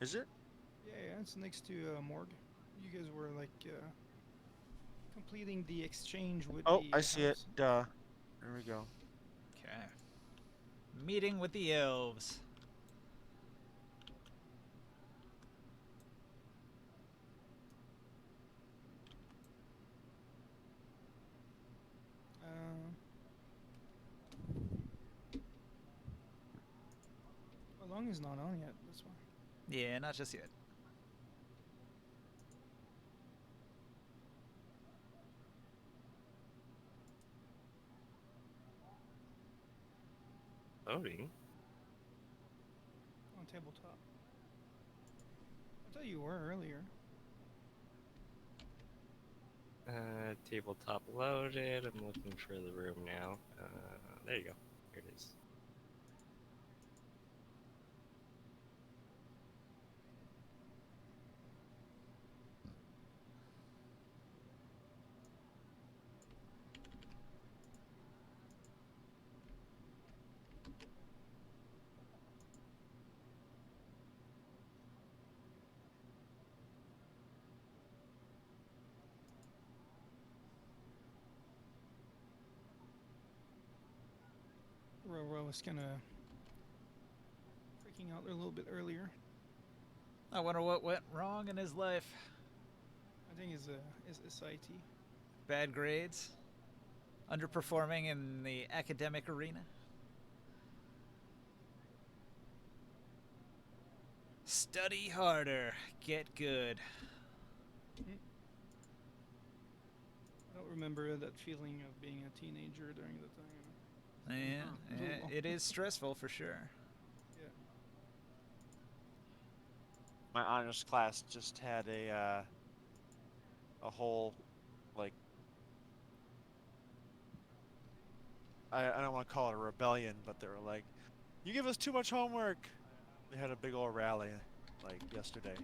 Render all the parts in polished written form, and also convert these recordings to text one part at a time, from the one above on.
Is it? Yeah, it's next to Morgue. You guys were like completing the exchange with Oh, I the see it. house. Duh. There we go. Okay. Meeting with the elves. Uh, Long is not on yet. That's why. Yeah, not just yet. Loading? On tabletop. I thought you were earlier. Tabletop loaded. I'm looking for the room now. There you go. Here it is. Ro was kind of freaking out a little bit earlier. I wonder what went wrong in his life. I think is SIT. Bad grades? Underperforming in the academic arena? Study harder. Get good. I don't remember that feeling of being a teenager during the time. Yeah, it is stressful for sure. Yeah. My honors class just had a whole like I don't want to call it a rebellion, but they were like, "You give us too much homework." They had a big old rally like yesterday,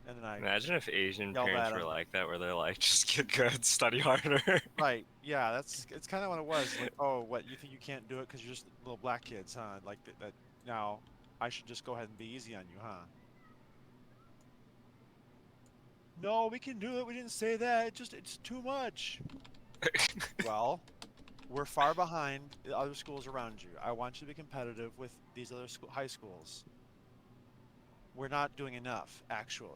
and then I Imagine if Asian yelled at parents were them. like that, where they're like, just get good, study harder. Right? Yeah, it's kind of what it was. Like, oh, what you think you can't do it because you're just little black kids, huh? Like that. Now I should just go ahead and be easy on you, huh? No, we can do it. We didn't say that. It's too much. Well, we're far behind the other schools around you. I want you to be competitive with these other high schools. We're not doing enough, actually.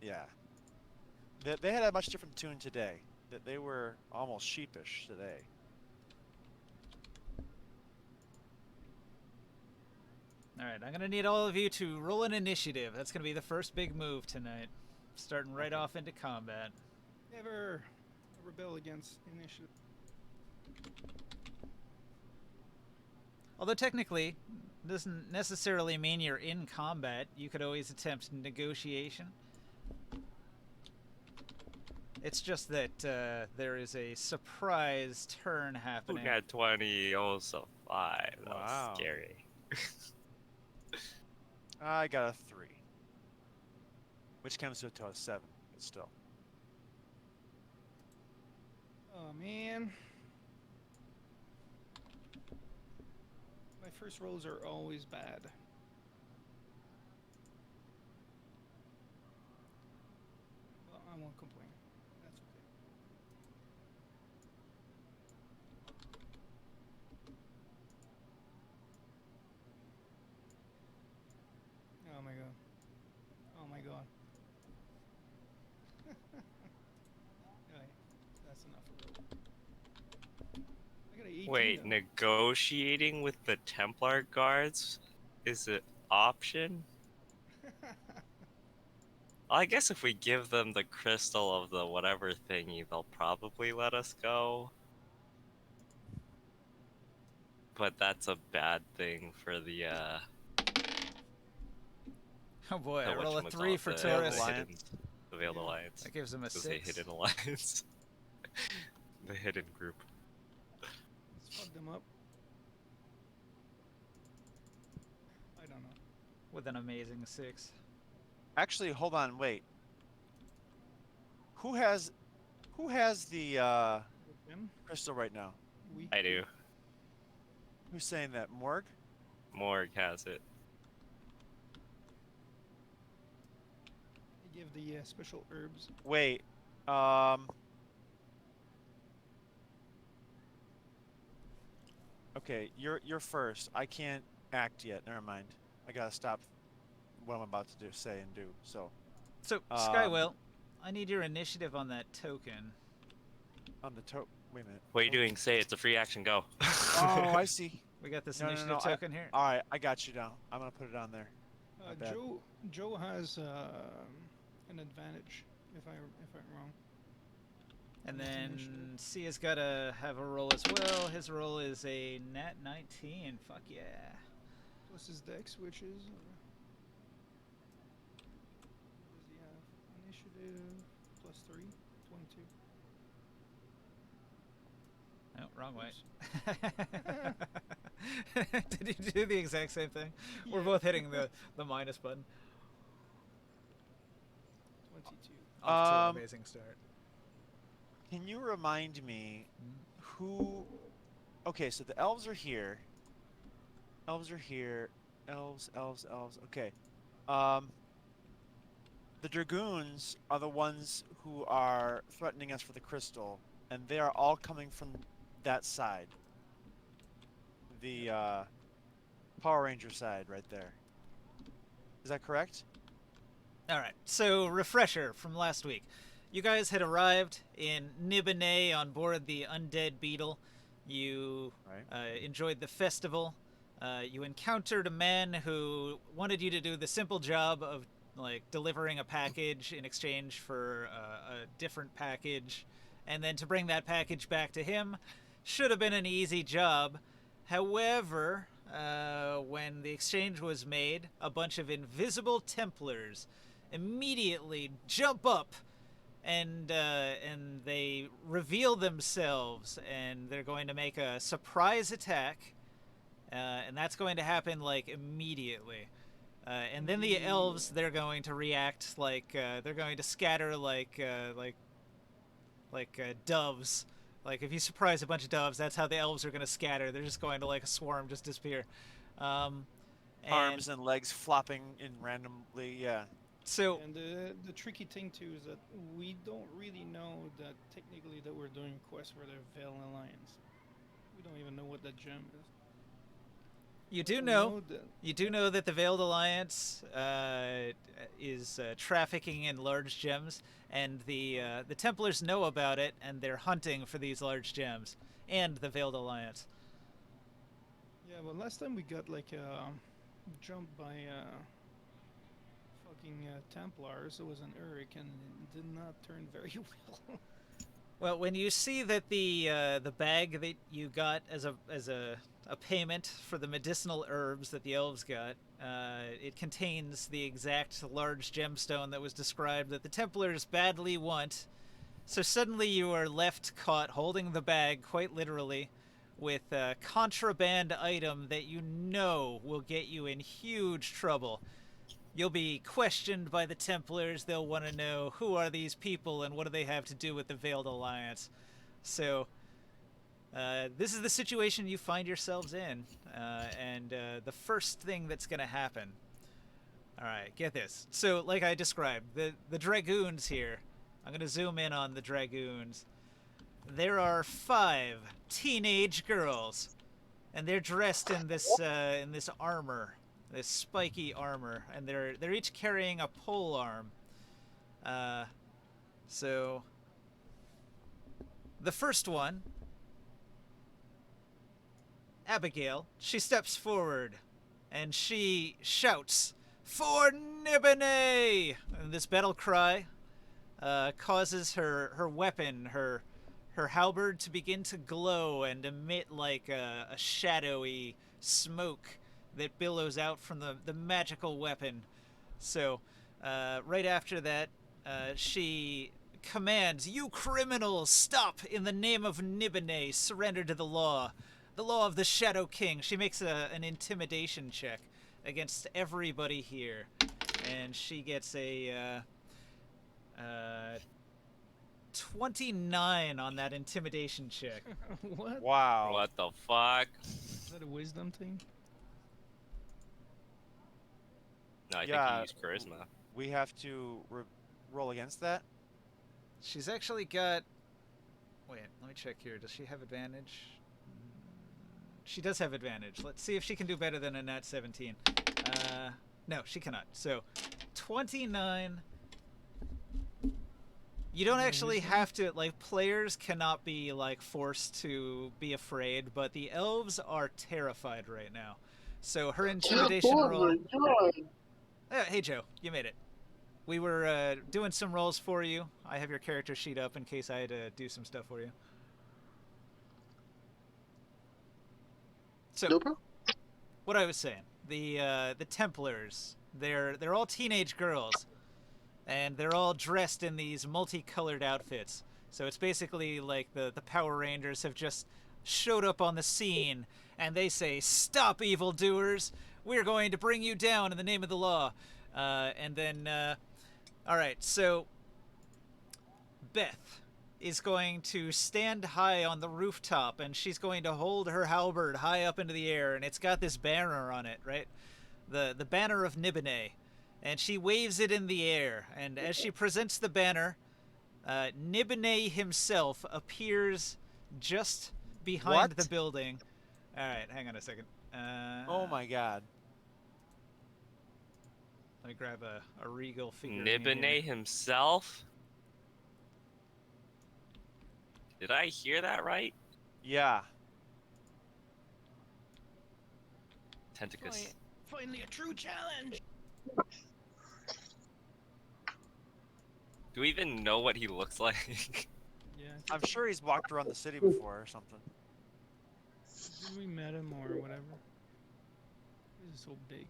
Yeah. They had a much different tune today. That they were almost sheepish today. Alright, I'm gonna need all of you to roll an initiative. That's gonna be the first big move tonight. Starting right Okay. off into combat. Never rebel against initiative. Although technically, doesn't necessarily mean you're in combat. You could always attempt negotiation. It's just that there is a surprise turn Who happening. got 20? Also 5. That was Wow. scary. I got a 3, which comes to a 7, but still. Oh man. My first rolls are always bad. Well, I won't complain. That's okay. Oh my god. Oh my god. Alright, that's enough for roll. I got an 18 Wait, though. negotiating with the Templar guards is an option? Well, I guess if we give them the crystal of the whatever thingy, they'll probably let us go. But that's a bad thing for the Oh boy, I roll a 3 whatchamacallit, for Veiled Taurus. Alliance. the Veiled Yeah. Alliance. That gives him a I was gonna say 6. Hidden Alliance. The hidden group. Let's fuck them up. I don't know. With an amazing 6. Actually, hold on, wait. Who has the With them, crystal right now? we. I do. Who's saying that? Morg? Morg has it. I give the special herbs. Wait. Okay, you're first. I can't act yet. Never mind. I gotta stop what I'm about to say and do. So, So, Skywell, I need your initiative on that token. on the wait a minute. What are you doing? Say it's a free action. Go. Oh, I see. We got this No, initiative token here. All right, I got you down. I'm gonna put it on there. My bad. Joe has an advantage if I'm wrong. And What's the then initiative? Sia's got to have a roll as well. His roll is a nat 19. Fuck yeah. Plus his dex, which is. What does he have? Initiative plus 3, 22. Oh, wrong way. Oops. Did you do the exact same thing? We're Yeah. both hitting the minus button. 22. Off to an amazing start. Can you remind me who? Okay, so the elves are here. Elves are here. Elves. Okay. The dragoons are the ones who are threatening us for the crystal, and they are all coming from that side. The Power Ranger side, right there. Is that correct? All right. So, refresher from last week. You guys had arrived in Nibenay on board the Undead Beetle. You enjoyed the festival. You encountered a man who wanted you to do the simple job of delivering a package in exchange for a different package, and then to bring that package back to him. Should have been an easy job. However, when the exchange was made, a bunch of invisible Templars immediately jump up and they reveal themselves, and they're going to make a surprise attack, and that's going to happen immediately. And then the elves, they're going to react they're going to scatter like doves. Like if you surprise a bunch of doves, that's how the elves are going to scatter. They're just going to like a swarm, just disappear. Arms and legs flopping in randomly, yeah. So and the tricky thing too is that we don't really know that technically that we're doing quests for the Veil Alliance. We don't even know what that gem is. You do know that the Veiled Alliance is trafficking in large gems, and the Templars know about it, and they're hunting for these large gems and the Veiled Alliance. Yeah, well, last time we got jumped by fucking Templars. It was an Uruk, and it did not turn very well. Well, when you see that the bag that you got as a payment for the medicinal herbs that the elves got, it contains the exact large gemstone that was described that the Templars badly want. So suddenly you are left caught holding the bag, quite literally, with a contraband item that you know will get you in huge trouble. You'll be questioned by the Templars. They'll want to know who are these people and what do they have to do with the Veiled Alliance. So this is the situation you find yourselves in, and the first thing that's going to happen. All right, get this. So, like I described, the dragoons here. I'm going to zoom in on the dragoons. There are 5 teenage girls, and they're dressed in this armor, this spiky armor, and they're each carrying a pole arm. So the first one, Abigail, she steps forward, and she shouts, "For Nibenay!" And this battle cry causes her weapon, her halberd, to begin to glow and emit like a shadowy smoke that billows out from the magical weapon. So, right after that, she commands, "You criminals, stop! In the name of Nibenay, surrender to the law of the Shadow King." She makes an intimidation check against everybody here, and she gets a 29 on that intimidation check. What? Wow. What the fuck? Is that a wisdom thing? No, I think Yeah. you use charisma. We have to roll against that. She's actually got. Wait, let me check here. Does she have advantage? She does have advantage. Let's see if she can do better than a nat 17. No, she cannot. So, 29. You don't actually have to, like, players cannot be, like, forced to be afraid, but the elves are terrified right now. So her intimidation roll. Hey, Joe, you made it. We were doing some rolls for you. I have your character sheet up in case I had to do some stuff for you. So, No problem. what I was saying, the Templars, they're all teenage girls, and they're all dressed in these multicolored outfits. So it's basically like the Power Rangers have just showed up on the scene, and they say, "Stop, evildoers! We're going to bring you down in the name of the law." And then, all right, so Beth is going to stand high on the rooftop, and she's going to hold her halberd high up into the air, and it's got this banner on it, right? The banner of Nibenay. And she waves it in the air, and as she presents the banner, Nibenay himself appears just behind What? the building. All right, hang on a second. Oh my god. Let me grab a regal figure. Nibenay himself? Did I hear that right? Yeah. Tentacus. Finally a true challenge. Do we even know what he looks like? Yeah. I'm sure he's walked around the city before or something. Did we met him or whatever? He's so big.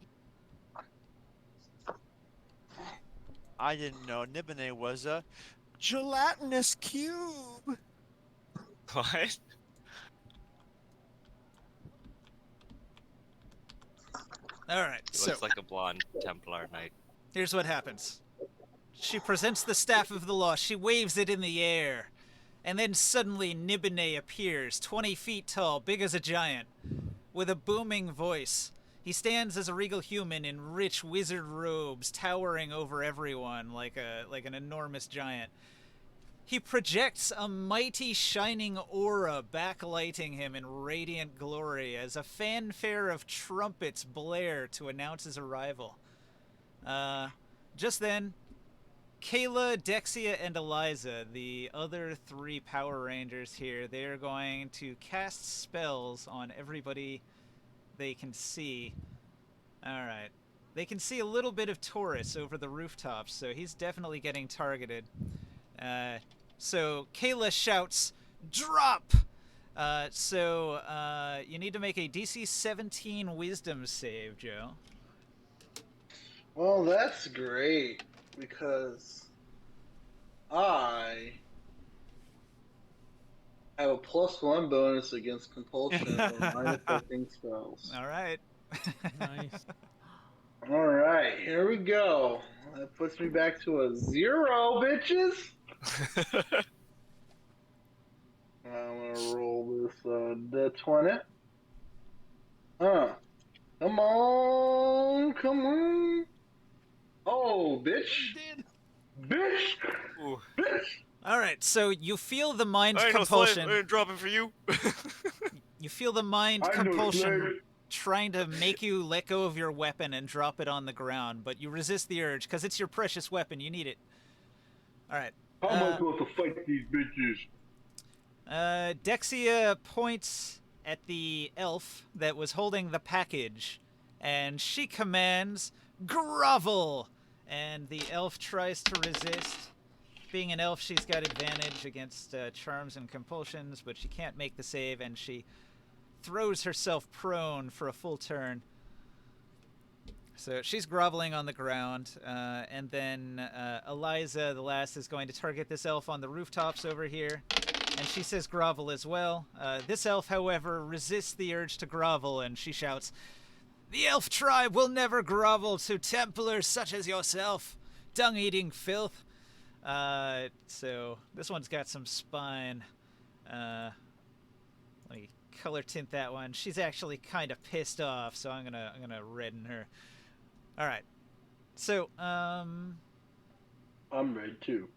I didn't know Nibenay was a gelatinous cube. What? All right, He so looks like a blonde Templar knight. here's what happens. She presents the staff of the law. She waves it in the air. And then suddenly Nibenay appears, 20 feet tall, big as a giant, with a booming voice. He stands as a regal human in rich wizard robes, towering over everyone like an enormous giant. He projects a mighty shining aura backlighting him in radiant glory as a fanfare of trumpets blare to announce his arrival. Just then, Kayla, Dexia, and Eliza, the other 3 Power Rangers here, they're going to cast spells on everybody they can see. Alright. They can see a little bit of Taurus over the rooftops, so he's definitely getting targeted. So Kayla shouts, "Drop!" You need to make a DC 17 Wisdom save, Joe. Well, that's great because I have a +1 bonus against compulsion or mind-affecting spells. All right. Nice. All right, here we go. That puts me back to a 0, bitches. I'm gonna roll this D20. Come on, come on. Oh, bitch. Did. Bitch! Ooh. Bitch! All right, so you feel the mind I ain't no compulsion. slave. I ain't dropping for you. You feel the mind I'm no compulsion slave. trying to make you let go of your weapon and drop it on the ground, but you resist the urge because it's your precious weapon. You need it. All right. How am I supposed to fight these bitches? Dexia points at the elf that was holding the package, and she commands, "Grovel!" And the elf tries to resist. Being an elf, she's got advantage against charms and compulsions, but she can't make the save, and she throws herself prone for a full turn. So she's groveling on the ground, and then Eliza, the last, is going to target this elf on the rooftops over here, and she says grovel as well. This elf, however, resists the urge to grovel, and she shouts, "The elf tribe will never grovel to Templars such as yourself, dung-eating filth." So this one's got some spine. Let me color tint that one. She's actually kind of pissed off, so I'm gonna redden her. All right. So, I'm ready too.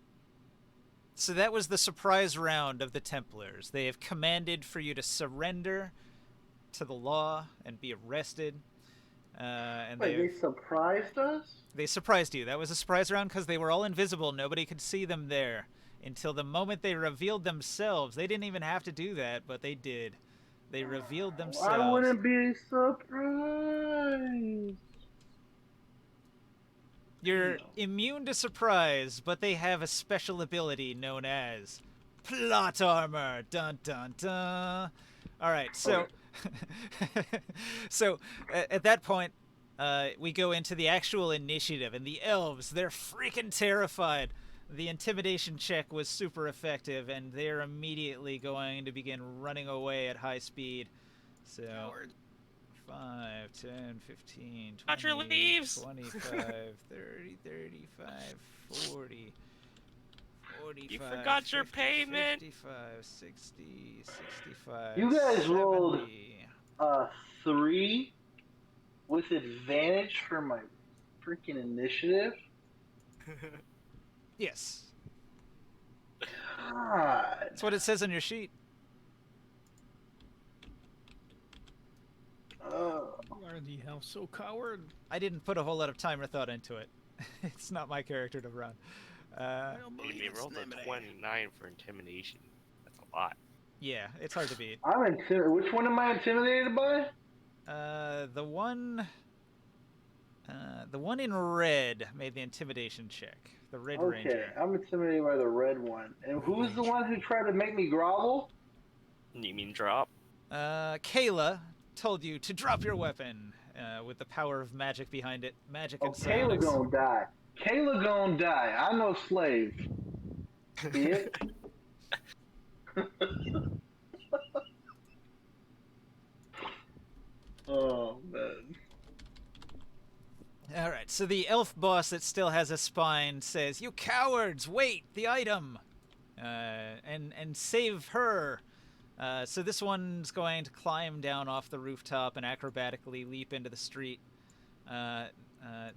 so that was the surprise round of the Templars. They have commanded for you to surrender to the law and be arrested. And Wait, they surprised us? they surprised you. That was a surprise round because they were all invisible. Nobody could see them there until the moment they revealed themselves. They didn't even have to do that, but they did. They revealed themselves. I wouldn't be surprised. You're No. immune to surprise, but they have a special ability known as plot armor. Dun dun dun. All right, so so at that point, we go into the actual initiative, and the elves, they're freaking terrified. The intimidation check was super effective, and they're immediately going to begin running away at high speed. So, Coward. 5, 10, 15, Got your 20, leaves. 25, 30, 35, 40, 45, You forgot your 50, payment. 55, 60, 65, You guys 70. rolled 3 with advantage for my freaking initiative. Yes. God. That's what it says on your sheet. You are the hell so coward. I didn't put a whole lot of time or thought into it. It's not my character to run. I don't You believe may it's roll a Nibenay. 29 for intimidation. That's a lot. Yeah, it's hard to beat. I'm intimidated. Which one am I intimidated by? The one in red made the intimidation check. The Red Okay, Ranger. I'm intimidated by the red one. And who's the one who tried to make me grovel? You mean drop? Kayla told you to drop your weapon with the power of magic behind it. Magic Oh, and Kayla psionics. gonna die. Kayla gonna die. I'm no slave. Bitch. Oh, man. All right, so the elf boss that still has a spine says, "You cowards, wait, the item, and save her." So this one's going to climb down off the rooftop and acrobatically leap into the street.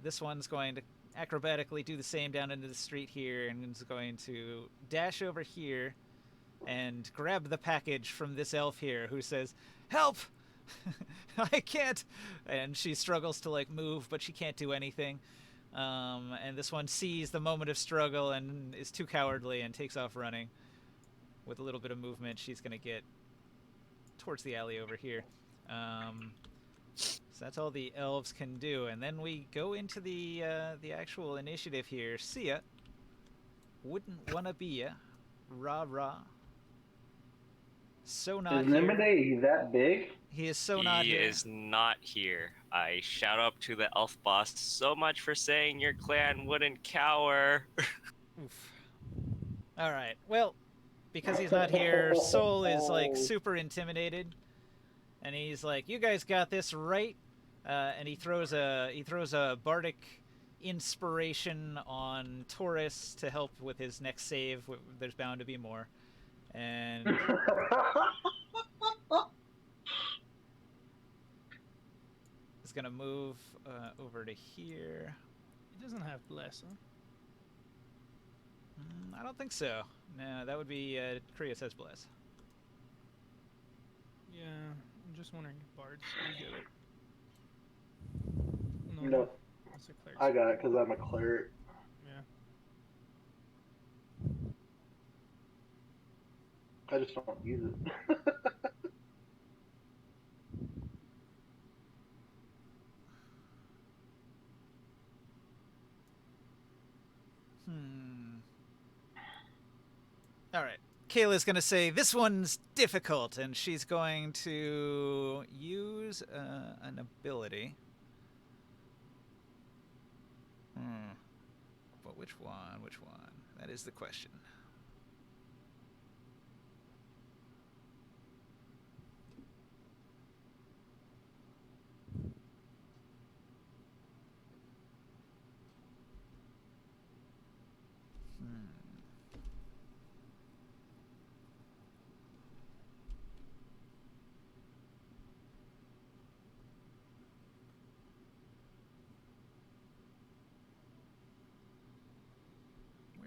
This one's going to acrobatically do the same down into the street here, and is going to dash over here and grab the package from this elf here, who says, "Help! I can't," and she struggles to like move, but she can't do anything. And this one sees the moment of struggle and is too cowardly and takes off running. With a little bit of movement, she's gonna get towards the alley over here. So that's all the elves can do, and then we go into the actual initiative here. See ya. Wouldn't wanna be ya. Rah rah. So not Is here. Nibenay that big? He is so not He here. is not here. I shout up to the elf boss, so much for saying your clan wouldn't cower. Oof. All right. Well, because he's not here, Soul is like super intimidated, and he's like, "You guys got this, right?" And he throws a bardic inspiration on Taurus to help with his next save. There's bound to be more, and is gonna move over to here. He doesn't have bless, huh? I don't think so. No, that would be Kriya says bless. Yeah, I'm just wondering if bards do get it. No, That's a cleric's I got it because I'm a cleric. Yeah. I just don't use it. All right. Kayla's going to say, "This one's difficult," and she's going to use an ability. But which one? Which one? That is the question.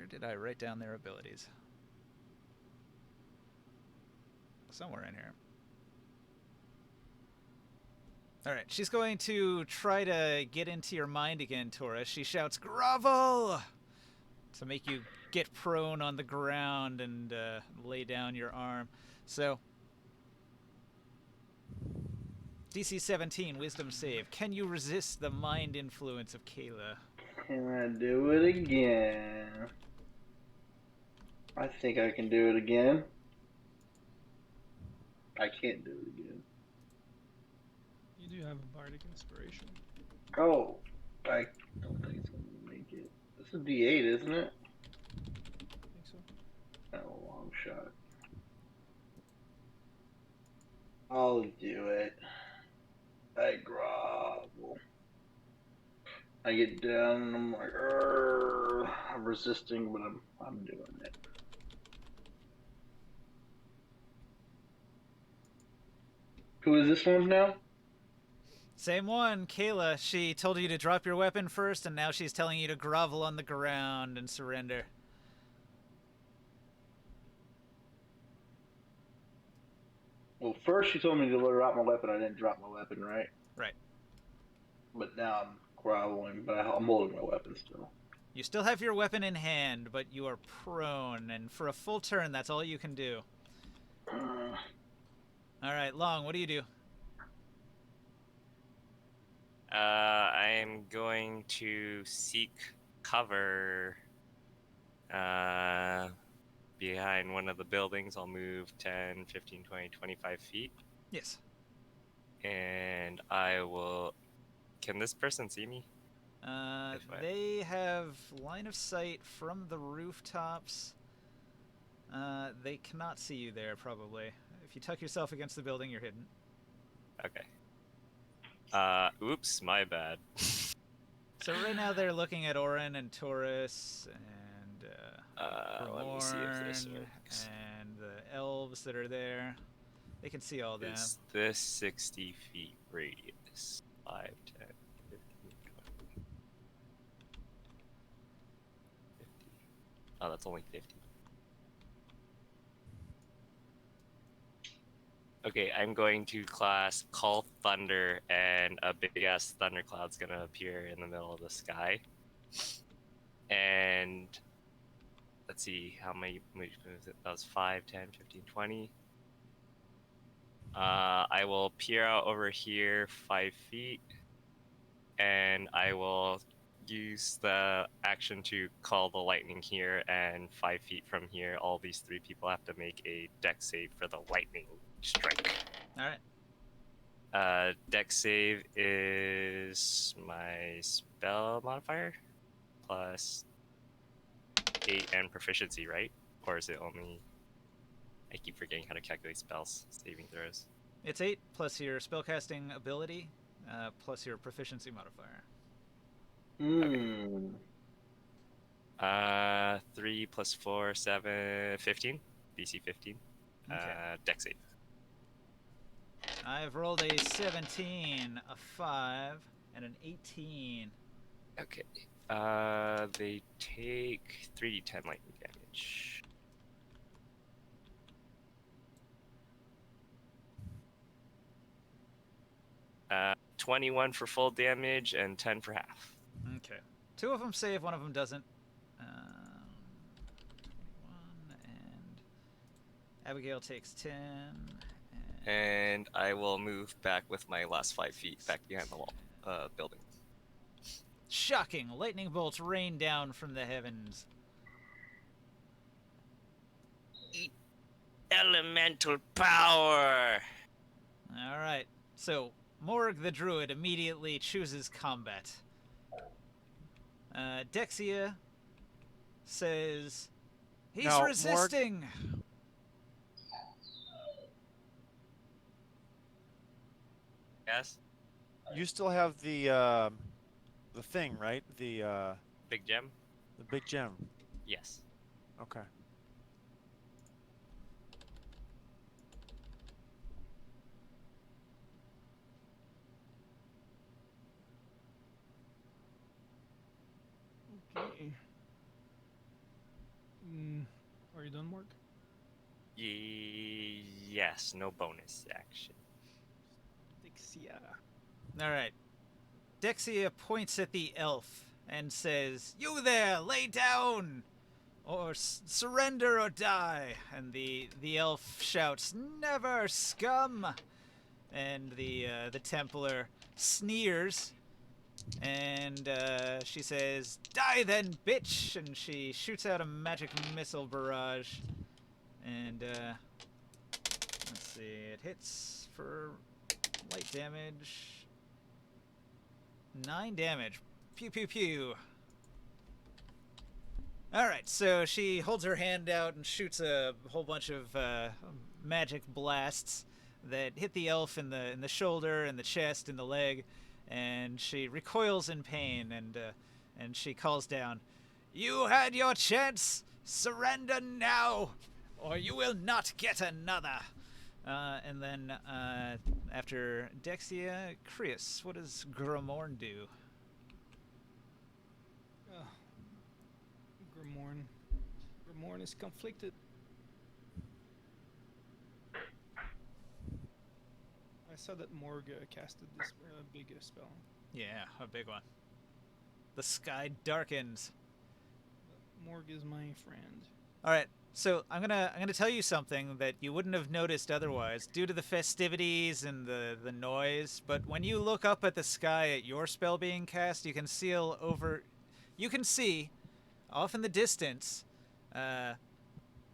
Where did I write down their abilities? Somewhere in here. Alright, she's going to try to get into your mind again, Taurus. She shouts, "Grovel!" to make you get prone on the ground and lay down your arm. So, DC 17, Wisdom save. Can you resist the mind influence of Kayla? Can I do it again? I think I can do it again. I can't do it again. You do have a bardic inspiration. Oh, I don't think it's gonna make it. This is D8, isn't it? I think so. Oh, long shot. I'll do it. I grovel. I get down and I'm like, "Arr." I'm resisting, but I'm doing it. Who is this one now? Same one, Kayla. She told you to drop your weapon first, and now she's telling you to grovel on the ground and surrender. Well, first she told me to drop my weapon. I didn't drop my weapon, right? Right. But now I'm groveling, but I'm holding my weapon still. You still have your weapon in hand, but you are prone, and for a full turn, that's all you can do. Alright, Long, what do you do? I am going to seek cover behind one of the buildings. I'll move 10, 15, 20, 25 feet. Yes. And I will... Can this person see me? They have line of sight from the rooftops. They cannot see you there, probably. If you tuck yourself against the building, you're hidden. Okay. Oops, my bad. So right now they're looking at Orin and Taurus and let me see if this Vermorn works. and the elves that are there. They can see all them. Is this 60 feet radius? 5, 10, 15, 20, 50. Oh, that's only 50. Okay, I'm going to class Call Thunder, and a big-ass thundercloud's gonna appear in the middle of the sky. And let's see, how many moves it? That was 5, 10, 15, 20. I will peer out over here 5 feet, and I will use the action to call the lightning here, and 5 feet from here, all these 3 people have to make a dex save for the lightning strike. Alright. Dex save is my spell modifier plus 8 and proficiency, right? Or is it only... I keep forgetting how to calculate spells saving throws. It's 8 plus your spellcasting ability plus your proficiency modifier. 3 plus 4, 7, 15. DC 15. Okay. Dex save. I've rolled a 17, a 5, and an 18. Okay. They take 3d10 lightning damage. 21 for full damage and 10 for half. Okay. 2 of them save, 1 of them doesn't. 21, and Abigail takes 10. And I will move back with my last 5 feet back behind the wall, building. Shocking! Lightning bolts rain down from the heavens. Elemental power! Alright, so Morg the Druid immediately chooses combat. Dexia says, "He's Now, Morg- resisting!" Yes? You still have the thing, right? The Big gem? big gem. Yes. Okay. Okay. Are you done, Mark? Yes, no bonus action. Dixia. All right. Dexia points at the elf and says, "You there, lay down, or surrender or die." And the elf shouts, "Never, scum!" And the Templar sneers, and she says, "Die then, bitch!" And she shoots out a magic missile barrage. And let's see, it hits for light damage. 9 damage. Pew pew pew. Alright, so she holds her hand out and shoots a whole bunch of magic blasts that hit the elf in the shoulder, and the chest, and the leg, and she recoils in pain, and she calls down, "You had your chance! Surrender now, or you will not get another!" And then after Dexia, Chris, what does Grimorn do? Grimorn is conflicted. I saw that Morg casted this big spell. Yeah, a big one. The sky darkens. Morg is my friend. All right, so I'm gonna tell you something that you wouldn't have noticed otherwise, due to the festivities and the noise. But when you look up at the sky at your spell being cast, you can see off in the distance, the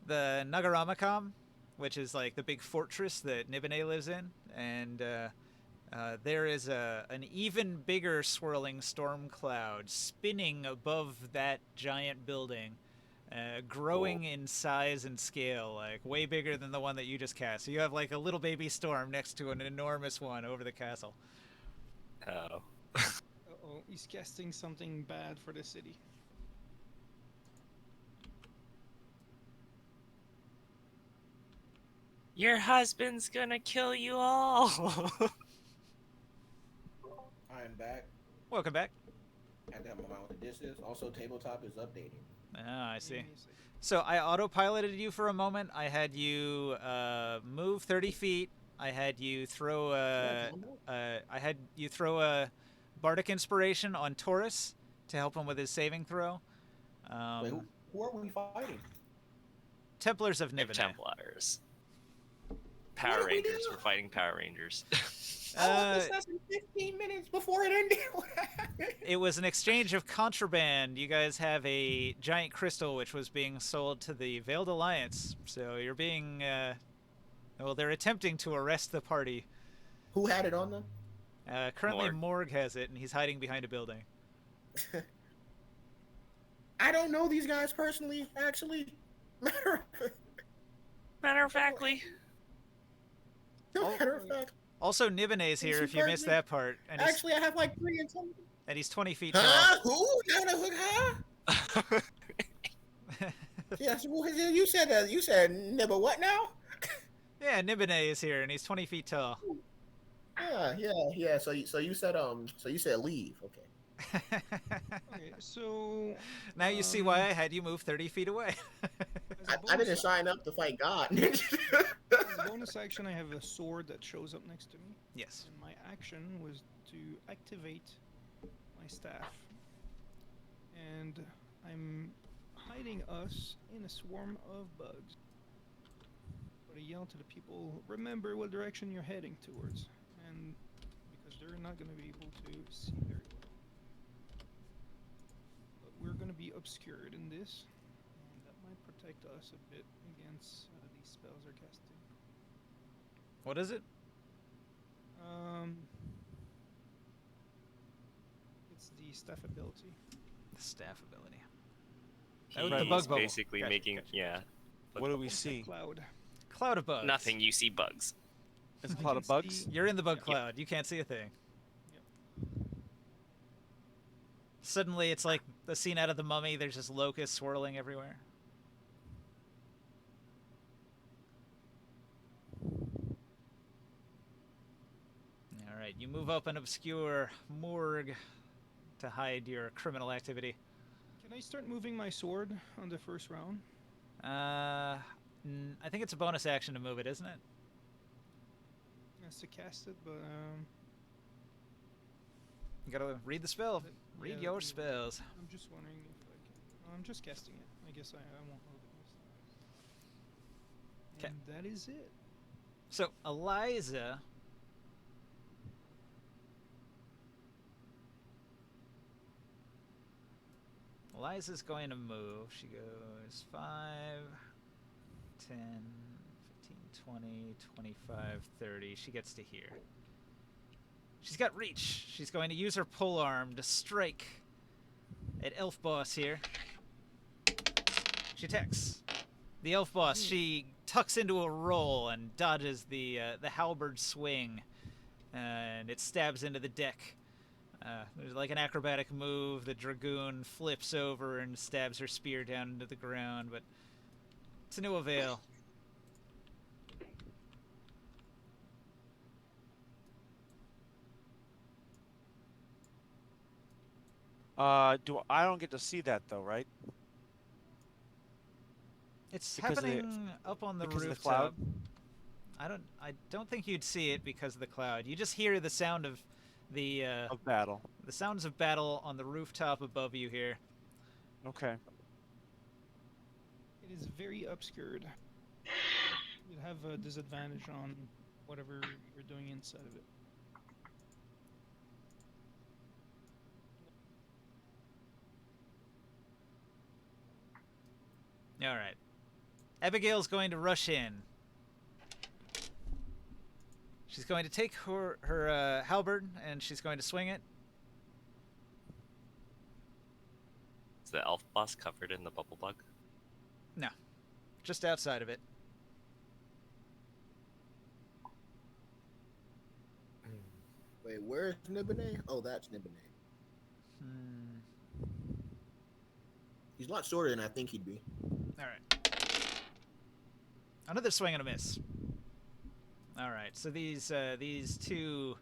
Nagaramakam, which is like the big fortress that Nibenay lives in, and there is an even bigger swirling storm cloud spinning above that giant building, growing in size and scale, like way bigger than the one that you just cast. So you have like a little baby storm next to an enormous one over the castle. Oh. Uh-oh, he's casting something bad for the city. Your husband's gonna kill you all. I am back. Welcome back. I had to have my mind what this is. Also, tabletop is updating. Ah, I see. Give me a second. So I autopiloted you for a moment. I had you move 30 feet. I had you throw a bardic inspiration on Taurus to help him with his saving throw. Wait, who are we fighting? Templars of Nibenay. Templars. What Power did we Rangers. do? We're fighting Power Rangers. I left this lesson 15 minutes before it ended. What happened? It was an exchange of contraband. You guys have a giant crystal which was being sold to the Veiled Alliance. So you're being, well, they're attempting to arrest the party. Who had it on them? Currently, Morg. Morg has it, and he's hiding behind a building. I don't know these guys personally, actually. Matter of factly. Matter of fact. Also, Nibenay's here if you missed that part. And he's, Actually, I have like 3 and something. and he's 20 feet tall. Huh? Who? Huh? Yeah, so you said that. You said nibble what now? Yeah, Nibenay is here, and he's 20 feet tall. Yeah. So you said leave. Okay. Okay, so Now you see why I had you move 30 feet away. as I didn't sign up to fight God. as a bonus action, I have a sword that shows up next to me. Yes. And my action was to activate my staff. And I'm hiding us in a swarm of bugs. But I yell to the people, remember what direction you're heading towards. And because they're not going to be able to see very well. But we're going to be obscured in this. And that might protect us a bit against these spells they're casting. What is it? It's the staff ability. The staff ability. He's the bug bubble. basically Gotcha, making, gotcha. yeah. What do we It's a see? cloud. Cloud of bugs. Nothing. You see bugs. It's a I cloud can of bugs. see- You're in the bug cloud. You can't see a thing. Suddenly, it's like the scene out of The Mummy. There's just locusts swirling everywhere. All right, you move up and obscure Morg to hide your criminal activity. Can I start moving my sword on the first round? I think it's a bonus action to move it, isn't it? Has to cast it, but You gotta read the spell. Let- Read yeah, your let me- spells. I'm just wondering if I can. I'm just casting it. I guess I won't move it this 'Kay. time. And that is it. So, Eliza. Eliza's going to move. She goes 5, 10, 15, 20, 25, 30. She gets to here. She's got reach. She's going to use her polearm to strike at Elf Boss here. She attacks. The Elf Boss, she tucks into a roll and dodges the halberd swing. And it stabs into the deck. There's like an acrobatic move. The dragoon flips over and stabs her spear down into the ground, but to no avail. I don't get to see that though, right? It's Because of the- happening up on the because of the rooftop. cloud? I don't think you'd see it because of the cloud. You just hear the sound of the Of battle. the sounds of battle on the rooftop above you here. Okay. It is very obscured. You'd have a disadvantage on whatever you're doing inside of it. All right. Abigail's going to rush in. She's going to take her halberd and she's going to swing it. Is the elf boss covered in the bubble bug? No, just outside of it. Wait, where's Nibenay? Oh, that's Nibenay. He's a lot shorter than I think he'd be. All right. Another swing and a miss. All right. So these two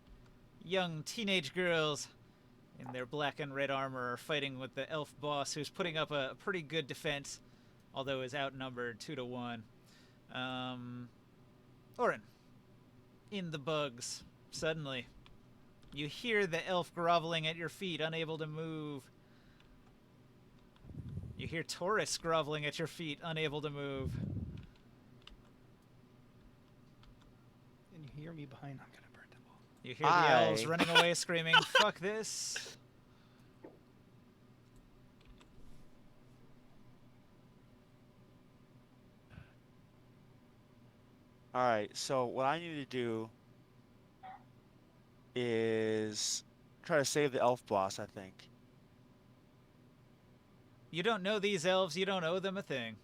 young teenage girls in their black and red armor are fighting with the elf boss, who's putting up a pretty good defense, although is outnumbered 2 to 1. Orin, in the bugs, suddenly you hear the elf groveling at your feet, unable to move. You hear Taurus groveling at your feet, unable to move. And you hear me behind, I'm gonna burn them all. You hear the elves running away screaming, "Fuck this!" All right. So what I need to do is try to save the elf boss, I think. You don't know these elves, you don't owe them a thing.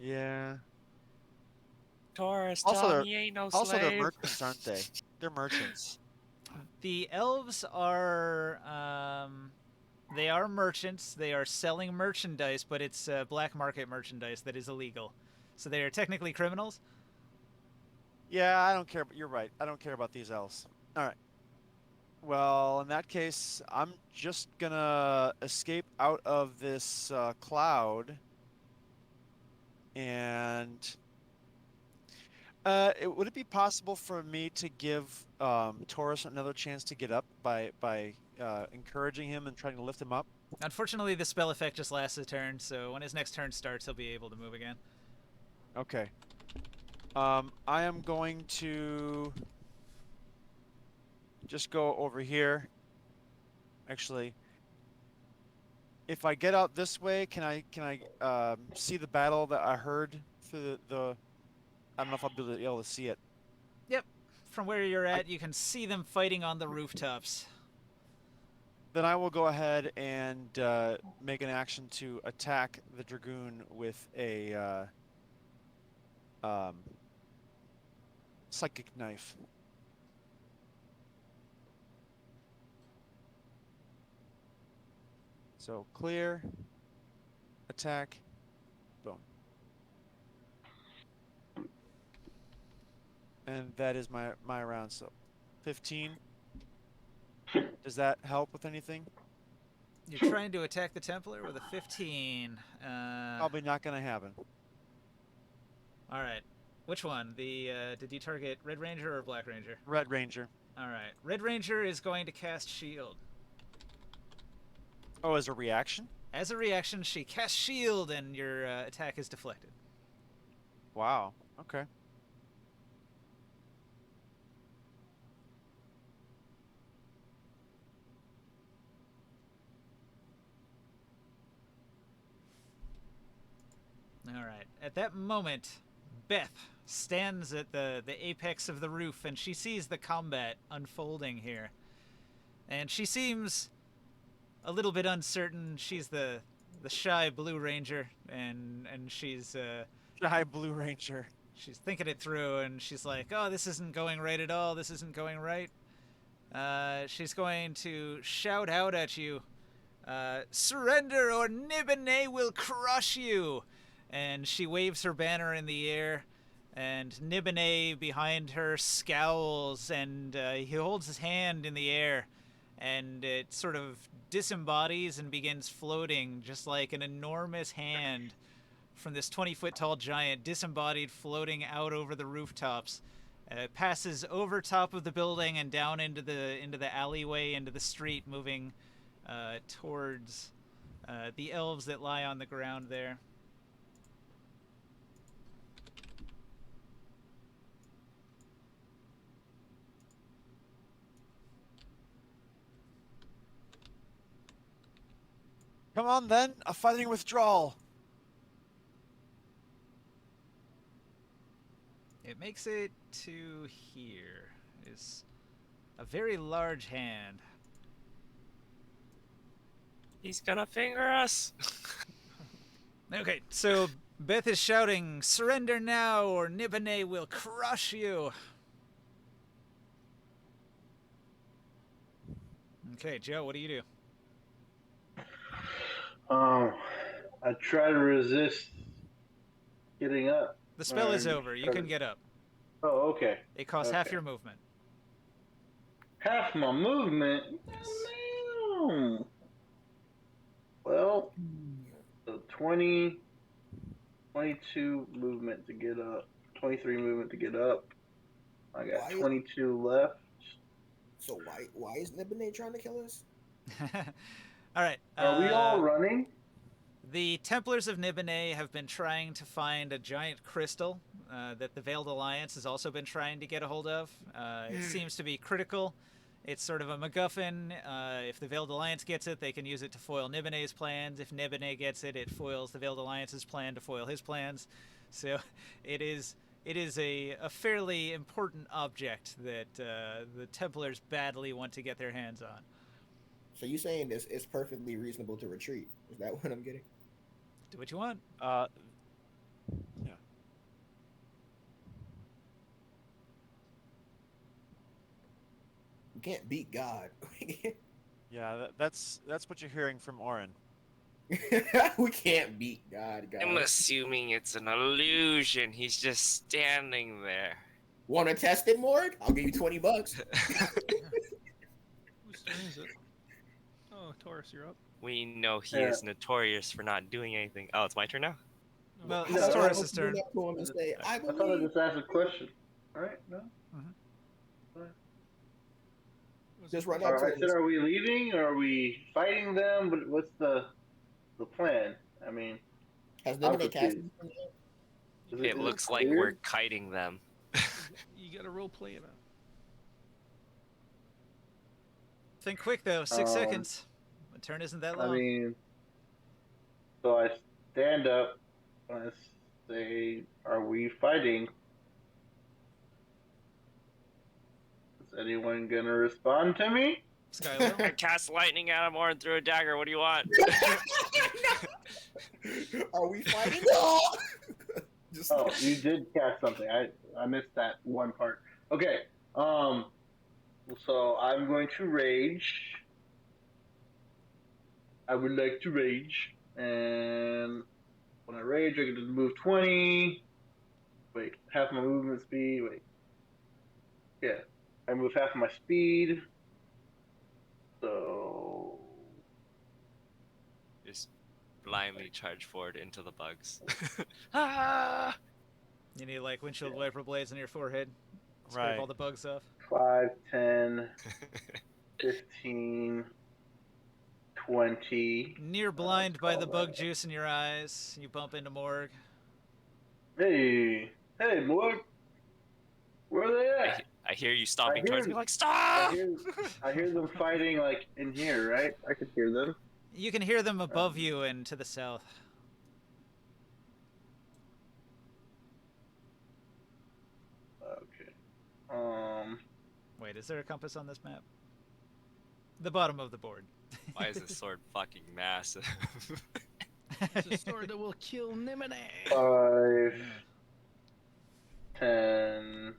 Yeah. Taurus, Also, Tommy ain't no Also, they're slave. merchants, aren't they? They're merchants. The elves are, they are merchants. They are selling merchandise, but it's black market merchandise that is illegal. So they are technically criminals. Yeah, I don't care. But you're right. I don't care about these elves. All right. Well, in that case, I'm just gonna escape out of this cloud, and would it be possible for me to give Taurus another chance to get up by encouraging him and trying to lift him up? Unfortunately, the spell effect just lasts a turn, so when his next turn starts, he'll be able to move again. Okay. I am going to just go over here. Actually, if I get out this way, can I see the battle that I heard through the I don't know if I'll be able to see it. Yep. From where you're at, you can see them fighting on the rooftops. Then I will go ahead and make an action to attack the dragoon with a psychic knife. So clear, attack, boom. And that is my round. So 15. Does that help with anything? You're trying to attack the Templar with a 15. Probably not gonna happen. All right. Which one? Did you target Red Ranger or Black Ranger? Red Ranger. All right. Red Ranger is going to cast Shield. Oh, as a reaction? As a reaction, she casts Shield, and your attack is deflected. Wow. Okay. All right. At that moment, Beth stands at the apex of the roof, and she sees the combat unfolding here. And she seems a little bit uncertain. She's the shy Blue Ranger, and she's Shy Blue Ranger. she's thinking it through, and she's like, "Oh, this isn't going right at all. This isn't going right." She's going to shout out at you, "Surrender, or Nibenay will crush you!" And she waves her banner in the air, and Nibenay behind her scowls, and he holds his hand in the air, and it sort of disembodies and begins floating, just like an enormous hand from this 20-foot tall giant, disembodied, floating out over the rooftops. Passes over top of the building and down into the alleyway, into the street, moving towards the elves that lie on the ground there. Come on then, a fighting withdrawal. It makes it to here. It's a very large hand. He's gonna finger us. Okay, so Beth is shouting, "Surrender now, or Nibenay will crush you." Okay, Joe, what do you do? I try to resist getting up. The spell is Um, over. You can get up. Oh, okay. It costs half Okay. your movement. Half my movement? Yes. Oh, well, so 20, 22 movement to get up, 23 movement to get up. I got Why- 22 left. So why is Nibenay trying to kill us? All right. Are we all running? The Templars of Nibenay have been trying to find a giant crystal that the Veiled Alliance has also been trying to get a hold of. It seems to be critical. It's sort of a MacGuffin. If the Veiled Alliance gets it, they can use it to foil Nibenay's plans. If Nibenay gets it, it foils the Veiled Alliance's plan to foil his plans. So it is a fairly important object that the Templars badly want to get their hands on. So you saying this it's perfectly reasonable to retreat? Is that what I'm getting? Do what you want. Yeah. We can't beat God. Yeah, that's what you're hearing from Orin. We can't beat God, guys. I'm assuming it's an illusion. He's just standing there. Want to test it, Morg? I'll give you $20. Whose turn is it? Oh, Taurus, you're up. We know he Yeah. is notorious for not doing anything. Oh, it's my turn now? No, Well, it's it's No, Taurus's turn. To him and say, I I thought I believe. just asked a question. All right, no. Just run All up to right, I him. said, are we leaving? Or are we fighting them? What's the plan? I mean, Has I'm Nibenay cast confused. him yet? is It is looks like clear? we're kiting them. You gotta role play it out. Think quick though. 6 Um, seconds. The turn isn't that long. I mean, so I stand up and I say, "Are we fighting?" Is anyone gonna respond to me? Skylar. I cast lightning at him or and threw a dagger. What do you want? Are we fighting? No! Just, Oh, you did cast something. I missed that one part. Okay. So I'm going to rage. I would like to rage, and when I rage, I get to move 20. Wait, half my movement speed. Wait. Yeah, I move half my speed. blindly charge forward into the bugs. Ah! You need like windshield wiper blades on your forehead. Scrape Right. all the bugs off. 5, 10, 15, 20. Near blind by the call bug that. juice in your eyes, you bump into Morg. Hey, boy. Where are they at? I hear you stomping I hear- towards me like, I stop! hear them fighting like in here, right? I could hear them. You can hear them above you and to the south. Okay. Wait, is there a compass on this map? The bottom of the board. Why is this sword fucking massive? It's a sword that will kill Nibenay. 5, Yeah. 10,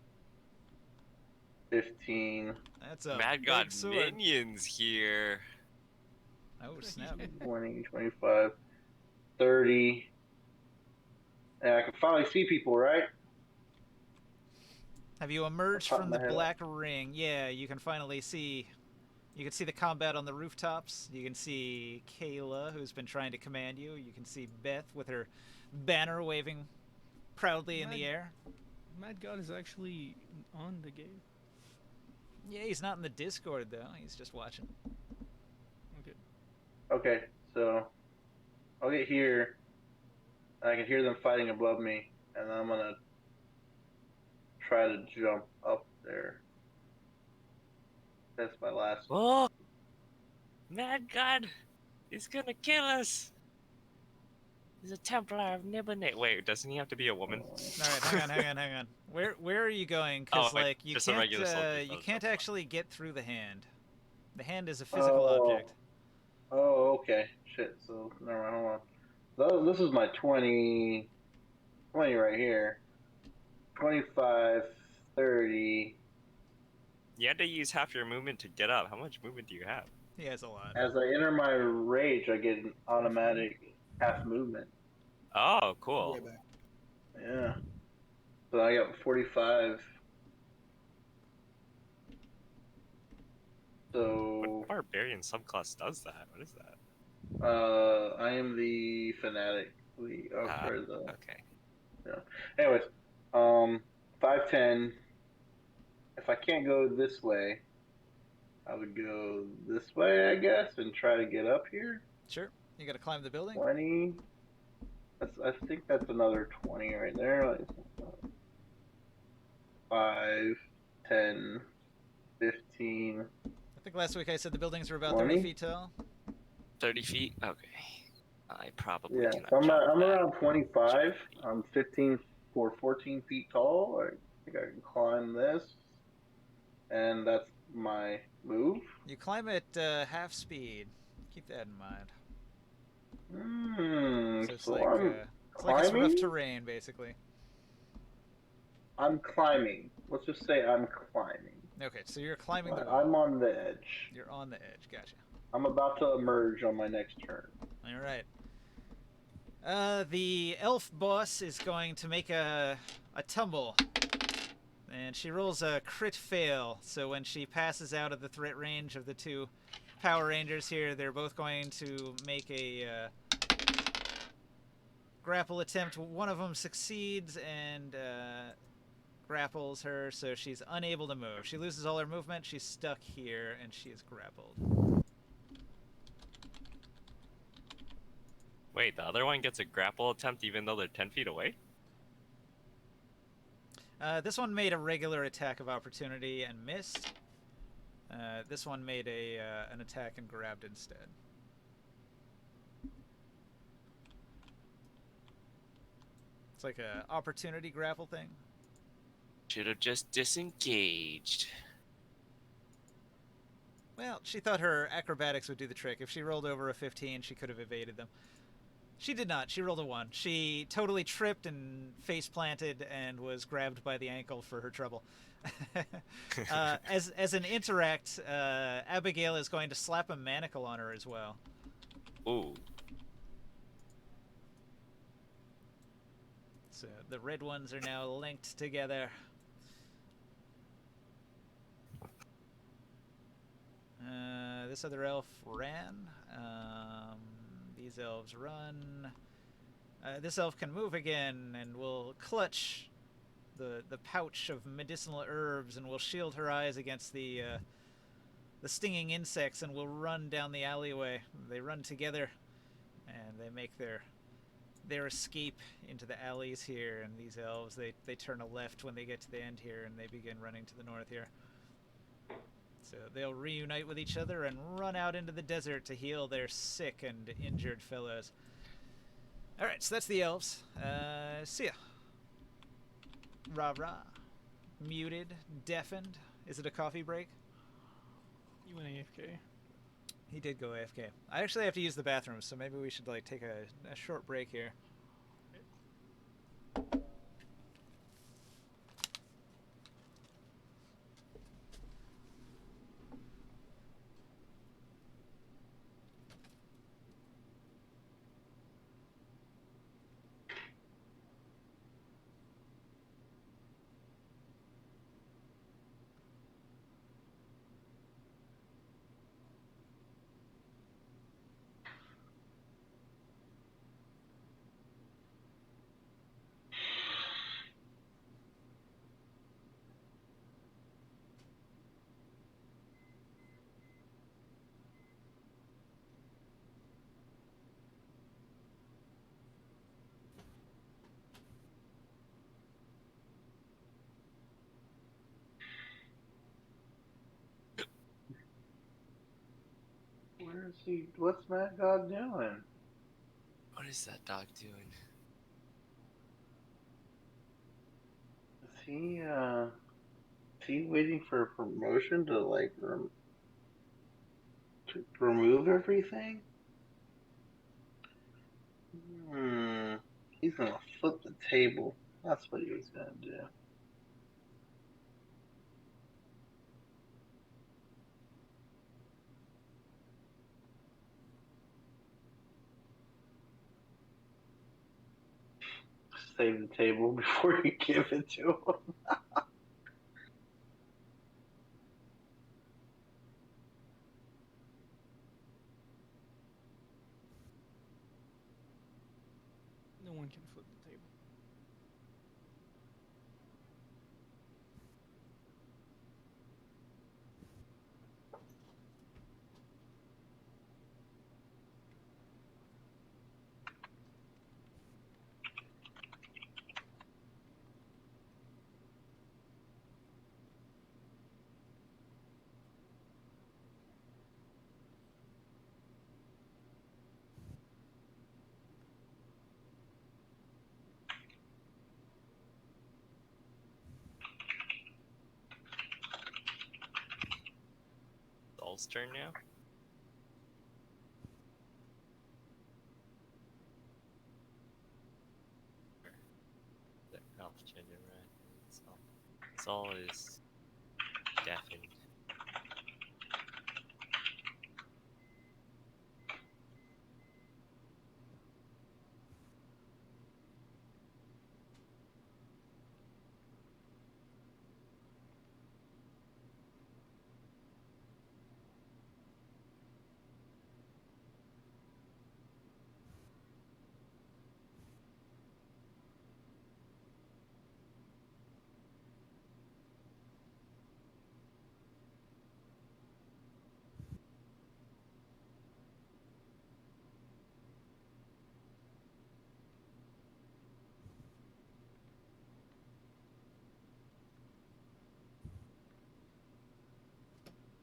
15, That's a Mad big God sword. minions here. Oh snap! 20, 25, 30. And I can finally see people, right? Have you emerged Pop from my the head up. black ring? Yeah, you can finally see. You can see the combat on the rooftops. You can see Kayla, who's been trying to command you. You can see Beth with her banner waving proudly in the air. Mad God is actually on the game. Yeah, he's not in the Discord though. He's just watching. Okay. Okay, so I'll get here. And I can hear them fighting above me, and I'm gonna try to jump up there. That's my last. Oh! Mad God! He's gonna kill us! He's a Templar of Nibenay. Wait, doesn't he have to be a woman? All right, hang on. Where are you going? Oh, Because like you just a can't regular soldier, you so can't that's fine. actually get through the hand. The hand is a physical object. Oh, okay. Shit. So never mind. Hold on. This is my 20 right here. 25, 30. You had to use half your movement to get up. How much movement do you have? He has a lot. As I enter my rage, I get an automatic half movement. Oh, cool. Way back. Yeah. So I got 45. So What barbarian subclass does that? What is that? I am the fanatic. Sorry, Okay. Anyways, 5, 10. If I can't go this way, I would go this way, I guess, and try to get up here. Sure. You got to climb the building. 20. I think that's another 20 right there. 5, 10, 15. I think last week I said the buildings were about 20? 30 feet tall. 30 feet? Okay. I probably Yeah, cannot so jump I'm that. around 25. I'm 15 or 14 feet tall. I think I can climb this. And that's my move. You climb at half speed. Keep that in mind. So it's So like I'm it's like it's rough climbing? terrain, basically. I'm climbing. Let's just say I'm climbing. Okay, so you're climbing the wall. I'm on the edge. You're on the edge. Gotcha. I'm about to emerge on my next turn. All right. The elf boss is going to make a tumble, and she rolls a crit fail. So when she passes out of the threat range of the two Power Rangers here, they're both going to make a grapple attempt. One of them succeeds and grapples her, so she's unable to move. She loses all her movement. She's stuck here, and she is grappled. Wait, the other one gets a grapple attempt even though they're 10 feet away? This one made a regular attack of opportunity and missed. This one made an attack and grabbed instead. It's like a opportunity grapple thing. Should have just disengaged. Well, she thought her acrobatics would do the trick. If she rolled over a 15, she could have evaded them. She did not. She rolled a 1. She totally tripped and face planted and was grabbed by the ankle for her trouble. As an interact, Abigail is going to slap a manacle on her as well. Ooh. So the red ones are now linked together. This other elf ran. these elves run. This elf can move again and will clutch the pouch of medicinal herbs and will shield her eyes against the stinging insects and will run down the alleyway. They run together and they make their escape into the alleys here, and these elves, they turn a left when they get to the end here and they begin running to the north here. So they'll reunite with each other and run out into the desert to heal their sick and injured fellows. Alright, so that's the elves. See ya. Rah rah. Muted, deafened. Is it a coffee break? You went AFK. He did go AFK. I actually have to use the bathroom, so maybe we should like take a short break here. Where is he? What's Mad God doing? What is that dog doing? Is he waiting for a promotion to like to remove everything? He's gonna flip the table. That's what he was gonna do. Save the table before you give it to him. No one can flip the table. Saul's turn now. The elf gender, right? Saul is deafened.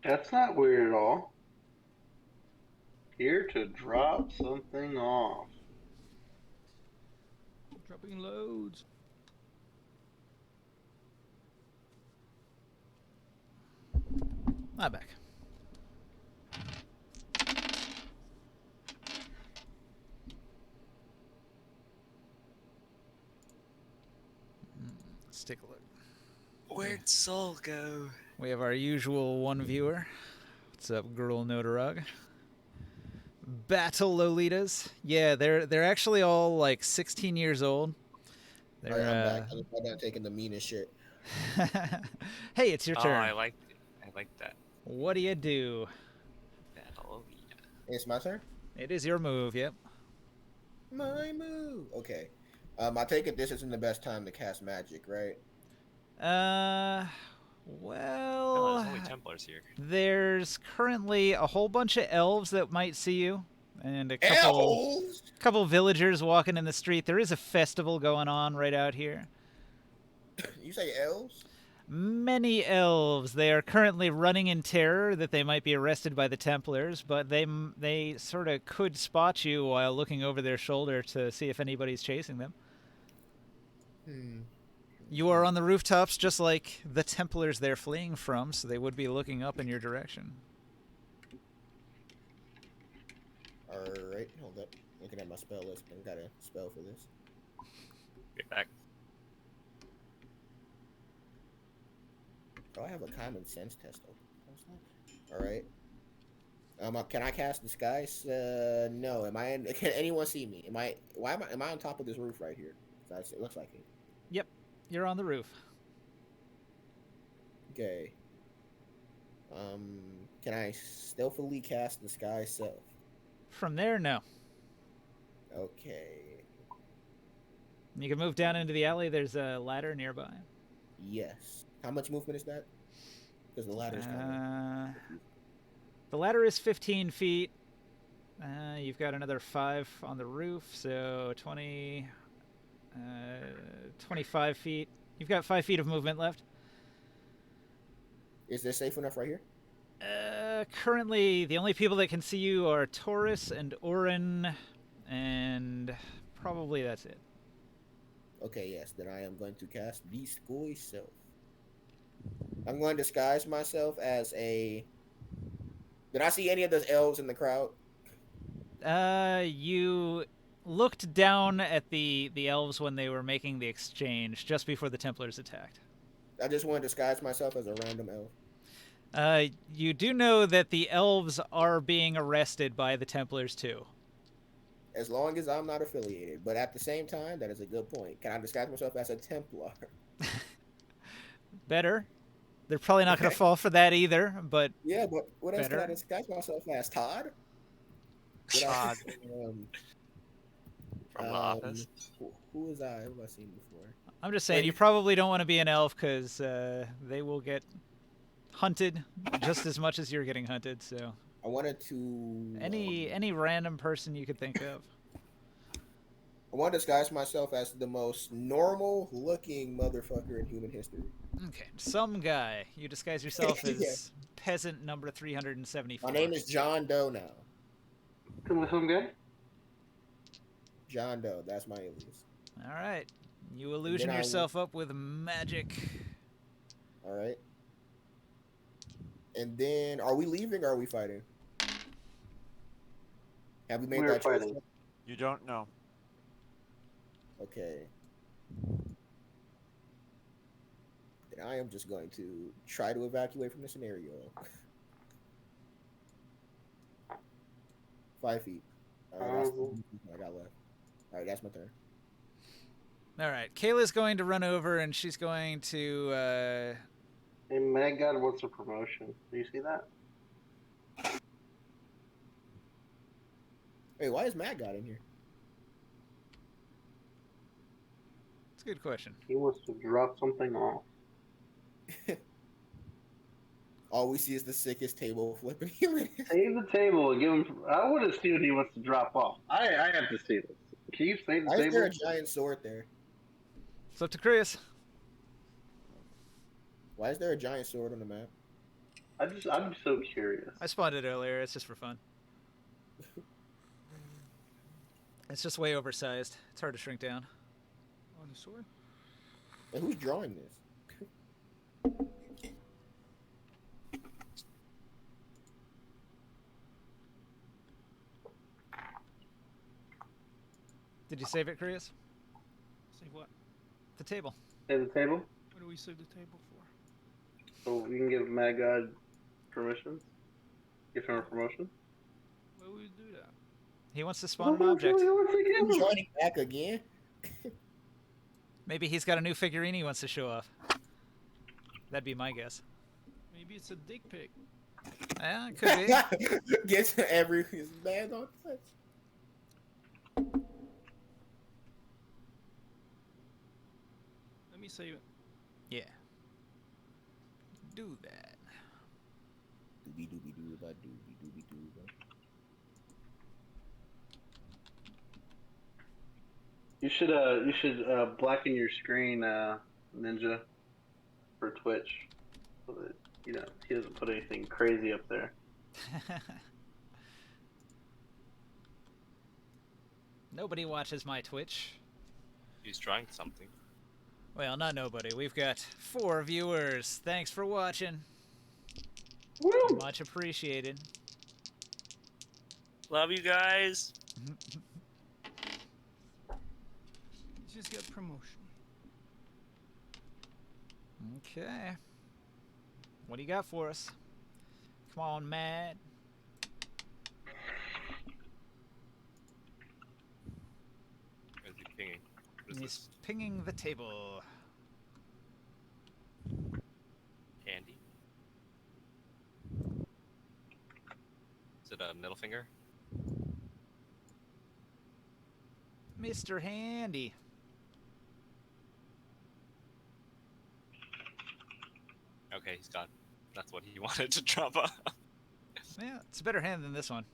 That's not weird at all. Here to drop something off. Dropping loads. I'm back. Let's take a look. Where'd Saul go? We have our usual one viewer. What's up, Girl Notarog? Battle Lolitas. Yeah, they're actually all like 16 years old. I'm back. I'm not taking the meanest shit. Hey, it's your Oh, turn. I like that. What do you do? Battle. It's my turn? It is your move, yep. My move. Okay. I take it this isn't the best time to cast magic, right? Uh, Oh, well, there's only Templars here. there's currently a whole bunch of elves that might see you, and a Elves. couple villagers walking in the street. There is a festival going on right out here. You say elves? Many elves. They are currently running in terror that they might be arrested by the Templars, but they sort of could spot you while looking over their shoulder to see if anybody's chasing them. You are on the rooftops just like the Templars they're fleeing from, so they would be looking up in your direction. Alright, hold up. Looking at my spell list, I got a spell for this. Get back. Oh, I have a common sense test open. Alright. Can I cast disguise? No. Can anyone see me? Am I on top of this roof right here? It looks like it. Yep, you're on the roof. Okay. Can I stealthily cast disguise self? From there, no. Okay. You can move down into the alley. There's a ladder nearby. Yes. How much movement is that? Because the ladder's kind The ladder is 15 feet. You've got another 5 on the roof, so 25 feet. You've got 5 feet of movement left. Is this safe enough right here? Currently, the only people that can see you are Taurus and Orin, and probably that's it. Okay, yes. Then I am going to cast Disguise Self. I'm going to disguise myself as a... Did I see any of those elves in the crowd? You looked down at the elves when they were making the exchange, just before the Templars attacked. I just want to disguise myself as a random elf. You do know that the elves are being arrested by the Templars, too. As long as I'm not affiliated. But at the same time, that is a good point. Can I disguise myself as a Templar? Better. They're probably not going to fall for that either, but... Yeah, but what else better. can I disguise myself as? Todd? Todd. From the office. Who is I? Who have I seen before? I'm just saying, Wait. you probably don't want to be an elf, because they will get hunted just as much as you're getting hunted, so... I wanted to... Any random person you could think of. I want to disguise myself as the most normal-looking motherfucker in human history. Okay, some guy. You disguise yourself as Yeah. peasant number 374. My name is John Doe now. Some guy? John Doe, that's my alias. All right. You illusion Then I- yourself up with magic. All right. And then, are we leaving or are we fighting? Have we made We're that choice? fighting. You don't know. Okay. Then I am just going to try to evacuate from the scenario. 5 feet. That's the I got left. All right, that's my turn. All right. Kayla's going to run over and she's going to... Hey, Mad God wants a promotion. Do you see that? Hey, why is Matt got in here? It's a good question. He wants to drop something off. All we see is the sickest table flipping human. Save the table and give him. I want to see what he wants to drop off. I have to see this. Can you save the Why is there table? a giant sword there? It's up to Chris. Why is there a giant sword on the map? I'm so curious. I spawned it earlier. It's just for fun. It's just way oversized. It's hard to shrink down. On the sword? And who's drawing this? Did you save it, Chris? Say what? The table. Save the table What do we save the table for? so we can give Mad God permissions. Give him a promotion. Why would we do that? He wants to spawn an object. Who's joining back again? Maybe he's got a new figurine he wants to show off. That'd be my guess. Maybe it's a dick pic. Yeah, it could be. Gets every his band on touch. save it. Yeah. Do that. Doobie doobie dooba doobie doobie dooba. You should blacken your screen, Ninja, for Twitch, so that he doesn't put anything crazy up there. Nobody watches my Twitch. He's trying something. Well, not nobody. We've got 4 viewers. Thanks for watching. Woo! Much appreciated. Love you guys. You just got promotion. Okay. What do you got for us? Come on, Matt. Where's he pinging? What is He's this? pinging the table. Handy. Is it a middle finger? Mr. Handy. Okay, he's gone. That's what he wanted to drop off. Yeah, it's a better hand than this one.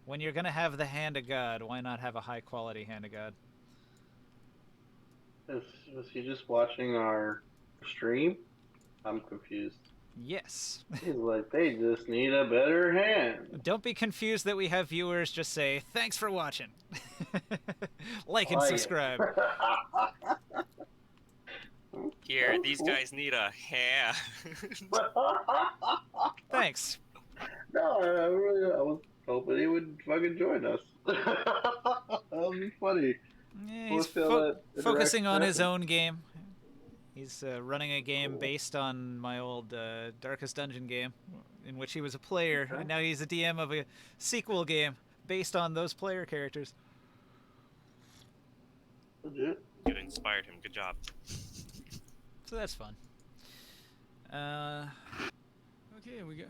When you're gonna have the hand of God, why not have a high quality hand of God? Was he just watching our stream? I'm confused. Yes. He's like, they just need a better hand. Don't be confused that we have viewers. Just say, thanks for watching. Like and Like it. subscribe. Here, these guys need a hand. Thanks. No, I was hoping he would fucking join us. That would be funny. Yeah, We'll he's feel that focusing on his interaction own game. He's running a game based on my old Darkest Dungeon game, in which he was a player, Okay. and now he's a DM of a sequel game based on those player characters. Legit. You inspired him. Good job. So that's fun. Okay, we got.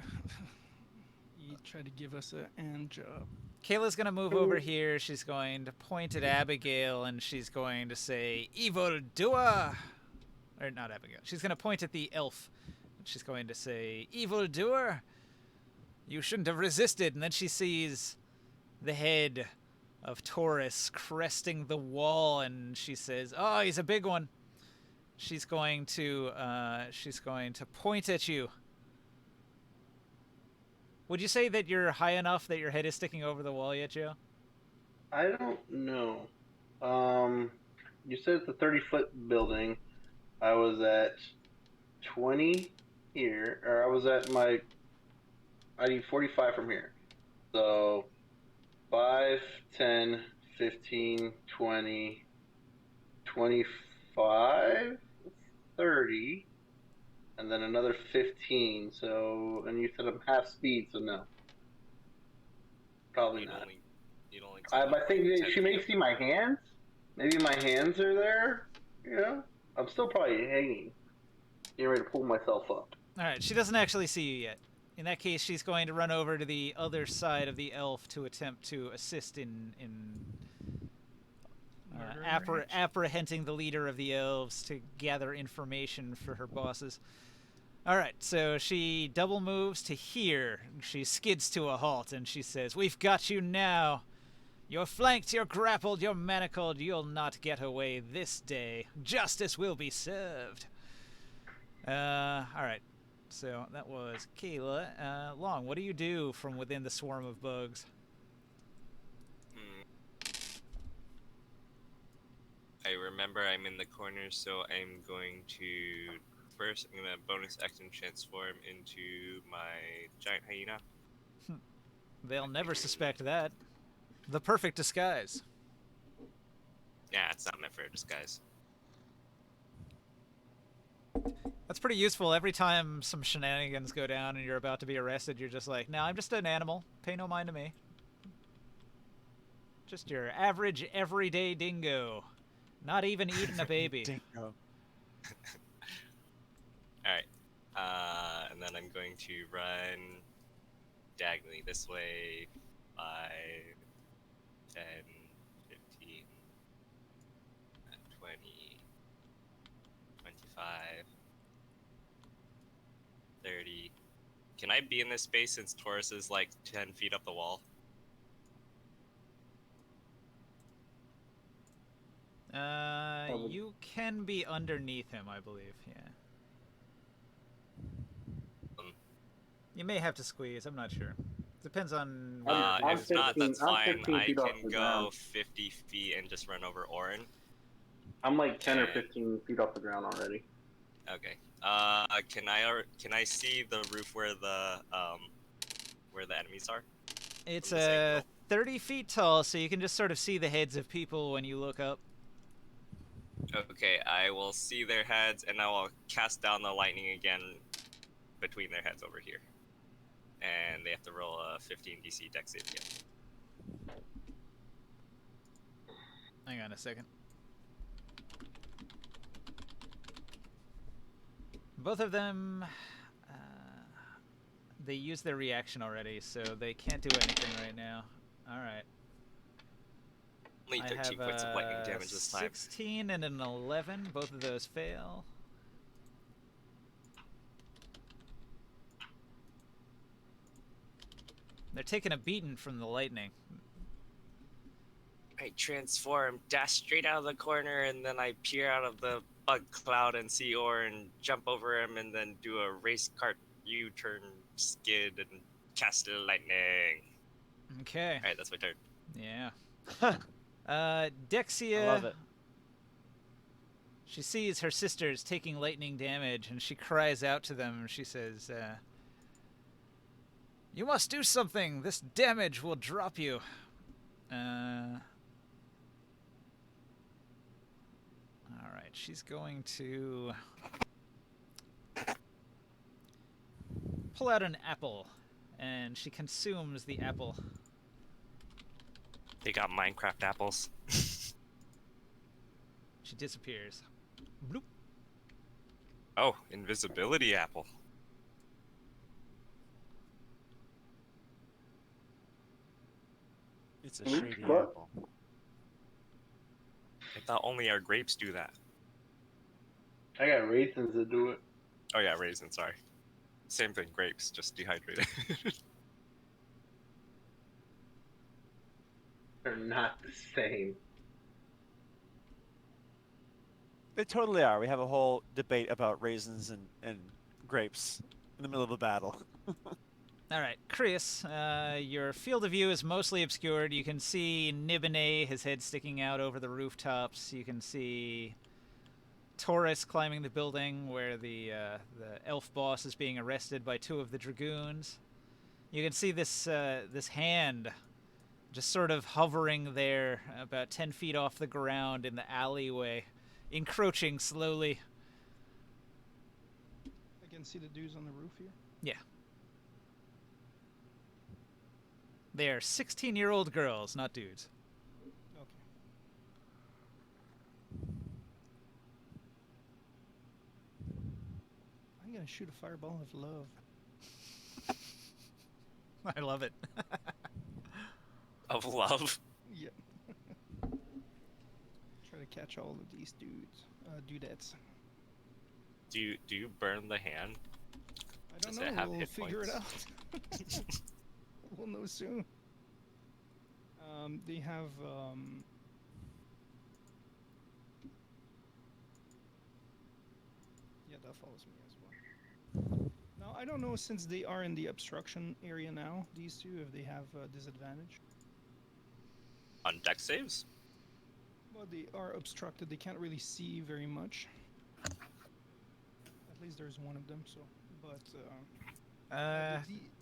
He tried to give us a hand job. Kayla's gonna move over here. She's going to point at Abigail, and she's going to say, "Evil doer," or not Abigail. She's gonna point at the elf. And she's going to say, "Evil doer, you shouldn't have resisted." And then she sees the head of Taurus cresting the wall, and she says, "Oh, he's a big one." She's going to point at you. Would you say that you're high enough that your head is sticking over the wall yet, Joe? I don't know. You said it's a 30-foot building. I was at 20 here, or I was at I need 45 from here. So 5, 10, 15, 20, 25, 30, and then another 15. So, and you said I'm half speed, so no. Probably You'd not. only I think that 10 she may feet. see my hands. Maybe my hands are there. I'm still probably hanging. Getting ready to pull myself up. All right, she doesn't actually see you yet. In that case, she's going to run over to the other side of the elf to attempt to assist in Murder range. apprehending the leader of the elves to gather information for her bosses. All right, so she double moves to here. She skids to a halt, and she says, "We've got you now. You're flanked, you're grappled, you're manacled. You'll not get away this day. Justice will be served." All right. So that was Kayla. Long, what do you do from within the swarm of bugs? I remember I'm in the corner, so I'm going to first. I'm gonna bonus action transform into my giant hyena. They'll never suspect that. The perfect disguise. Yeah, it's not meant for a disguise. That's pretty useful. Every time some shenanigans go down and you're about to be arrested, you're just like, "No, I'm just an animal. Pay no mind to me. Just your average, everyday dingo. Not even eating a baby." Dingo. Alright. And then I'm going to run diagonally this way. 5, 10, 15, 20, 25, 30. Can I be in this space since Taurus is like 10 feet up the wall? You can be underneath him, I believe. Yeah. Um, You may have to squeeze. I'm not sure. Depends on. I'm if not, 15 that's I'm fine. 15 I feet off can the go ground. 50 feet and just run over Orin. I'm like 10 or And- 15 feet off the ground already. Okay. Can I see the roof where the enemies are? It's from this angle? 30 feet tall, so you can just sort of see the heads of people when you look up. Okay, I will see their heads, and I will cast down the lightning again between their heads over here. And they have to roll a 15 DC dex save again. Hang on a second. Both of them, they used their reaction already, so they can't do anything right now. All right. Only 13 points of lightning damage this time. 16 and an 11. Both of those fail. They're taking a beating from the lightning. I transform, dash straight out of the corner, and then I peer out of the bug cloud and see Orin, jump over him, and then do a race cart U-turn skid and cast lightning. Okay. Alright, that's my turn. Yeah. I Dexia. love it. She sees her sisters taking lightning damage, and she cries out to them. She says, "You must do something. This damage will drop you." All right, she's going to pull out an apple, and she consumes the apple. They got Minecraft apples. She disappears. Bloop. Oh, invisibility apple. It's a shady What? apple. I thought only our grapes do that. I got raisins that do it. Oh yeah, raisin, sorry. Same thing, grapes, just dehydrated. They're not the same. They totally are. We have a whole debate about raisins and grapes in the middle of a battle. All right, Chris, your field of view is mostly obscured. You can see Nibenay, his head sticking out over the rooftops. You can see Taurus climbing the building where the elf boss is being arrested by two of the dragoons. You can see this hand just sort of hovering there about 10 feet off the ground in the alleyway, encroaching slowly. I can see the dudes on the roof here. Yeah. They are 16-year-old girls, not dudes. Okay. I'm gonna shoot a fireball of love. I love it. Of love. Yep. Try to catch all of these dudettes. Do you burn the hand? I don't Does know. it have We'll hit figure it points? out. We'll know soon. They have yeah, that follows me as well. Now I don't know, since they are in the obstruction area now, these two, if they have disadvantage. On deck saves? Well, they are obstructed. They can't really see very much. At least there's one of them. So, but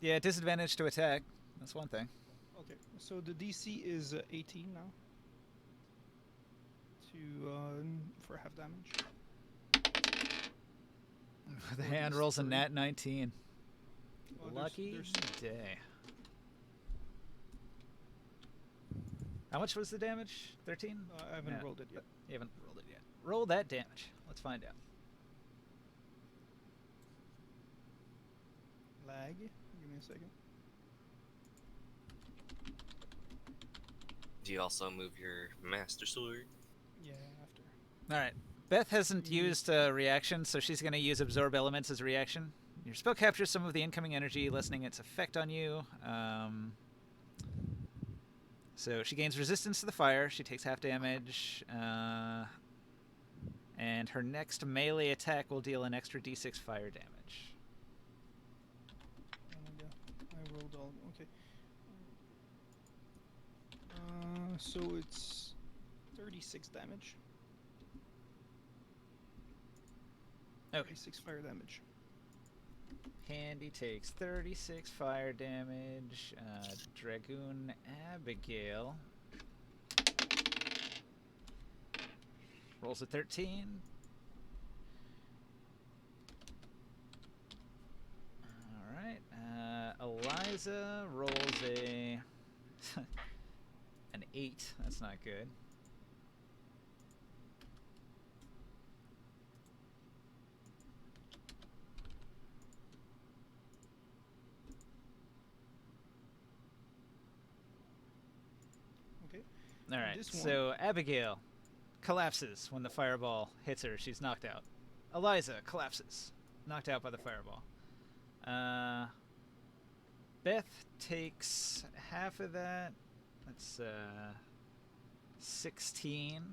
Yeah, disadvantage to attack. That's one thing. okay. So the DC is 18 now. For half damage. The Or hand just rolls a 3. nat 19. Well, Lucky there's day. How much was the damage? 13? I haven't No. rolled it yet. You haven't rolled it yet. Roll that damage. Let's find out. Lag. Give me a second. Do you also move your master sword? Yeah, after. All right. Beth hasn't used a reaction, so she's going to use Absorb Elements as a reaction. Your spell captures some of the incoming energy, lessening its effect on you. So she gains resistance to the fire. She takes half damage. And her next melee attack will deal an extra d6 fire damage. Oh my god. I rolled all. Okay. So it's 36 damage. Okay. 36 fire damage. Handy takes 36 fire damage. Dragoon Abigail rolls a 13. Alright. Eliza rolls a... an 8. That's not good. Okay. Alright, This one- so Abigail collapses when the fireball hits her. She's knocked out. Eliza collapses, knocked out by the fireball. Beth takes half of that. That's 16.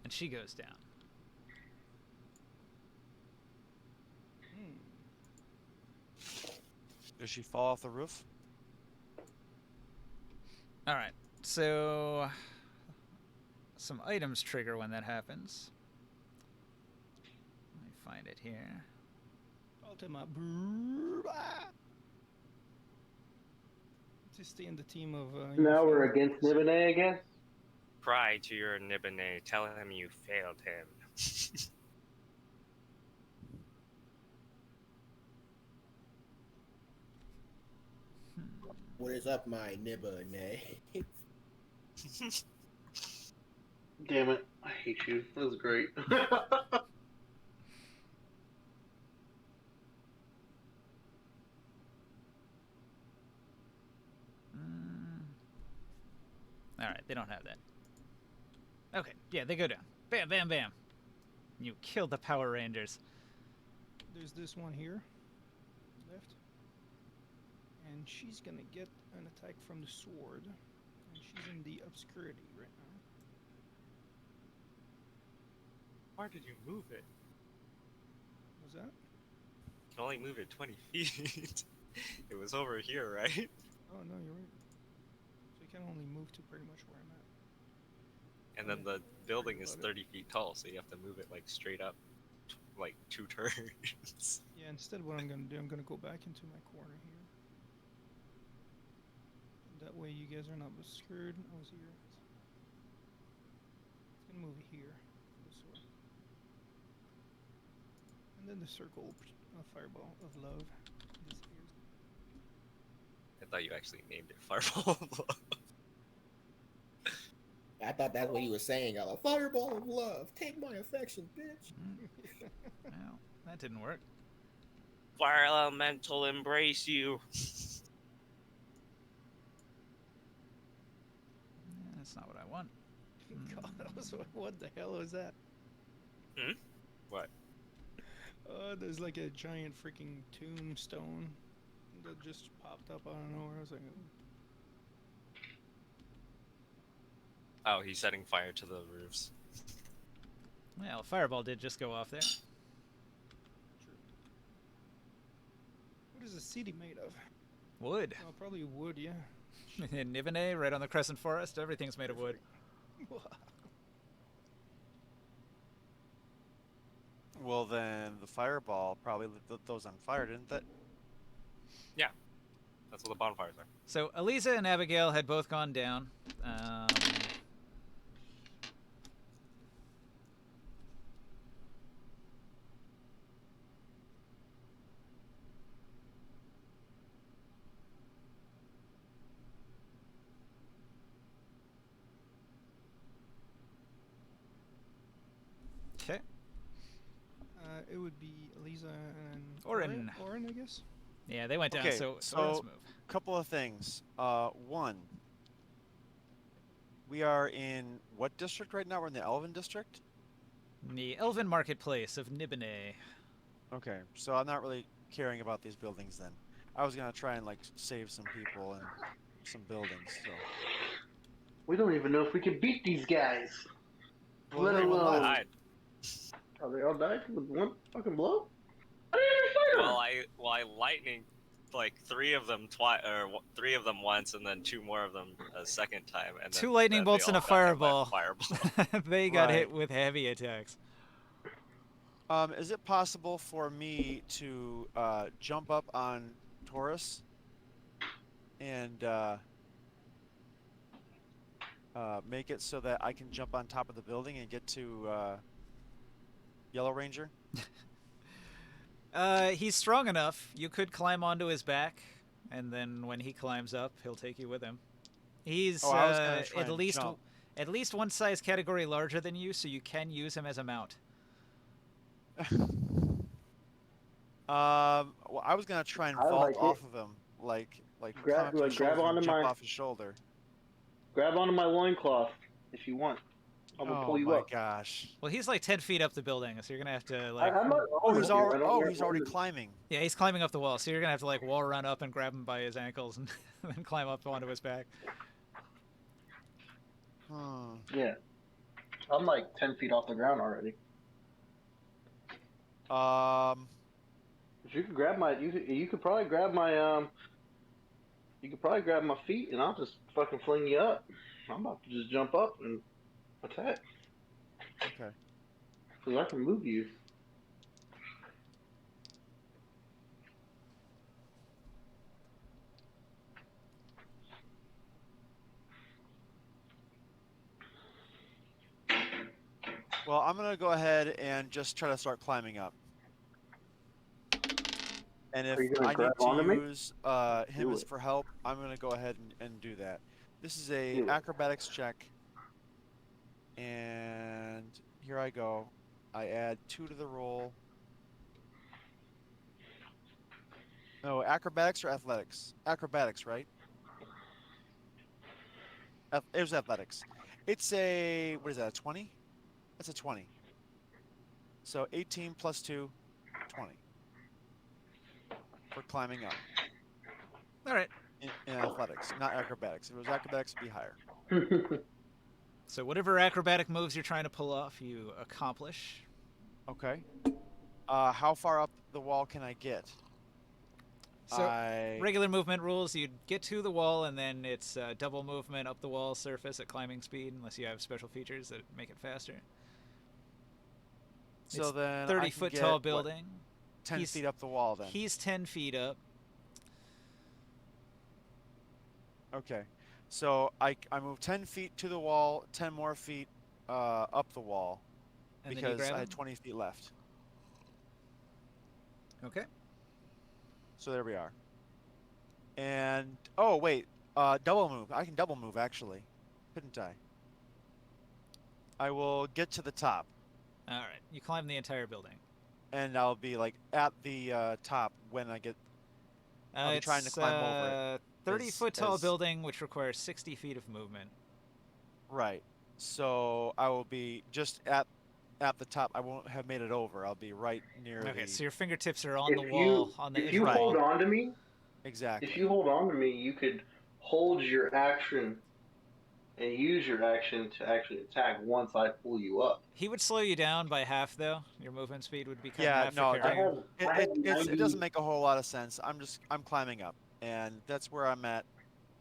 And she goes down. Does she fall off the roof? Alright, so some items trigger when that happens. Let me find it here. Ultima. To stay in the team of. Now we're against Nibenay, I guess. Cry to your Nibenay. Tell him you failed him. What is up, my Nibenay? Damn it. I hate you. That was great. Alright, they don't have that. Okay, yeah, they go down. Bam, bam, bam. You killed the Power Rangers. There's this one here. Left. And she's gonna get an attack from the sword. And she's in the obscurity right now. Why did you move it? What's that? You can only move it 20 feet. It was over here, right? Oh no, you're right. So you can only move to pretty much where I'm at. And then the building is 30 feet tall, so you have to move it like straight up, like 2 turns. Yeah, instead what I'm gonna do, I'm gonna go back into my corner here. That way you guys are not obscured. I was here. It's gonna move here. This way. And then the circle of fireball of love disappears. I thought you actually named it Fireball of Love. I thought that's what he was saying. I was like, fireball of love. Take my affection, bitch. Well, that didn't work. Fire Elemental embrace you. Yeah, that's not what I want. God, that was what the hell was that? Hmm? What? There's like a giant freaking tombstone that just popped up out of nowhere. I was like, Oh, he's setting fire to the roofs. Well, fireball did just go off there. true. What is the city made of? Wood. Oh, probably wood, yeah. In Nibenay, right on the Crescent Forest, everything's made of wood. Well, then the fireball probably lit those on fire, didn't that? That's what the bonfires are. So Eliza and Abigail had both gone down. Okay. It would be Eliza and Orin. Orin, I guess. Yeah, they went down. Okay, So let's so move. couple of things. One, we are in what district right now? We're in the Elven district. The Elven Marketplace of Nibenay. Okay, so I'm not really caring about these buildings then. I was gonna try and like save some people and some buildings. So We don't even know if we can beat these guys. well, Let there's only one alone. left. Died. Oh, they all died with one fucking blow? I didn't even fight Well, I lightning like three of them three of them once, and then two more of them a second time, and then 2 lightning then bolts they and a all got hit by fireball. fireball. They got hit Right. with heavy attacks. Is it possible for me to jump up on Taurus and make it so that I can jump on top of the building and get to Yellow Ranger? He's strong enough. You could climb onto his back, and then when he climbs up, he'll take you with him. He's Oh, I was gonna try and jump. at least one size category larger than you, so you can use him as a mount. Well, I was gonna try and I vault like it. off of him, like Grab- climb up to his grab shoulder and onto jump my- off his shoulder. Grab onto my loincloth if you want. I'm gonna Oh pull you my up. gosh! Well, he's like 10 feet up the building, so you're gonna have to like. I'm not, Oh, he's I already. don't Oh, wear he's already armor. climbing. Yeah, he's climbing up the wall, so you're gonna have to like wall run up and grab him by his ankles and then climb up onto his back. Hmm. Yeah. I'm like 10 feet off the ground already. Um. If you could grab my, you could probably grab my, you could probably grab my feet and I'll just fucking fling you up. I'm about to just jump up and attack. Okay. Because I can move you. Well, I'm gonna go ahead and just try to start climbing up. And if Are you gonna I need grab onto to me? use him Do as it. for help, I'm gonna go ahead and do that. This is a Do it. acrobatics check, and here I go. I add 2 to the roll. No, acrobatics or athletics? Acrobatics, right? It was athletics. It's a what is that? A 20? That's a 20. So 18 plus 2, 20 for climbing up All right. in athletics, not acrobatics. If it was acrobatics, it'd be higher. So whatever acrobatic moves you're trying to pull off, you accomplish. Okay. How far up the wall can I get? So regular movement rules: you'd get to the wall, and then it's double movement up the wall surface at climbing speed, unless you have special features that make it faster. So It's then 30 I can foot get, tall what, building. 10 He's- feet up the wall then. He's 10 feet up. Okay. So I move 10 feet to the wall, 10 more feet up the wall And then you because grab I had him? 20 feet left. Okay. So there we are. And oh wait, double move. I can double move actually, couldn't I? I will get to the top, All right. You climb the entire building. and I'll be like at the top when I get. I'll be trying to climb over it. 30-foot tall as- building, which requires 60 feet of movement. Right. So I will be just at the top. I won't have made it over. I'll be right near Okay, the. so your fingertips are on the If wall, you, on the if edge you of the hold wall. on to me, Exactly. if you hold on to me, you could hold your action and use your action to actually attack once I pull you up. He would slow you down by half, though. Your movement speed would be cut in Yeah, half no, for carrying him. it doesn't make a whole lot of sense. I'm climbing up, and that's where I'm at.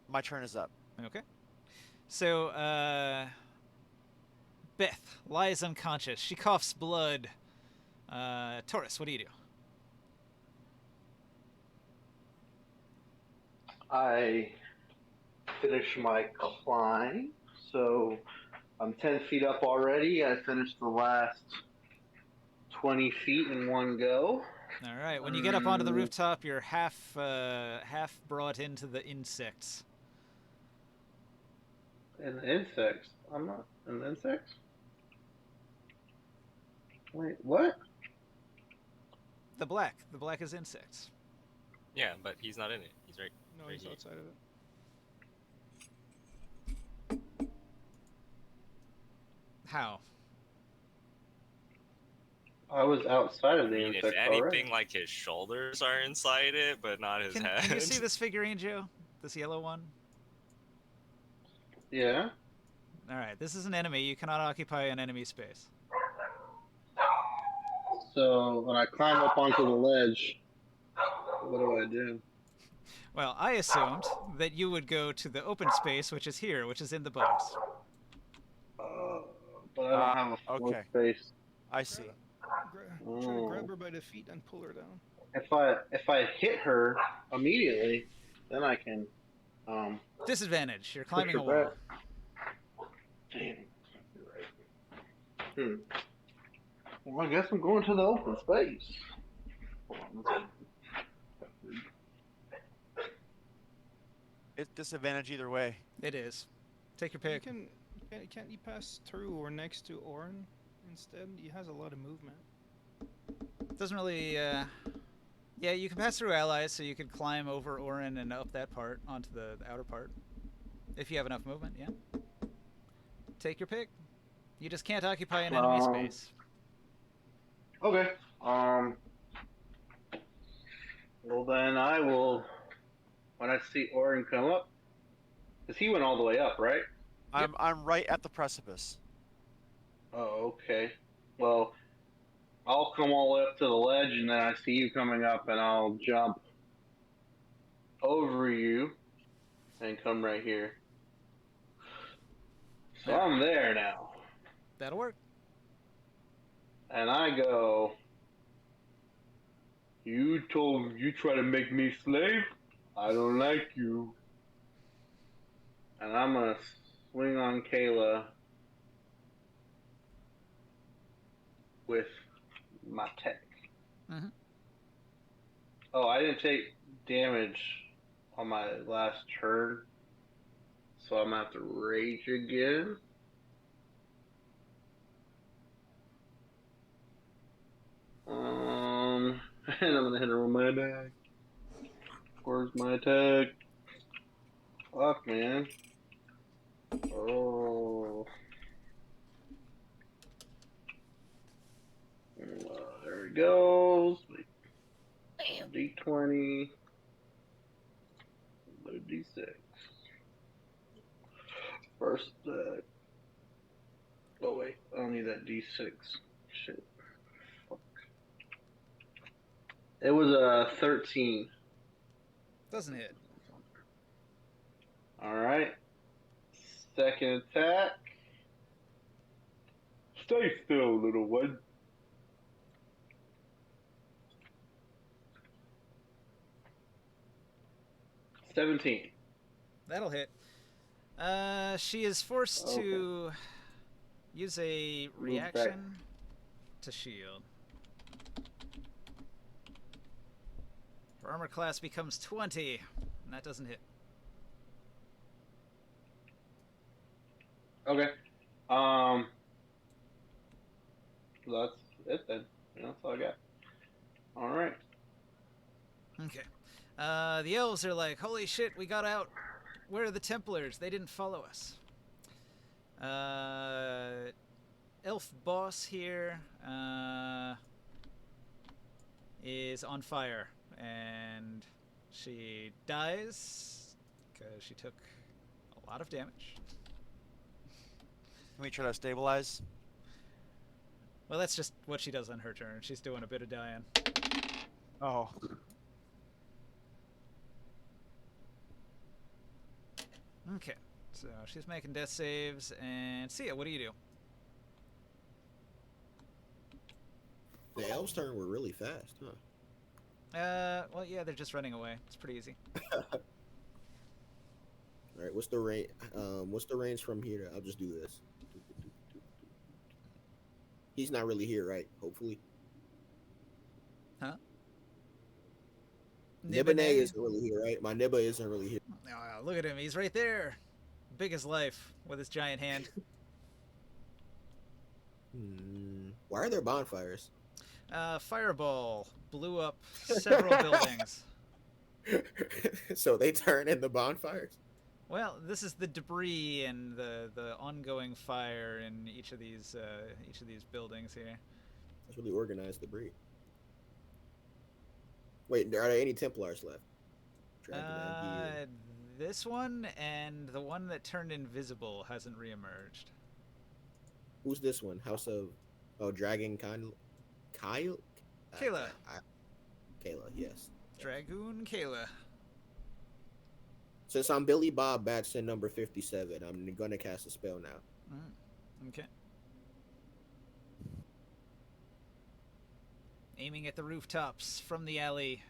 My turn is up. Okay. So, Beth lies unconscious. She coughs blood. Taurus, what do you do? I finish my climb, so I'm 10 feet up already. I finished the last 20 feet in one go. All right. When you get up onto the rooftop, you're half brought into the insects. And the insects. I'm not an insect? Wait, what? The black is insects. Yeah, but he's not in it. He's right. No, Right he's here. outside of it. How? I was outside I of the mean, if insect anything, already. like his shoulders are inside it, but not his head. Can you see this figurine, Joe? This yellow one? Yeah. All right, this is an enemy. You cannot occupy an enemy space. So when I climb up onto the ledge, what do I do? Well, I assumed that you would go to the open space, which is here, which is in the bugs. Uh, but I don't have a full Okay. space. I see. Try to grab her by the feet and pull her down. If I hit her immediately, then I can Disadvantage. You're push climbing her a wall. back. Damn. You're right. Well, I guess I'm going to the open space. It's disadvantage either way. It is. Take your You pick. can't you pass through or next to Orin instead? He has a lot of movement. Doesn't really. Yeah, you can pass through allies, so you could climb over Orin and up that part onto the outer part, if you have enough movement. Yeah. Take your pick. You just can't occupy an enemy space. Okay. Well then I will. When I see Orin come up, because he went all the way up, right? I'm right at the precipice. Oh, okay. Well, I'll come all the way up to the ledge, and then I see you coming up, and I'll jump over you and come right here. So Yeah. I'm there now. That'll work. And I go, you try to make me slave? I don't like you. And I'm gonna swing on Kayla with my tech. Mhm. Oh, I didn't take damage on my last turn, so I'm gonna have to rage again. And I'm gonna hit her with my attack. Where's my attack? Fuck, man. Oh. There it goes. D20. D6. First, oh wait, I don't need that D6. Shit. Fuck. It was a 13. Doesn't hit. Alright. Second attack. Stay still, little one. $17. That'll hit. She is forced to use a reaction to shield. Her armor class becomes 20, and that doesn't hit. Okay. That's it then. That's all I got. Alright. Okay. The elves are like, holy shit, we got out. Where are the Templars? They didn't follow us. Elf boss here is on fire, and she dies because she took a lot of damage. Can we try to stabilize? Well, that's just what she does on her turn. She's doing a bit of dying. Oh. Okay, so she's making death saves, and Sia, what do you do? The elves' turn were really fast, huh? Well, yeah, they're just running away. It's pretty easy. All right, what's the range? What's the range from here? I'll just do this. He's not really here, right? Hopefully. Huh? Nibenay isn't really here, right? My Nibba isn't really here. Oh, look at him. He's right there. Big as life with his giant hand. Why are there bonfires? Fireball blew up several buildings. So they turn in the bonfires. Well, this is the debris and the ongoing fire in each of these buildings here. That's really organized debris. Wait, are there any Templars left? This one and the one that turned invisible hasn't reemerged. Who's this one? House of Dragon Kyle? Kayla. Kayla, yes. Dragoon Kayla. Since I'm Billy Bob Batson number 57, I'm gonna cast a spell now. Okay. Aiming at the rooftops from the alley,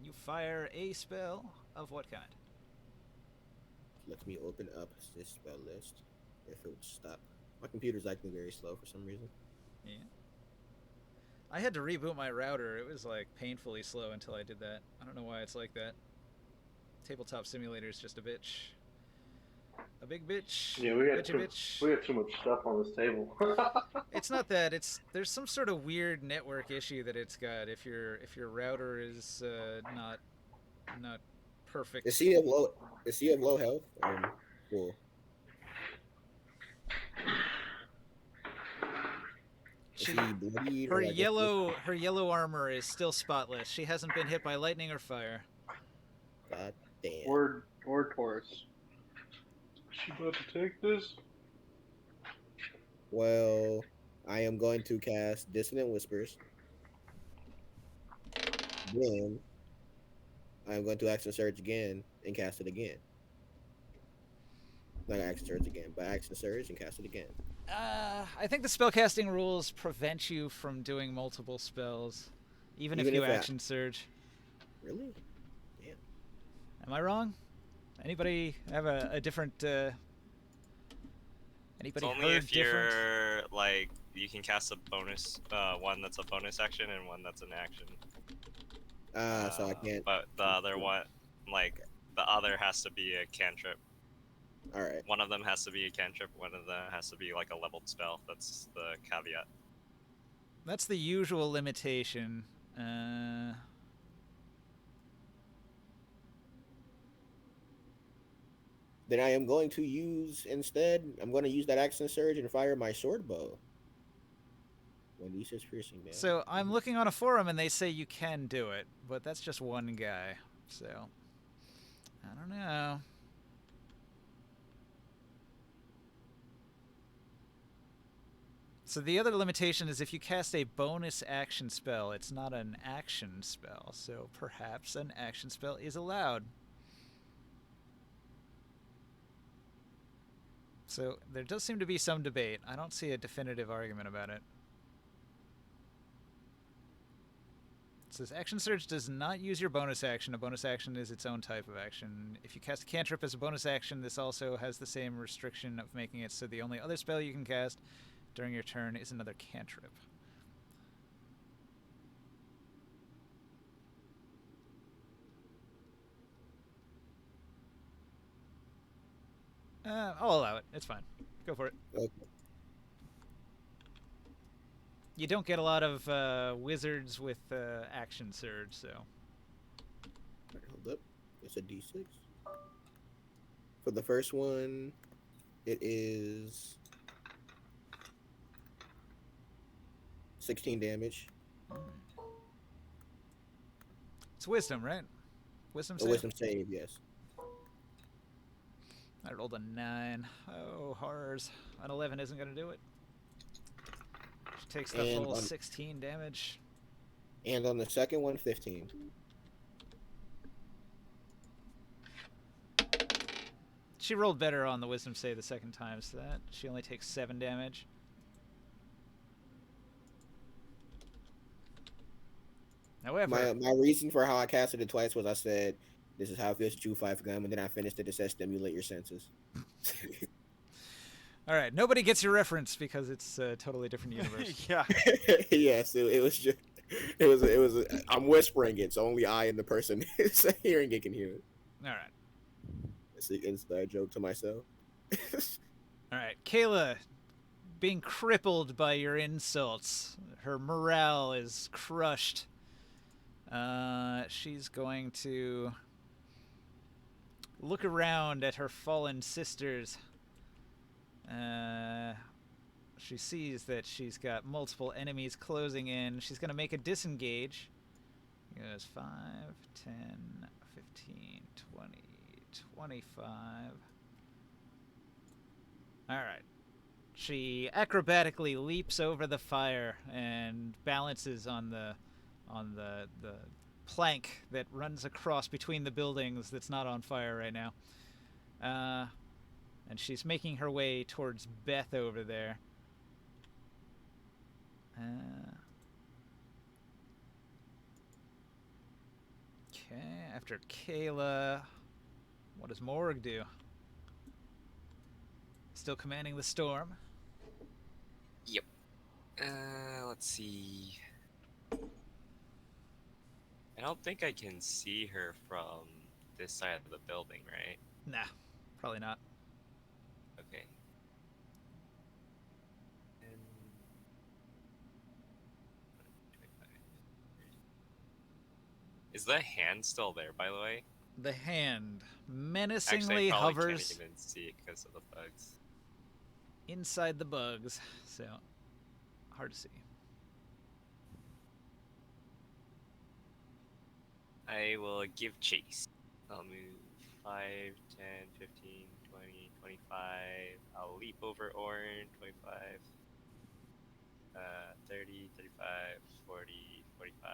you fire a spell of what kind? Let me open up this spell list. If it would stop. My computer's acting very slow for some reason. Yeah. I had to reboot my router. It was like painfully slow until I did that. I don't know why it's like that. Tabletop Simulator is just a bitch. A big bitch. Yeah, we got too much stuff on this table. It's not that. There's some sort of weird network issue that it's got. If your router is not perfect. Is he of low health? Cool. Her yellow armor is still spotless. She hasn't been hit by lightning or fire. God damn. Or Taurus. Is she about to take this? Well, I am going to cast Dissonant Whispers. Then I'm going to Action Surge again and cast it again. Not Action Surge again, but Action Surge and cast it again. I think the spellcasting rules prevent you from doing multiple spells, even if you Action Surge. Really? Damn. Am I wrong? Anybody have a different? Anybody It's only heard if different? you're like you can cast a bonus one that's a bonus action and one that's an action. So I can't. But the other one, like the other, has to be a cantrip. All right. One of them has to be a cantrip. One of them has to be like a leveled spell. That's the caveat. That's the usual limitation. Then I am going to use I'm going to use that Action Surge and fire my sword bow. 1d6 piercing damage. So I'm looking on a forum and they say you can do it, but that's just one guy. So I don't know. So the other limitation is if you cast a bonus action spell, it's not an action spell. So perhaps an action spell is allowed. So there does seem to be some debate. I don't see a definitive argument about it. It says Action Surge does not use your bonus action. A bonus action is its own type of action. If you cast a cantrip as a bonus action, this also has the same restriction of making it so the only other spell you can cast during your turn is another cantrip. I'll allow it. It's fine. Go for it. Okay. You don't get a lot of wizards with Action Surge, so. Right, hold up. It's a d6. For the first one, it is 16 damage. It's wisdom, right? Wisdom A save? wisdom save, yes. I rolled a 9. Oh, horrors. An 11 isn't going to do it. She takes the full 16 damage. And on the second one, 15. She rolled better on the wisdom save the second time, so that she only takes 7 damage. However, my reason for how I casted it twice was I said, this is how it feels to chew 5 gum, and then I finished it. It says stimulate your senses. all right, nobody gets your reference because it's a totally different universe. Yeah. Yes, it was just, it was. I'm whispering it, so only I and the person hearing it can hear it. All right. It's an inside joke to myself. All right, Kayla, being crippled by your insults, her morale is crushed. She's going to look around at her fallen sisters. She sees that she's got multiple enemies closing in. She's going to make a disengage. It goes 5, 10, 15, 20, 25. Alright. She acrobatically leaps over the fire and balances on the plank that runs across between the buildings that's not on fire right now. And she's making her way towards Beth over there. Okay, after Kayla, what does Morg do? Still commanding the storm. Yep. Let's see. I don't think I can see her from this side of the building, right? Nah, probably not. Okay. And... Is the hand still there, by the way? The hand Actually, menacingly I probably hovers can't even see it because of the bugs. inside the bugs, so hard to see. I will give chase. I'll move 5, 10, 15, 20, 25. I'll leap over Orin, 25. 30, 35, 40, 45,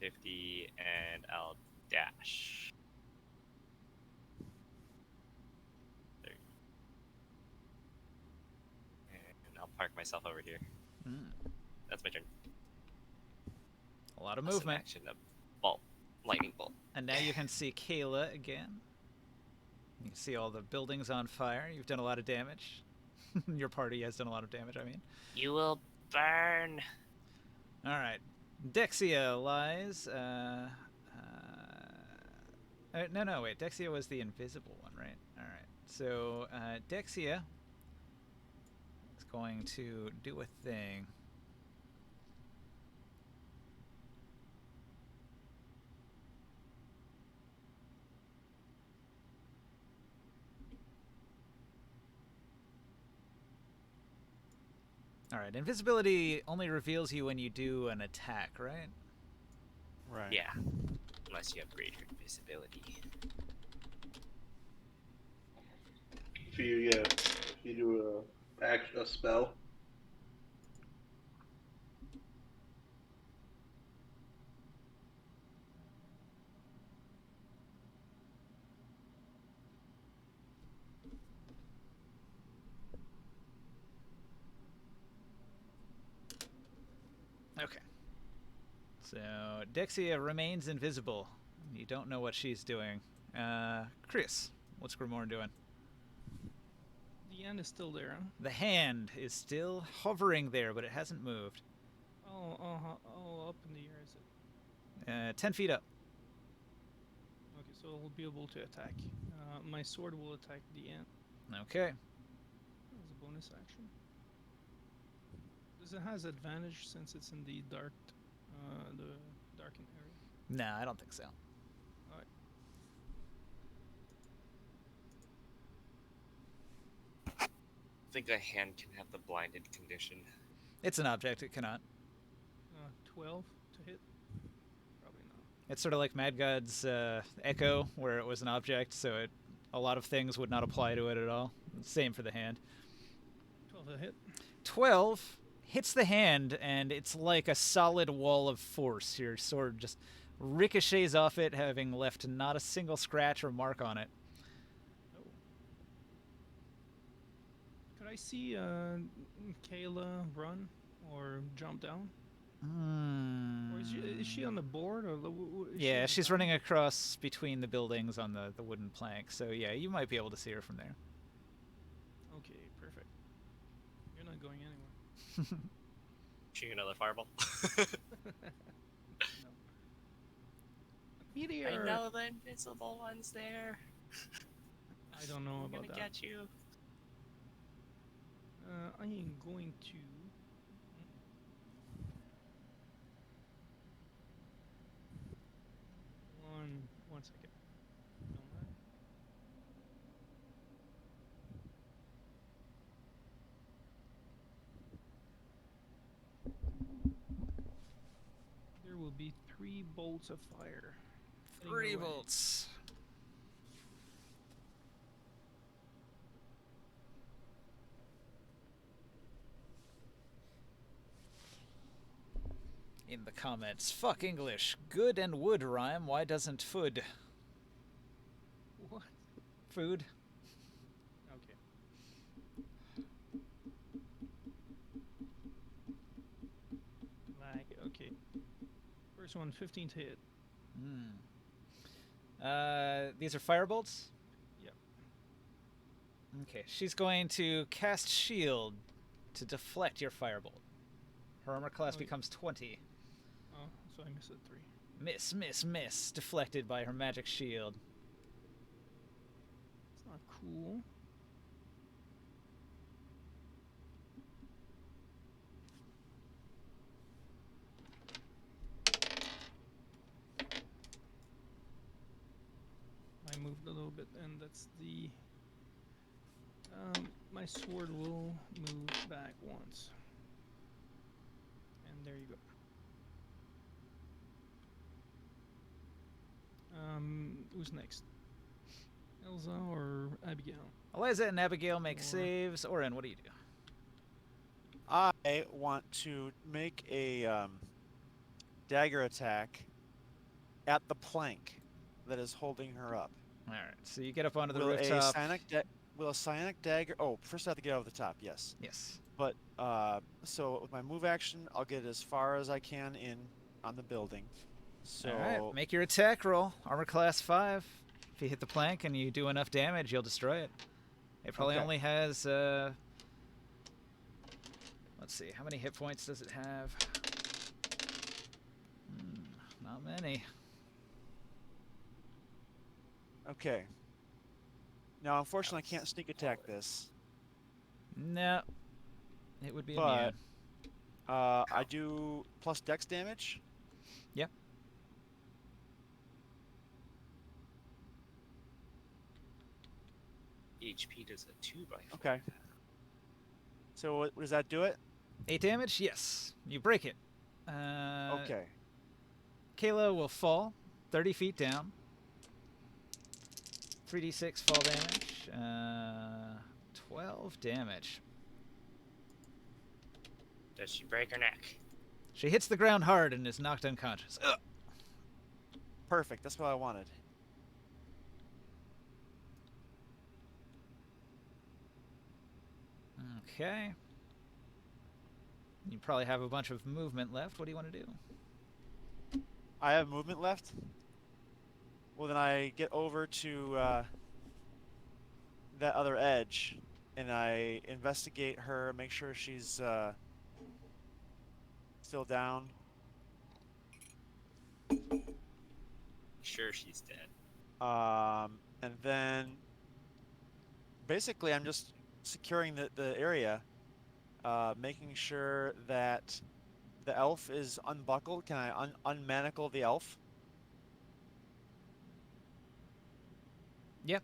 50, and I'll dash. 30. And I'll park myself over here. That's my turn. A lot of That's an movement. action, a bolt. Lightning bolt. And now you can see Kayla again. You can see all the buildings on fire. You've done a lot of damage. Your party has done a lot of damage, I mean. You will burn. Alright. Dexia lies. No, wait. Dexia was the invisible one, right? Alright. So, Dexia is going to do a thing. Alright, invisibility only reveals you when you do an attack, right? Right. Yeah. Unless you have greater invisibility. If you do a spell. Okay. So, Dexia remains invisible. You don't know what she's doing. Chris, what's Grimorn doing? The end is still there, huh? The hand is still hovering there, but it hasn't moved. Oh, up in the air, is it? 10 feet up. Okay, so I'll be able to attack. My sword will attack the ant. Okay. As a bonus action. Does it has advantage since it's in the darkened area? Nah, I don't think so. Alright. I think a hand can have the blinded condition. It's an object, it cannot. 12 to hit? Probably not. It's sort of like Mad God's Echo, where it was an object, so a lot of things would not apply to it at all. Same for the hand. 12 to hit? 12 hits the hand, and it's like a solid wall of force. Your sword just ricochets off it, having left not a single scratch or mark on it. Oh. Could I see Kayla run or jump down? Or is she on the board? Or yeah, she's running across between the buildings on the wooden plank. So yeah, you might be able to see her from there. Okay, perfect. You're not going anywhere. Shoot another fireball. No. Meteor! I know the invisible one's there. I don't know I'm about gonna that. get you. I am going to... One second. will be 3 bolts of fire. heading 3 your way. bolts. In the comments, fuck English. Good and wood rhyme. Why doesn't food? What? Food? Okay. Okay. First one, 15 to hit. These are firebolts? Yep. Okay, she's going to cast shield to deflect your firebolt. Her armor class Oh, yeah. becomes 20. Oh, so I missed a 3. Miss, miss, miss. Deflected by her magic shield. It's not cool. I moved a little bit, and that's the... my sword will move back once. And there you go. Who's next? Elza or Abigail? Eliza and Abigail make Or- saves. Oren, what do you do? I want to make a dagger attack at the plank that is holding her up. Alright, so you get up onto the Will rooftop. will a psionic dagger? Oh, first I have to get over the top. Yes, Yes. but so with my move action, I'll get as far as I can in on the building. So Alright, make your attack roll. Armor class 5. If you hit the plank and you do enough damage, you'll destroy it. It probably Okay. only has, let's see, how many hit points does it have? Not many. okay. Now, unfortunately, I can't sneak attack this, No. It would be but immune. I do plus dex damage. Yep. HP does a 2 by 4. Okay. So what does that do it? 8 damage? Yes. You break it. Okay. Kayla will fall 30 feet down. 3d6 fall damage. 12 damage. Does she break her neck? She hits the ground hard and is knocked unconscious. Ugh. Perfect. That's what I wanted. Okay. You probably have a bunch of movement left. What do you want to do? I have movement left. Well, then I get over to that other edge, and I investigate her, make sure she's still down. Sure, she's dead. And then basically I'm just securing the area, making sure that the elf is unbuckled. Can I unmanacle the elf? Yep.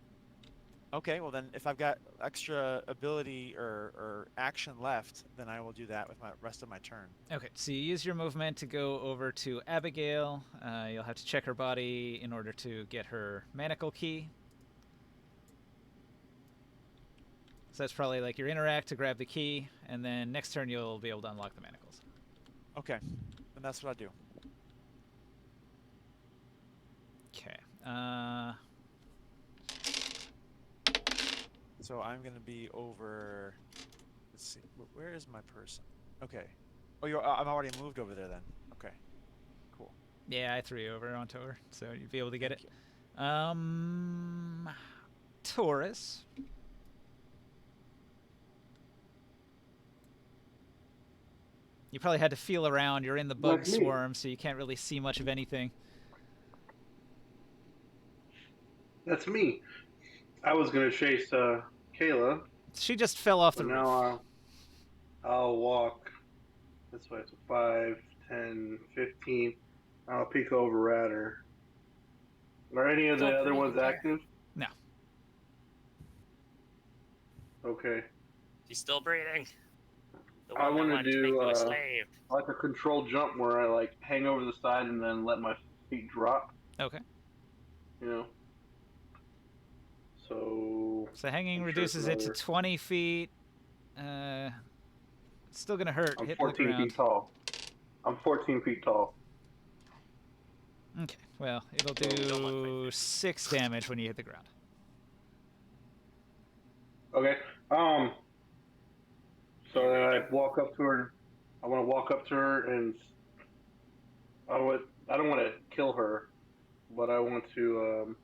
Okay, well then if I've got extra ability or action left, then I will do that with my rest of my turn. Okay, so you use your movement to go over to Abigail. You'll have to check her body in order to get her manacle key. So that's probably like your interact to grab the key, and then next turn you'll be able to unlock the manacles. Okay, then that's what I do. Okay. So I'm gonna be over. Let's see, where is my person? Okay. Oh, I'm already moved over there then. Okay. Cool. Yeah, I threw you over onto her, so you'd be able to get Thank it. you. Taurus. You probably had to feel around. You're in the bug Like me. swarm, so you can't really see much of anything. That's me. I was gonna chase Kayla, She just fell off the but roof. now I'll walk this way. So 5, 10, 15. I'll peek over at her. Are any of the Don't other breathe ones there. active? No. Okay. She's still breathing. The I one that wanna wanted to make do you a slave. like a controlled jump where I like hang over the side and then let my feet drop. Okay. You know. So So hanging I'm sure it's reduces it to another- 20 feet. It's still gonna hurt I'm hitting the 14 ground. feet tall. I'm 14 feet tall. Okay. Well, it'll Don't look do 6 damage when you hit the ground. Okay. So You then I raging? walk up to her. I want to walk up to her and I don't want to kill her, but I want to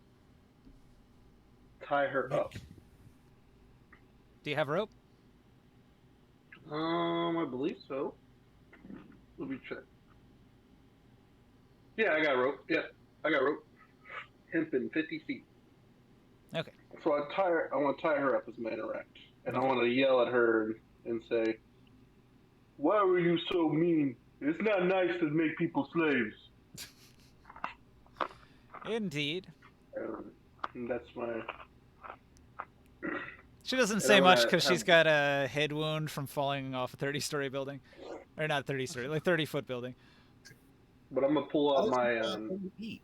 tie her up. Do you have rope? I believe so. Let me check. Yeah, I got rope. Yeah, I got rope. Hempen 50 feet. Okay. So I want to tie her up as my interact, and I want to yell at her and say, "Why were you so mean? It's not nice to make people slaves." Indeed. And that's my. She doesn't And say I'm much gonna because she's have- got a head wound from falling off a 30-story building. Or not 30-story, like 30-foot building. But I'm gonna pull out my. Eat.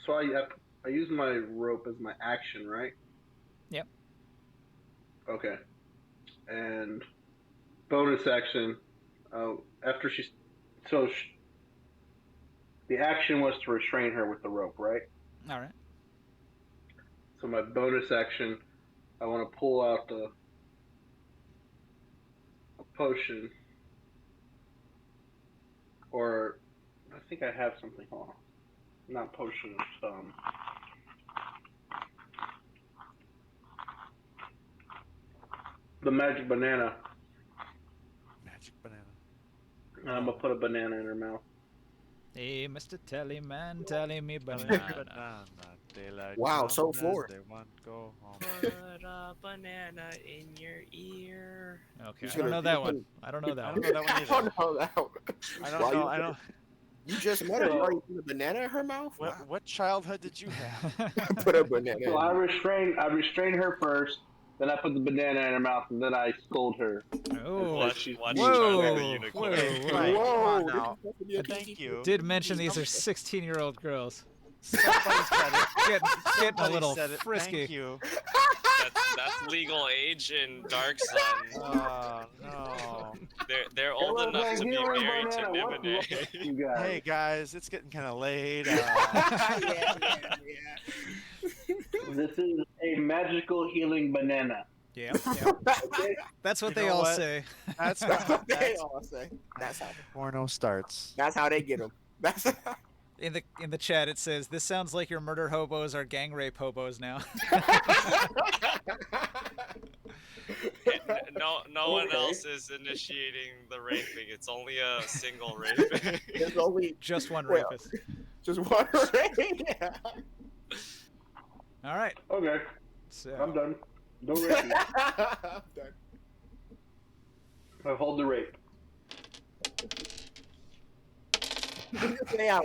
So I use my rope as my action, right? Yep. Okay. And bonus action. After she's the action was to restrain her with the rope, right? All right. So my bonus action, I want to pull out a potion, or I think I have something. Hold on, not potion. The magic banana, Magic banana. and I'm gonna put a banana in her mouth. Hey, Mr. Tellyman, tally me Banana. banana. They like Wow, so bananas, forward. They want to go home. Put a banana in your ear. Okay, He's I don't gonna know do that it. one. I don't know I that don't one. know that one I either. don't know that one. I don't Wow, know. I don't. You just met her. You already put a banana in her mouth? What childhood did you have? Put a banana So I in restrain her first, then I put the banana in her mouth, and then I scold her. Oh, Watch she's Charlie whoa, the Unicorn. Hey, whoa, Mike, whoa. come on Whoa, now. this is supposed to be a Thank PG. you. Did mention these are 16-year-old girls. Somebody said it. Getting a Somebody little said it. frisky. Thank you. That's legal age in Dark Sun. Oh no. They're old It was enough like to be healing married to banana. What's wrong Nibenay. with you guys? Hey guys, it's getting kind of late. Yeah. This is a magical healing banana. Yeah, yeah. Okay? That's what You they know all what? say. That's That's what they that's all say. That's how. porno starts. That's how they get them. That's how. In the chat, it says, "This sounds like your murder hobos are gang rape hobos now." No one Okay. else is initiating the raping. It's only a single raping. There's only Just one Well. rapist. just one ring. Yeah. All right. Okay, So I'm done. No raping. I'm done. I hold the rape.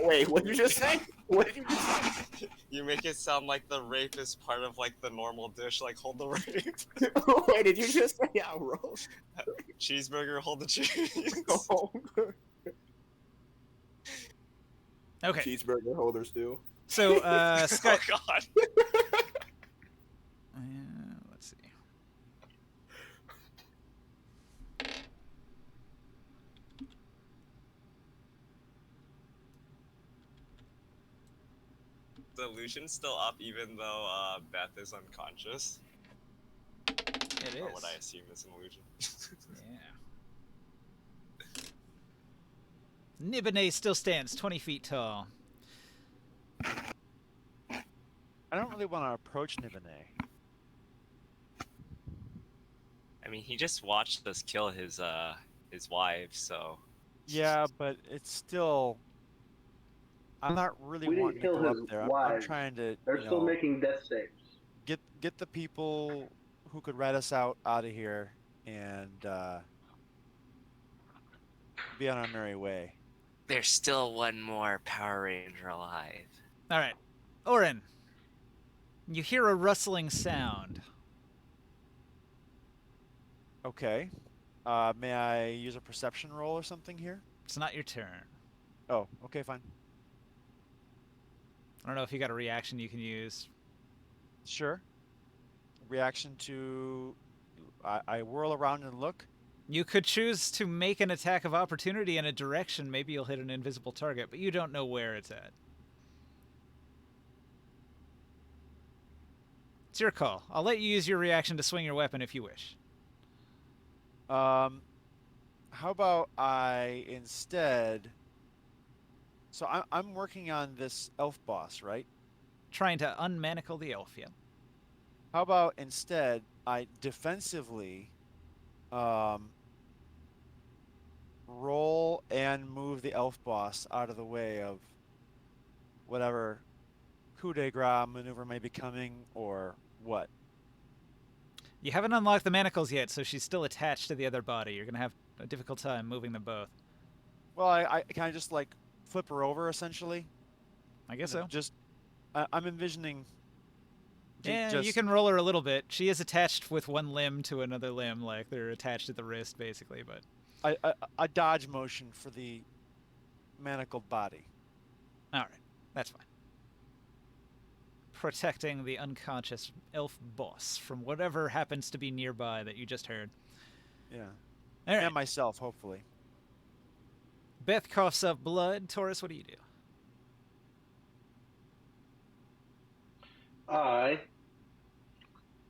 Wait, what did you just say? What did you just say? You make it sound like the rape is part of like the normal dish, like hold the rape. Wait, did you just say out roast? Cheeseburger, hold the cheese. Oh. okay. Cheeseburger holder still. So Sky. Oh god. Let's see. The illusion's still up even though Beth is unconscious. It is. Or what I assume is an illusion. Yeah. Nibenay still stands 20 feet tall. I don't really want to approach Nibenay. I mean, he just watched us kill his wife, so Yeah, but it's still. I'm not really We didn't wanting to kill go his up there. I'm wives. trying to. They're you still know, making death saves. get the people who could rat us out of here and be on our merry way. there's still one more Power Ranger alive. All right. Orin, you hear a rustling sound. Okay. May I use a perception roll or something here? It's not your turn. Oh, okay, fine. I don't know if you got a reaction you can use. Sure. Reaction to. I whirl around and look. You could choose to make an attack of opportunity in a direction. Maybe you'll hit an invisible target, but you don't know where it's at. It's your call. I'll let you use your reaction to swing your weapon if you wish. How about I instead? So I'm working on this elf boss, right? Trying to unmanacle the elf, yeah. How about instead I defensively roll and move the elf boss out of the way of whatever coup de grace maneuver may be coming or what? You haven't unlocked the manacles yet, so she's still attached to the other body. You're going to have a difficult time moving them both. Well, I can I just like flip her over essentially? I guess so. Just I'm envisioning. Yeah, you can roll her a little bit. She is attached with one limb to another limb, like they're attached at the wrist, basically. But a dodge motion for the manacled body. all right, that's fine. Protecting the unconscious elf boss from whatever happens to be nearby that you just heard. Yeah. All right. And myself, hopefully. Beth coughs up blood. Taurus, what do you do?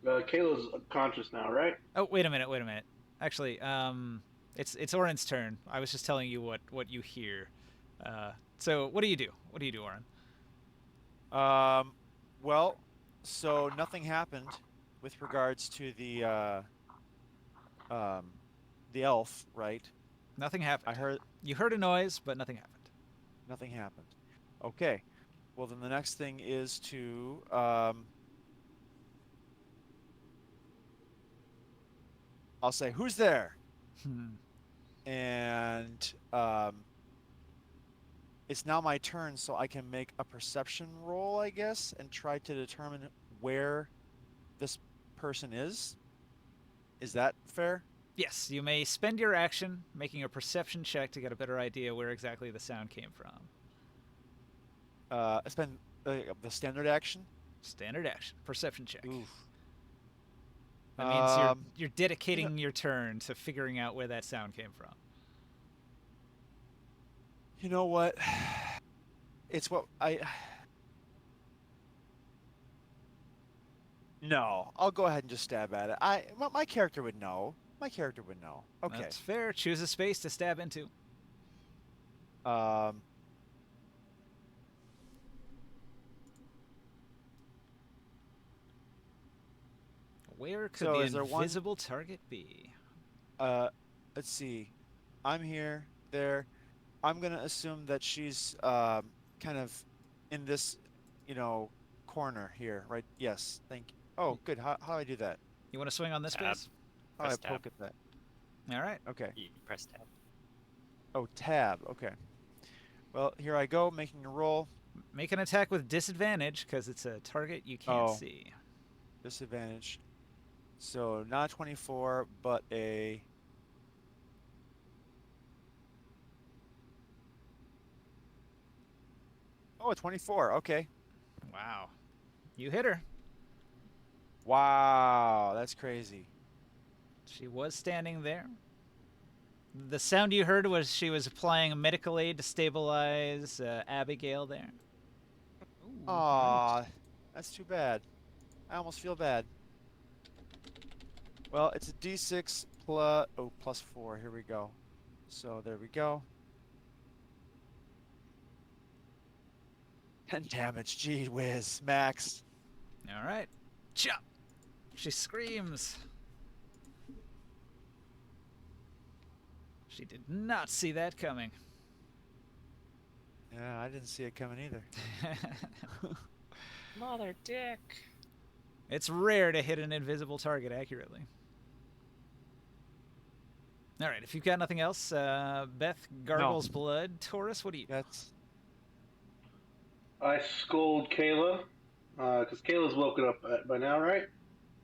Kayla's conscious now, right? Oh, wait a minute. Actually, it's Oren's turn. I was just telling you what you hear. So what do you do? What do you do, Oren? Well, so nothing happened with regards to the elf, right? Nothing happened. You heard a noise, but nothing happened. Nothing happened. Okay. Well, then the next thing is to I'll say, "Who's there?" And it's now my turn, so I can make a perception roll, I guess, and try to determine where this person is. Is that fair? Yes, you may spend your action making a perception check to get a better idea where exactly the sound came from. I spend the standard action. Standard action, perception check. Oof. That means you're dedicating your turn to figuring out where that sound came from. You know what? It's what I. No, I'll go ahead and just stab at it. My character would know. My character would know. Okay. That's fair. Choose a space to stab into. Where could the invisible target be? Let's see. I'm here, there. I'm gonna assume that she's kind of in this, corner here, right? Yes. Thank you. Oh, good. How do I do that? You want to swing on this Tab. space? How do I Press tab. poke at that? All right. Okay. You press tab. Oh, tab. Okay. Well, here I go, making a roll. Make an attack with disadvantage because it's a target you can't see. Disadvantage. So not 24, but a. Oh, a 24. Okay. Wow. You hit her. Wow, that's crazy. She was standing there. The sound you heard was she was applying medical aid to stabilize Abigail there. Ooh, Aw, nice. that's too bad. I almost feel bad. Well, it's a D6 plus 4. Here we go. So there we go. 10 damage. Gee whiz, max. All right. Chop. She screams. She did not see that coming. Yeah, I didn't see it coming either. Mother dick. It's rare to hit an invisible target accurately. All right, if you've got nothing else, Beth gargles blood. Taurus, what do you? I scold Kayla, because Kayla's woken up by now, right?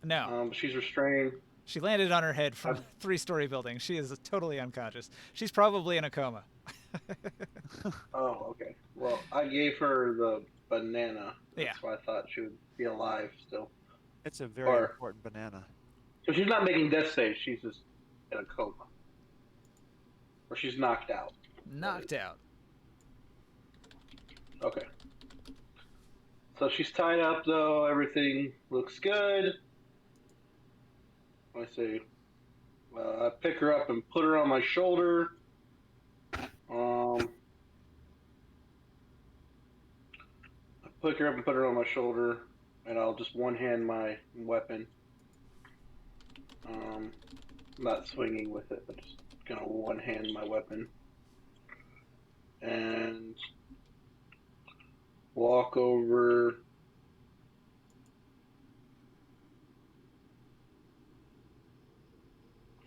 No. But she's restrained. She landed on her head from I'm- 3-story building. She is totally unconscious. She's probably in a coma. Oh, okay. Well, I gave her the banana. That's Yeah. why I thought she would be alive still. It's a very Or- important banana. So she's not making death saves. She's just in a coma, or she's knocked out. Knocked out. Okay. So she's tied up though. Everything looks good. I say, I pick her up and put her on my shoulder. I pick her up and put her on my shoulder, and I'll just one hand my weapon. Not swinging with it, but just gonna one hand my weapon. And walk over.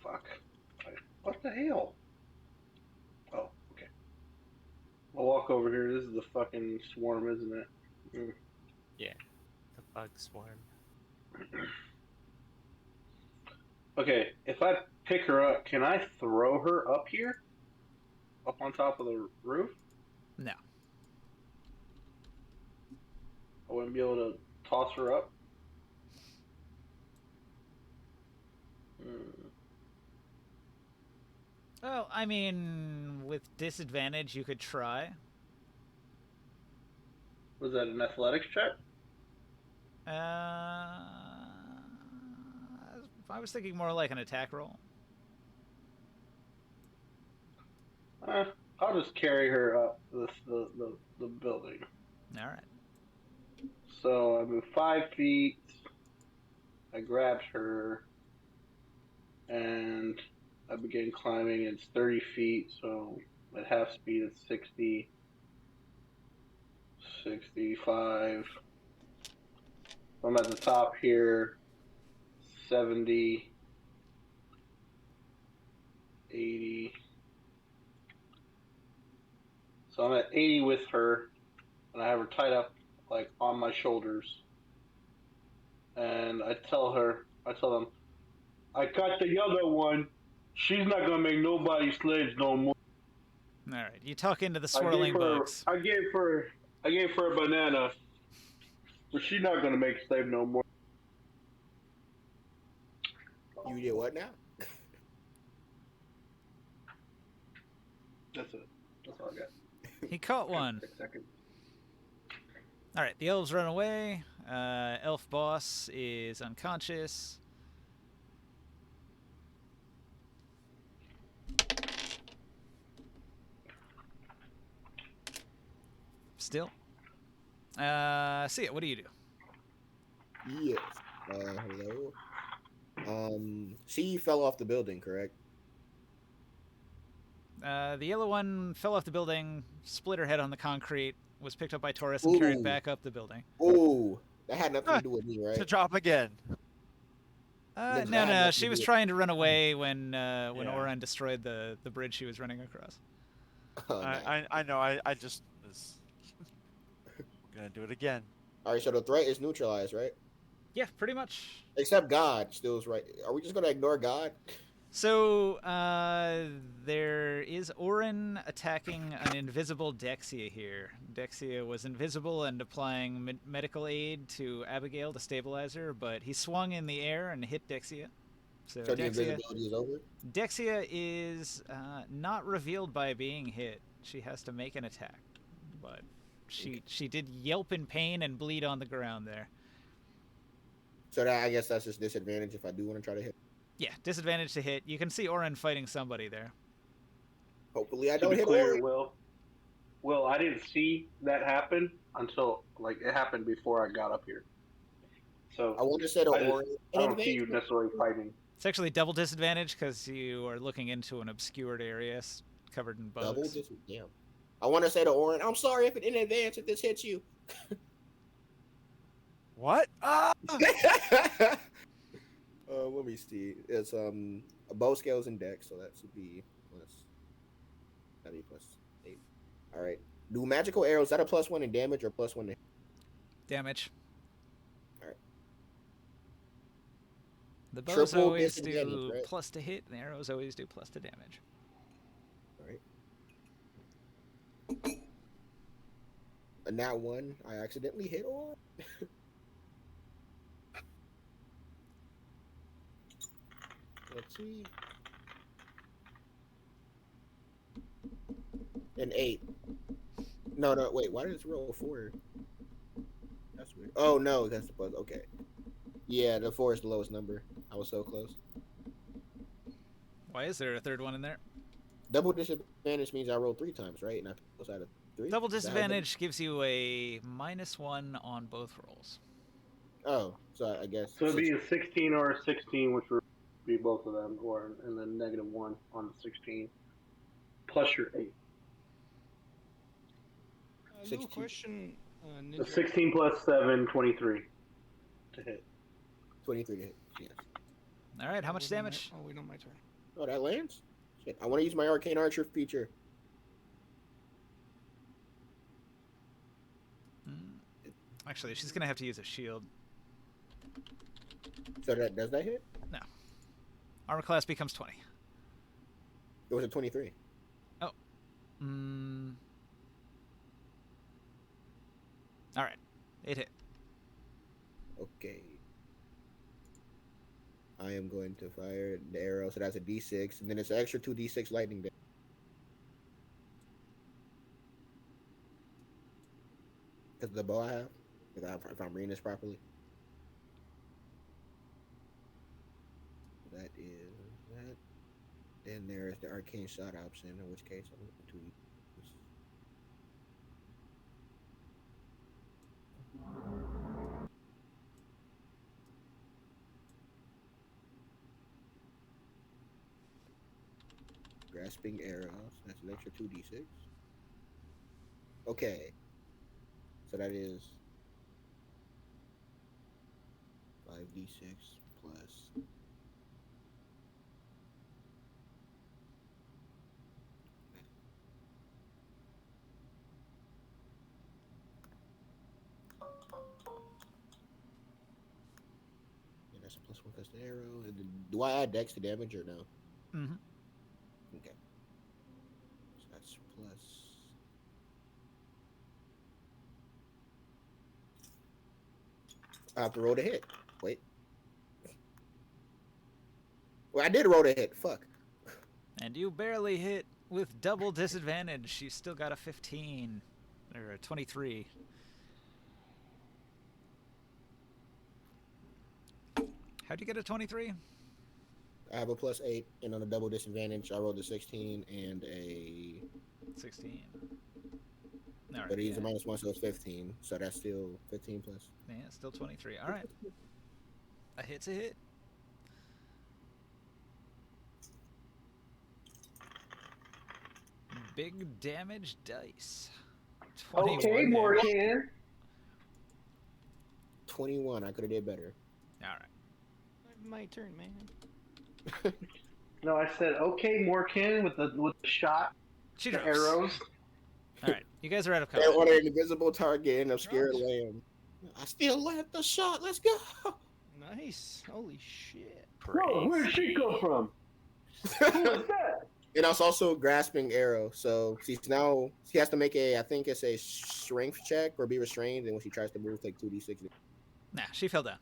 Fuck. What the hell? Oh, okay. I'll walk over here. This is the fucking swarm, isn't it? Yeah, the bug swarm. Okay, if I pick her up, can I throw her up here? Up on top of the roof? No. I wouldn't be able to toss her up? Well, I mean, with disadvantage, you could try. Was that an athletics check? I was thinking more like an attack roll. I'll just carry her up the building. All right. So I move 5 feet. I grab her, and I begin climbing. It's 30 feet, so at half speed it's 60, 65. I'm at the top here, 70, 80. So I'm at 80 with her, and I have her tied up like on my shoulders. And I tell them, I got the other one. She's not gonna make nobody slaves no more. All right. You tuck into the swirling bugs. I gave her a banana, but she's not gonna make a slave no more. You did what now? That's it. That's all I got. He caught one. 6 seconds. All right. The elves run away. Elf boss is unconscious. Still. See it. What do you do? Yes. Hello. She fell off the building, correct? The yellow one fell off the building, split her head on the concrete, was picked up by Taurus and carried Ooh. back up the building. Oh, that had nothing to do with me, To right? drop again. Then No, that had she nothing was to do trying to run away when Yeah. Oren destroyed the bridge she was running across. Oh, nice. I know. I just was gonna do it again. All right, so the threat is neutralized, right? Yeah, pretty much. Except God still is right. Are we just gonna ignore God? So there is Oren attacking an invisible Dexia here. Dexia was invisible and applying medical aid to Abigail to stabilize her, but he swung in the air and hit Dexia. So So the Dexia, invisibility is over. Dexia is not revealed by being hit. She has to make an attack, but she did yelp in pain and bleed on the ground there. So that, I guess that's just disadvantage if I do want to try to hit. Yeah, disadvantage to hit. You can see Oren fighting somebody there. Hopefully I To don't be hit clear, Oren. Will, I didn't see that happen until like it happened before I got up here. So I want to say to I just- Oren. I don't see you necessarily fighting. It's actually double disadvantage because you are looking into an obscured area covered in bugs. Double dis. Damn. I want to say to Oren, I'm sorry if it in advance if this hits you. What? Ah! Let me see. It's a bow scales and dex, so that should be plus. That'd be +8. All right. Do magical arrows, is that a +1 in damage or +1 in Damage. Alright. The bows Triple always disadvantage, do right? plus to hit, and the arrows always do plus to damage. All right. And that one I accidentally hit on. Let's see. An 8. No, wait. Why did it roll a 4? That's weird. Oh no, that's the bug. Okay. Yeah, the 4 is the lowest number. I was so close. Why is there a third one in there? Double disadvantage means I rolled 3 times, right? And I was out of 3. Double Is that how it disadvantage gives you a -1 on both rolls. goes? Oh, so I guess. So it'd be a 16 or a 16, which would be both of them, and then -1 on the 16, plus your 8. Little 16. question, The Ninja. 16 plus 7, 23 to hit. 23 to hit. Yes. All right, how much Wait on my- damage? Oh, wait on my turn. Oh, that lands? Shit. I want to use my Arcane Archer feature. Actually, she's gonna have to use a shield. So does that hit? Armor class becomes 20. It was a 23. Mm. All right, it hit. Okay. I am going to fire the arrow, so that's a D6, and then it's an extra 2d6 lightning damage. Because the bow I have, if I'm reading this properly. That is that. Then there's the arcane shot option, in which case I'm going to use. Grasping arrows. That's an extra 2d6. Okay. So that is 5d6 plus. Yeah, that's a +1 because the arrow. And then, do I add dex to damage or no? Mm-hmm. Okay. So that's plus. I have to roll to hit. Wait. Well, I did roll to hit. Fuck. And you barely hit with double disadvantage. You still got a 15 or a 23. How'd you get a 23? I have a +8, and on a double disadvantage, I rolled a 16 and a. 16. All right. But he's yeah. a -1, so it's 15. So that's still 15 plus. Yeah, still 23. All right. A hit's a hit. Big damage dice. 21 Okay, damage. Morgan. 21. I could have did better. All right. My turn, man. No, I said okay, Morgan, with the shot, She the drops. arrows. All right. You guys are out of They combat. want an invisible target and obscure Drops. land. I still land the shot. Let's go. Nice. Holy shit. Whoa, where did she go from? Who was that? And it's also grasping arrow. So she has to make I think it's a strength check or be restrained. And when she tries to move, take 2d6. Nah, she fell down.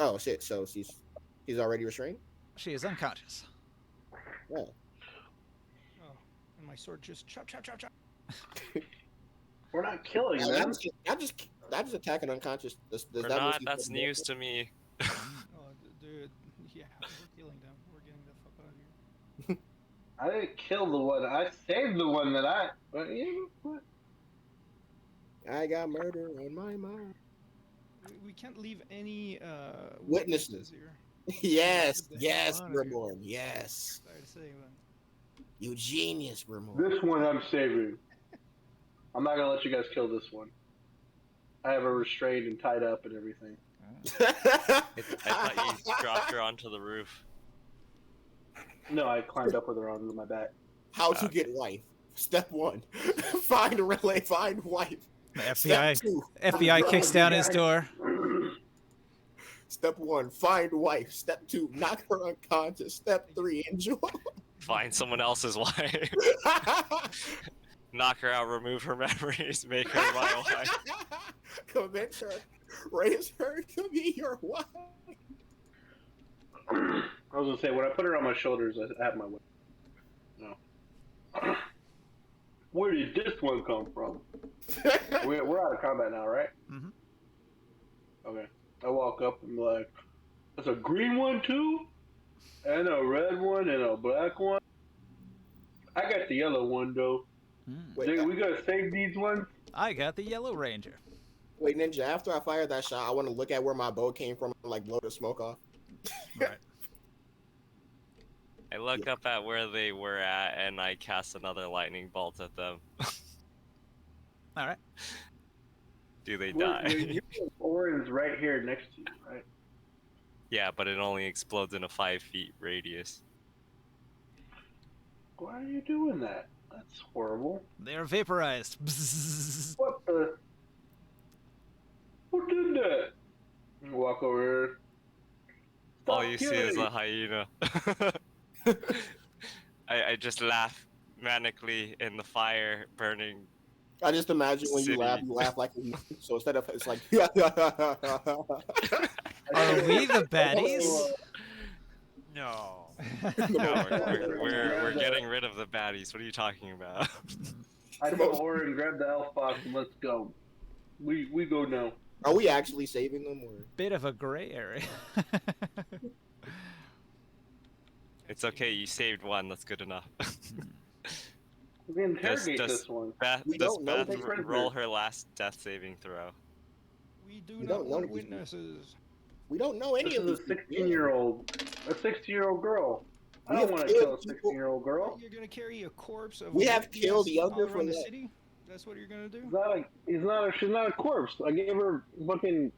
Oh shit! So she's already restrained. She is unconscious. Oh, Oh, and my sword just chop, chop, chop, chop. We're not killing I them. just attack an unconscious. Does Or that mean not, she's that's dead? news to me. Oh, dude. Yeah, we're killing them. We're getting the fuck out of here. I didn't kill the one. I saved the one that I. What? I got murder on my mind. We can't leave any Witnesses. here. Yes, Get the yes, hell outta here. Reborn. Yes, Sorry to say, man. you genius, Reborn. This one I'm saving. I'm not gonna let you guys kill this one. I have her restrained and tied up and everything. I thought you dropped her onto the roof. No, I climbed up with her onto my back. How to get wife? Step 1: find a relay. Find wife. The Step FBI 2: FBI kicks down his door. Step 1, find wife. Step 2, knock her unconscious. Step 3, enjoy. Find someone else's wife. Knock her out, remove her memories, make her my wife. Convince her, raise her to be your wife. I was gonna say, when I put her on my shoulders, I have my wife. No. Where did this one come from? We're out of combat now, right? Mm-hmm. Okay. I walk up and I'm like, there's a green one too? And a red one and a black one? I got the yellow one though. Wait, We gotta save these ones? I got the Yellow Ranger. wait, Ninja, after I fire that shot, I want to look at where my bow came from and like blow the smoke off. Right. I look up at where they were at and I cast another lightning bolt at them. All right. Do they Where die? you have orange right here next to you, right? Yeah, but it only explodes in a 5 feet radius. Why are you doing that? That's horrible. They're vaporized. Bzzz. What the? Who did that? You walk over here. All Stop you see is killing. a hyena. I just laugh manically in the fire burning. I just imagine when City. you laugh like so instead of it's like Are we the baddies? No. No, we're getting rid of the baddies. What are you talking about? I go over and grab the elf box and let's go. We go now. Are we actually saving them or? Bit of a gray area. It's okay, you saved one. That's good enough. We interrogate Does- this one. Beth, We does don't know Beth the prisoner. roll her last death saving throw? We do We not don't know want these people. witnesses. We don't know any This of is these a 16-year-old. A 16-year-old girl. I We don't have want to killed kill a people. 16-year-old girl. You're gonna carry a corpse of We have witness killed all younger around from the that. city? That's what you're gonna do? She's not a corpse. I gave her fucking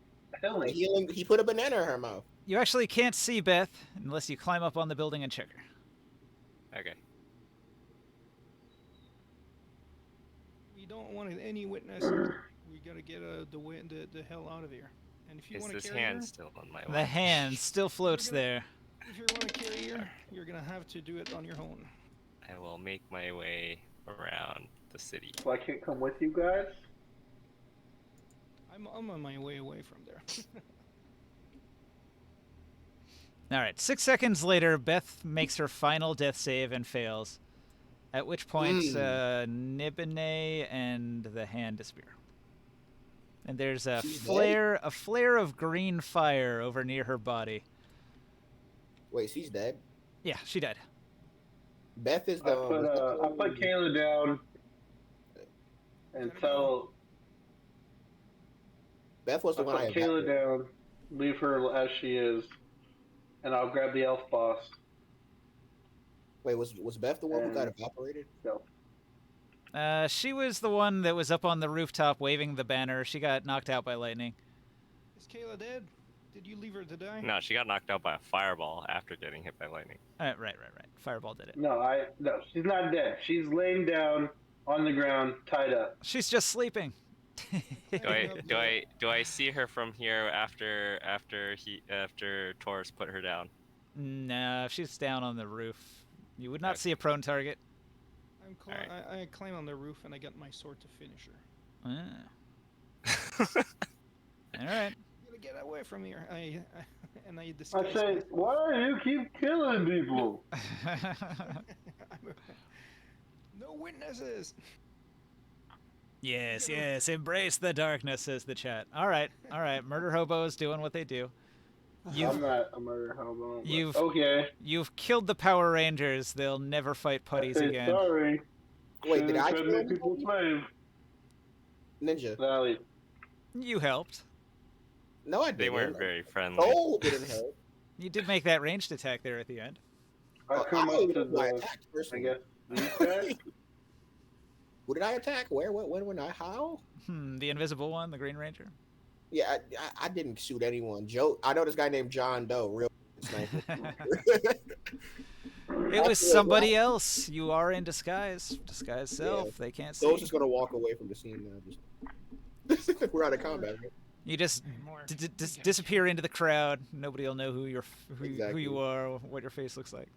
healing. He put a banana in her mouth. You actually can't see Beth unless you climb up on the building and check her. Okay. We don't want any witnesses. We gotta get the hell out of here. And if you Is want to this carry hand her, still on my The watch? hand still floats there. if you want to carry her, you're gonna have to do it on your own. I will make my way around the city. So I can't come with you guys? I'm on my way away from there. All right. 6 seconds later, Beth makes her final death save and fails. At which point, Nibenay and the hand disappear. And there's a She's flare of green fire over near her body. Wait, she's dead. Yeah, she died. Beth is the. I put Kayla down and tell. Beth was the I one I put Kayla evaporated. down, leave her as she is, and I'll grab the elf boss. Wait, was Beth the one who got And- evaporated? Go. She was the one that was up on the rooftop waving the banner. She got knocked out by lightning. Is Kayla dead? Did you leave her to die? No, she got knocked out by a fireball after getting hit by lightning. Right. Fireball did it. No, she's not dead. She's laying down on the ground, tied up. She's just sleeping. Do I see her from here after Taurus put her down? No, she's down on the roof. You would not Okay. see a prone target. I climb on the roof and I got my sword to finish her. All right. Gotta get away from here. I I disguise say, myself. why do you keep killing people? No witnesses. Yes, embrace the darkness, says the chat. All right. Murder hobos doing what they do. I'm not a murder hobo. but you've- okay. You've killed the Power Rangers. They'll never fight I putties say again. sorry. Wait, did I Shouldn't kill make people slave? Ninja? Sally. You helped. No, I didn't. They weren't very friendly. Oh, didn't help. You did make that ranged attack there at the end. I come I up to don't know who I the, attacked I personally. guess, these guys. Who did I attack? Where? When? How? The invisible one, the Green Ranger. Yeah, I didn't shoot anyone. Joe, I know this guy named John Doe, real sniper. It was somebody else. You are in disguise. Disguise self. They can't see. So I was just gonna walk away from the scene now. Just we're out of combat. Right? You just More. disappear into the crowd. Nobody will know who who Exactly. you are, or what your face looks like.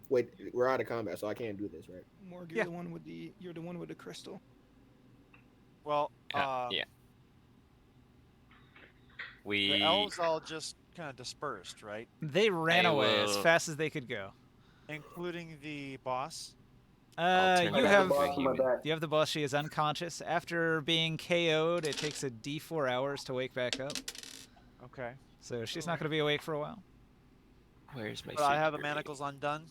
Wait, we're out of combat, so I can't do this, right? Morg, Yeah. you're the one with the crystal. Well, Yeah. the We. elves all just kind of dispersed, right? They ran I away as will- fast as they could go. Including the boss. I'll turn I You you got the have into a boss on my human. back. you have the boss. She is unconscious. After being KO'd, it takes a D4 hours to wake back up. Okay. So she's not going to be awake for a while. Where's my? But I have the figure? manacles undone.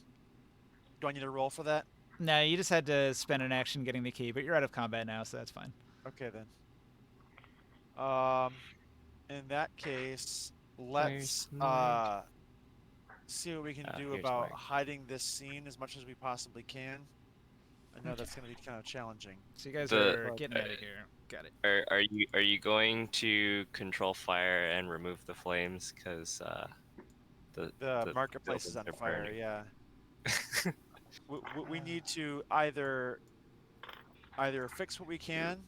Do I need to roll for that? No, you just had to spend an action getting the key, but you're out of combat now, so that's fine. Okay then. In that case, let's Where's Mark? see what we can do Here's about Mark. hiding this scene as much as we possibly can. I know that's going to be kind of challenging. So you guys The- are getting out of here. Got it. Are you going to control fire and remove the flames? Because The marketplace is on buildings are fire. burning. Yeah. We need to either fix what we can,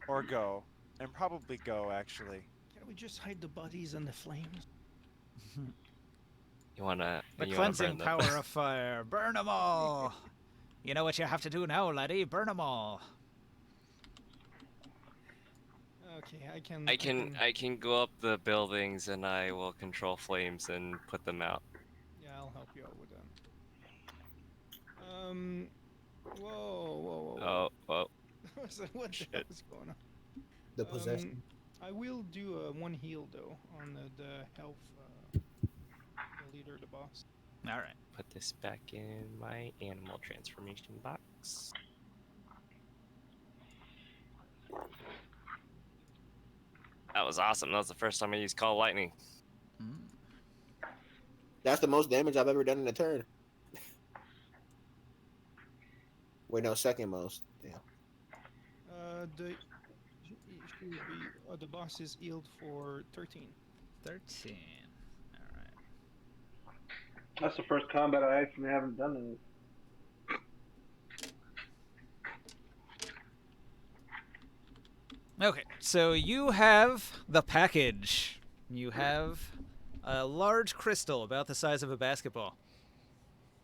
or go, and probably go actually. Can't we just hide the bodies in the flames? You wanna? The you wanna cleansing burn them? power of fire. Burn them all. You know what you have to do now, laddie. Burn them all. Okay, I can. I can go up the buildings and I will control flames and put them out. Yeah, I'll help you out with that. Whoa. Oh, well, I was like, what the hell is going on? The possession. I will do a one heal though on the health, the leader, the boss. All right. put this back in my animal transformation box. That was awesome. That was the first time I used Call Lightning. That's the most damage I've ever done in a turn. Wait, no, second most. Damn. The boss is healed for 13. 13. All right. That's the first combat I actually haven't done in. Okay, so you have the package. You have a large crystal about the size of a basketball.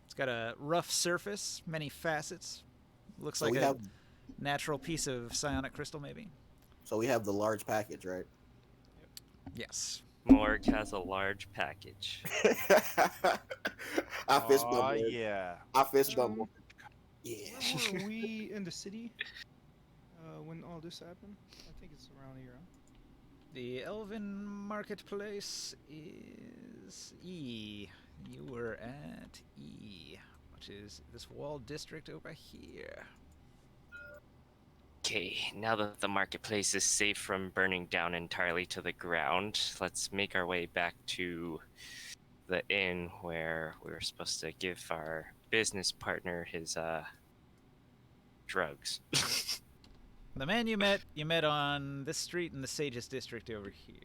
It's got a rough surface, many facets. Looks So like we a have, natural piece of psionic crystal, maybe. so we have the large package, right? Yes. Morg has a large package. I fist bump. Aw, Morg. yeah. I fist bump. Morg. Yeah. Where were we in the city when all this happened? I think it's around here. Huh? The Elven Marketplace is E. You were at E, which is this walled district over here. Okay, now that the marketplace is safe from burning down entirely to the ground, let's make our way back to the inn where we were supposed to give our business partner his drugs. The man you met on this street in the Sages district over here.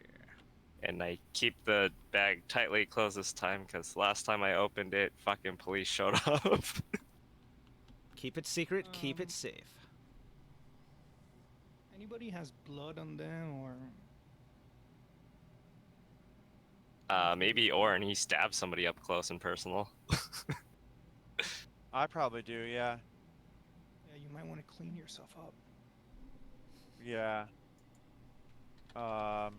And I keep the bag tightly closed this time because last time I opened it, fucking police showed up. Keep it secret, keep Um, it safe. Anybody has blood on them or? Maybe Orin, he stabbed somebody up close and personal. I probably do, yeah. Yeah, you might want to clean yourself up. Yeah. I'll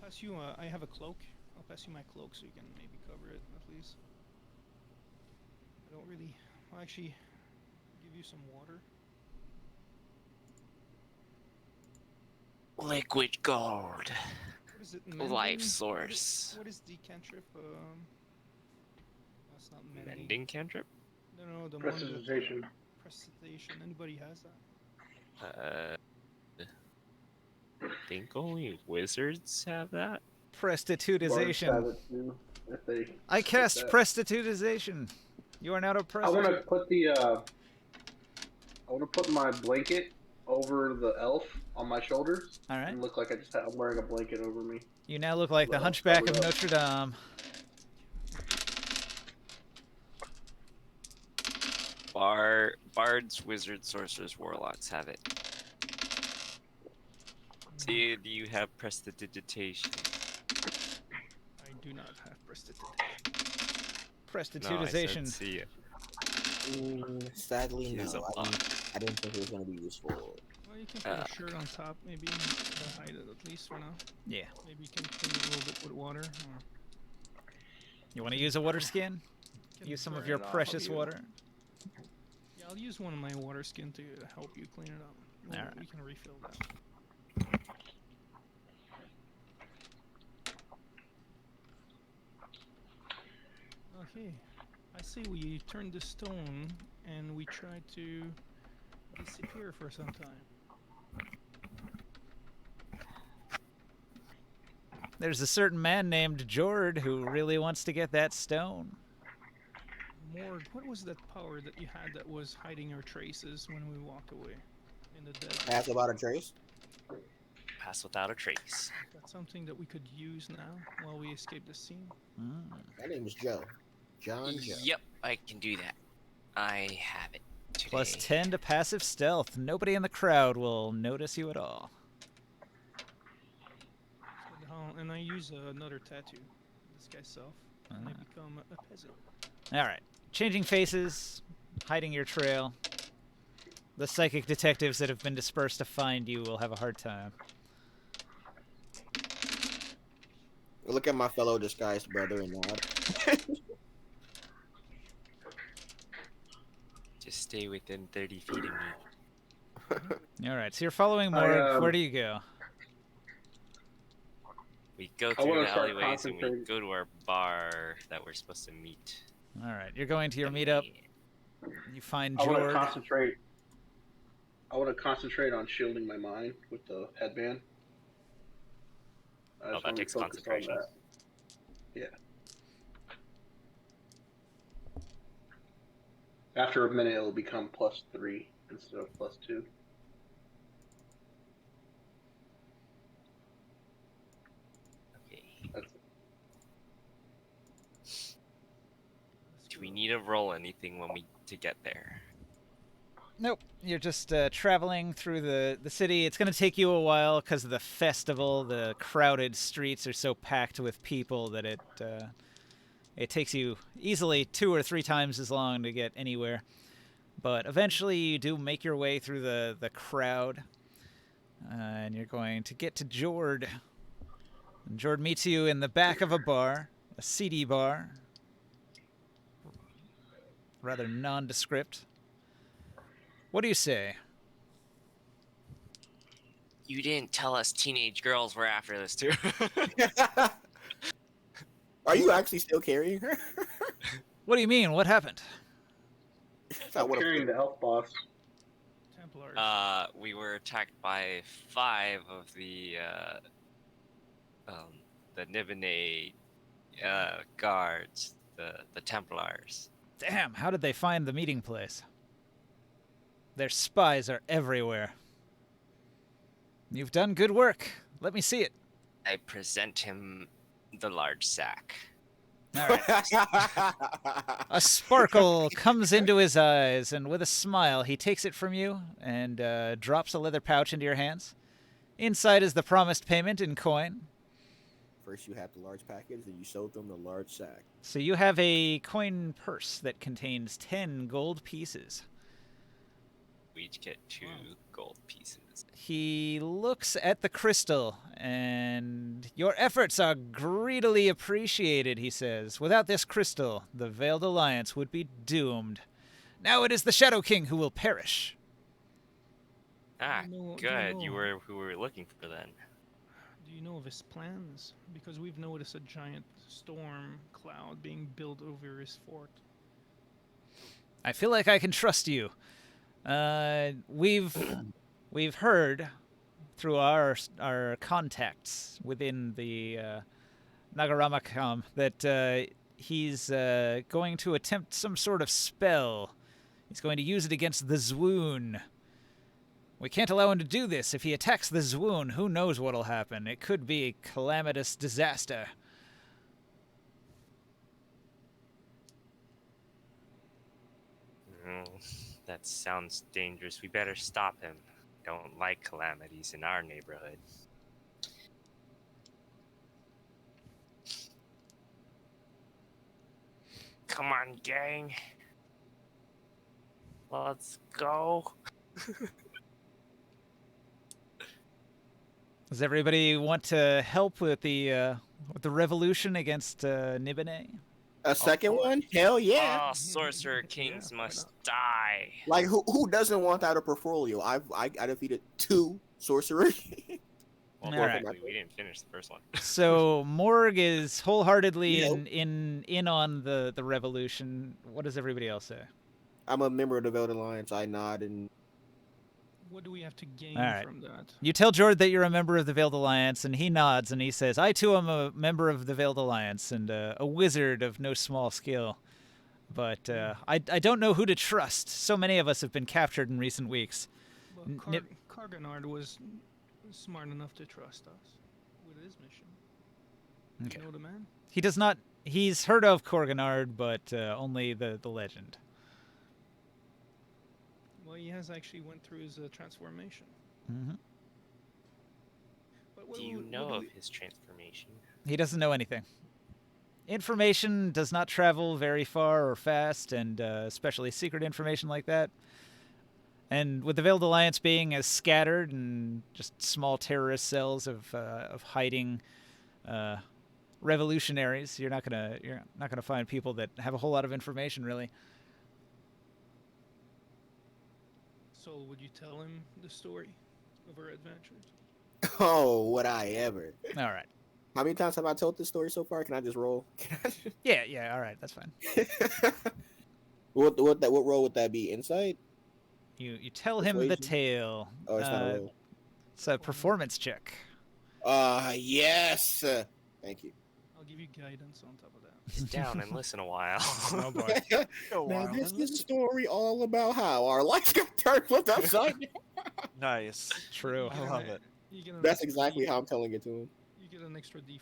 pass you. I have a cloak. I'll pass you my cloak so you can maybe cover it at least. I don't really. I'll actually give you some water. Liquid gold. What is it? Life Mending? source. What is the cantrip? That's not mending. Mending cantrip? No, the Prestidigitation. one with prestidigitation. Anybody has that? I think only wizards have that. Bards have Prostitutization. it too, if they I get cast that. prostitutization. You are now a I want prostitute. to put the. I want to put my blanket over the elf on my shoulders All right. and look like I'm wearing a blanket over me. You now look like the Well, Hunchback of covered up. Notre Dame. Bards, wizards, sorcerers, warlocks have it. Do you have prestidigitation? I do not have prestidigitation. No, I said Prostitutization. see it. Sadly, He is no. a bot. I didn't think it was going to be useful. Well, you can put your shirt on top, maybe, to hide it at least for now. Yeah. Maybe you can clean it a little bit with water. Or You want to use a water skin? can Use some of burn your it off precious you. water. Yeah, I'll use one of my water skin to help you clean it up. Alright. You can refill that. Okay, I say we turn the stone and we try to disappear for some time. There's a certain man named Jord who really wants to get that stone. Mord, what was that power that you had that was hiding our traces when we walked away in the desert? Ask about a trace. Pass without a trace. Is that something that we could use now while we escape the scene? My name is Joe. John Joe. Yep, I can do that. I have it today. Plus 10 to passive stealth. Nobody in the crowd will notice you at all. And I use another tattoo, this guy's self, and I become a peasant. Alright. Changing faces, hiding your trail. The psychic detectives that have been dispersed to find you will have a hard time. Look at my fellow disguised brother and nod. Just stay within 30 feet of me. Alright, so you're following Morg. Where do you go? We go I through wanna the start alleyways and we concentrating. go to our bar that we're supposed to meet. Alright, you're going to your meetup. You find I want to Jord. concentrate. I want to concentrate on shielding my mind with the headband. I Oh, just that wanna be takes focused on concentration. that. Yeah. After a minute, it'll become +3 instead of +2. Okay. That's Do we need to roll anything when we to get there? Nope, you're just traveling through the city. It's going to take you a while because of the festival. The crowded streets are so packed with people that it takes you easily 2 or 3 times as long to get anywhere. But eventually you do make your way through the crowd, and you're going to get to Jord. And Jord meets you in the back of a bar, a seedy bar. Rather nondescript. What do you say? You didn't tell us teenage girls were after this too. Are you actually still carrying her? What do you mean? What happened? I'm carrying the health boss. Templars. We were attacked by 5 of the Nibenay guards, the Templars. Damn, how did they find the meeting place? Their spies are everywhere. You've done good work. Let me see it. I present him the large sack. All right. A sparkle comes into his eyes, and with a smile, he takes it from you and drops a leather pouch into your hands. Inside is the promised payment in coin. First, you have the large package, then you sold them the large sack. So you have a coin purse that contains 10 gold pieces. We each get 2 gold pieces. He looks at the crystal, and your efforts are greedily appreciated, he says. Without this crystal, the Veiled Alliance would be doomed. Now it is the Shadow King who will perish. Ah, Do you know- good. You were who we were looking for then. Do you know of his plans? Because we've noticed a giant storm cloud being built over his fort. I feel like I can trust you. We've heard through our contacts within the Nagaramakam that he's going to attempt some sort of spell. He's going to use it against the Zwoon. We can't allow him to do this. If he attacks the Zwoon, who knows what'll happen? It could be a calamitous disaster. That sounds dangerous. We better stop him. Don't like calamities in our neighborhood. Come on, gang. Let's go. Does everybody want to help with the revolution against Nibenay? A second course. one? Hell yeah! Oh, sorcerer kings Yeah, why must not? die. Like who doesn't want that a portfolio? I defeated 2 sorcerers. Well, All right. technically, we didn't finish the first one. So Morg is wholeheartedly You know. in on the revolution. What does everybody else say? I'm a member of the Veiled Alliance. I nod and What do we have to gain All right. from that? You tell Jord that you're a member of the Veiled Alliance, and he nods and he says, "I too am a member of the Veiled Alliance and a wizard of no small skill. But I don't know who to trust. So many of us have been captured in recent weeks." Well, Nip- Karganard was smart enough to trust us with his mission. Okay. You know the man? He does not. He's heard of Korganard, but only the legend. Well, he has actually went through his transformation. Hmm. But Do you know of his transformation? He doesn't know anything. Information does not travel very far or fast, and especially secret information like that. And with the Veiled Alliance being as scattered and just small terrorist cells of hiding revolutionaries, you're not gonna find people that have a whole lot of information, really. So, would you tell him the story of our adventures? oh, would I ever? All right. How many times have I told this story so far? Can I just roll? Yeah. All right, that's fine. what role would that be? Insight? You tell him the Persuasion? tale. Oh, it's not a roll. It's a performance check. Yes. Thank you. I'll give you guidance on top of that. Sit down and listen a while. Oh boy. Now this is a story all about how our lives got turned flipped upside down. Nice. True. I love it. You get an That's extra exactly D- how I'm telling it to him. You get an extra D4.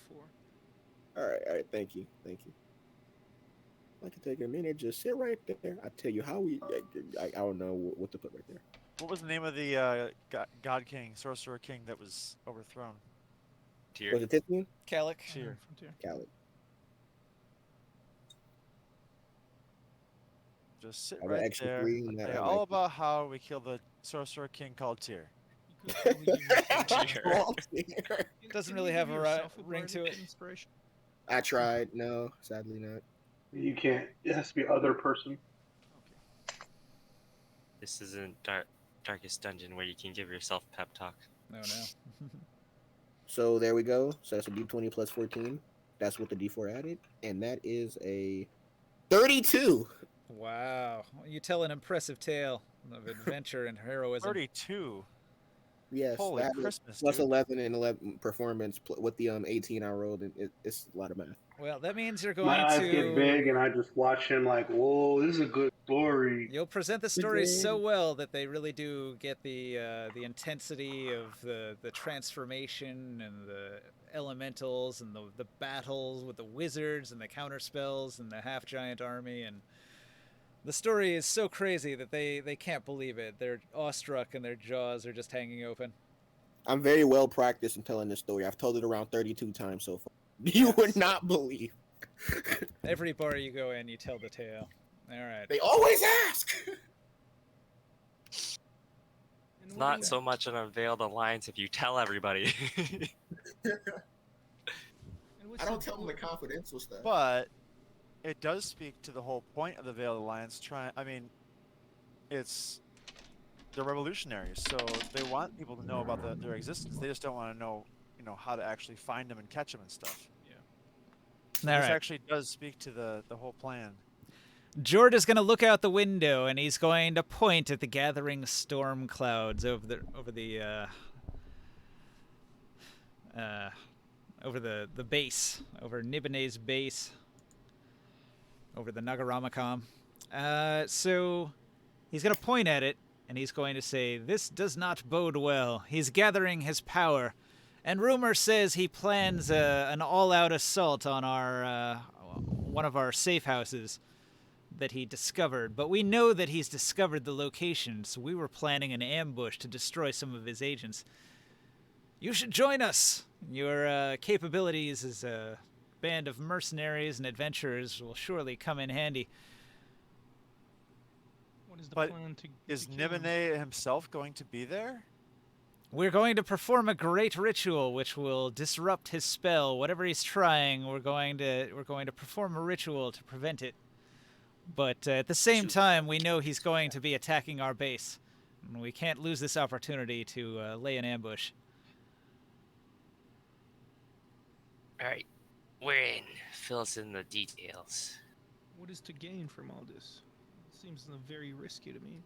All right. Thank you. I can take a minute, just sit right there. I tell you how I don't know what to put right there. What was the name of the God King, Sorcerer King that was overthrown? Dear. Was it Tiffany? Calic. Cheer. Frontier. Khaled. Just sit I got right extra there. 3 in that. Tell you I all like about how we killed the Sorcerer King called Tyr. You could probably give yourself- it. Doesn't Can really you have give a yourself ring to bardic it. inspiration? I tried. No, sadly not. You can't. It has to be other person. Okay. This isn't darkest dungeon where you can give yourself pep talk. Oh no. So there we go. So that's a D20 plus 14. That's what the D4 added, and that is a 32. Wow. You tell an impressive tale of adventure and heroism. 32. Yes. Holy that was Christmas, plus dude. 11 and 11 performance with the 18 I rolled, and it's a lot of math. Well, that means you're going My eyes to get big, and I just watch him like, whoa, this is a good story. You'll present the story so well that they really do get the intensity of the transformation and the elementals and the battles with the wizards and the counter spells and the half giant army, and the story is so crazy that they can't believe it. They're awestruck and their jaws are just hanging open. I'm very well practiced in telling this story. I've told it around 32 times so far. You would not believe. Every bar you go in, you tell the tale. All right. They always ask. It's And not what so much an unveiled alliance if you tell everybody. and what's I don't the- tell them the confidential stuff. But it does speak to the whole point of the Veiled Alliance. It's they're revolutionaries, so they want people to know about their existence. They just don't want to know, how to actually find them and catch them and stuff. Yeah. So All this right. actually does speak to the whole plan. Jord is going to look out the window and he's going to point at the gathering storm clouds over the base, over Nibenay's base, over the Nagaramakam. So he's going to point at it and he's going to say, "This does not bode well. He's gathering his power, and rumor says he plans an all-out assault on our one of our safe houses that he discovered. But we know that he's discovered the location, so we were planning an ambush to destroy some of his agents. You should join us. Your capabilities as band of mercenaries and adventurers will surely come in handy. What is the But plan to Is kill him? Nibenay himself going to be there? We're going to perform a great ritual which will disrupt his spell. Whatever he's trying, we're going to perform a ritual to prevent it. But at the same time, we know he's going to be attacking our base. And we can't lose this opportunity to lay an ambush. All right, we're in. Fill us in the details. What is to gain from all this? It seems very risky to me.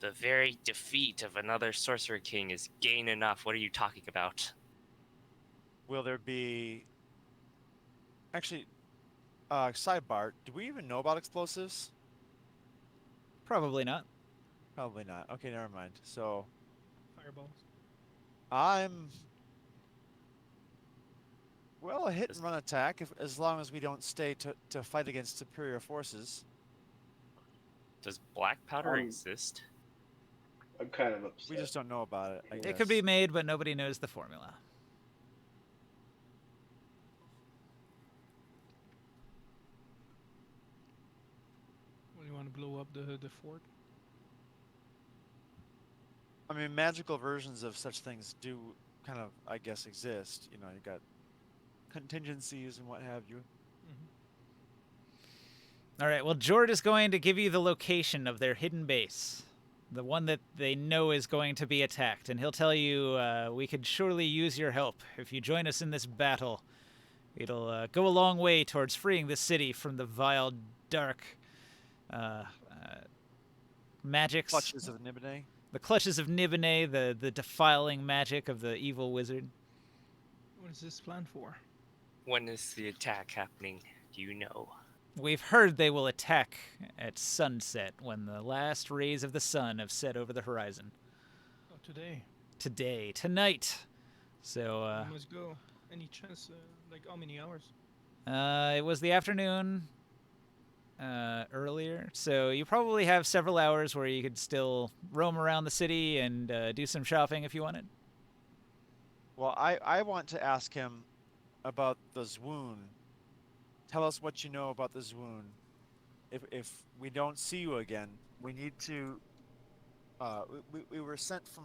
The very defeat of another Sorcerer King is gain enough. What are you talking about? Will there be... Actually, sidebar, do we even know about explosives? Probably not. Probably not. Okay, never mind. So, Fireballs. I'm... Well, a hit and run attack, as long as we don't stay to fight against superior forces. Does black powder Um, exist? I'm kind of upset. We just don't know about it, I guess. It could be made, but nobody knows the formula. What, do you want to blow up the fort? I mean, magical versions of such things do kind of, I guess, exist. You know, you got contingencies and what have you. Mm-hmm. All right, well, Jord is going to give you the location of their hidden base. The one that they know is going to be attacked. And he'll tell you, we could surely use your help. If you join us in this battle, it'll go a long way towards freeing the city from the vile, dark magics. Clutches of Nibenay. The clutches of Nibenay, the defiling magic of the evil wizard. What is this plan for? When is the attack happening? Do you know? We've heard they will attack at sunset when the last rays of the sun have set over the horizon. Oh, today. Today, tonight. So, We must go. Any chance, like how many hours? it was the afternoon earlier, so you probably have several hours where you could still roam around the city and do some shopping if you wanted. Well, I want to ask him about the Zwoon. Tell us what you know about the Zwoon. If we don't see you again, we need to... we were sent from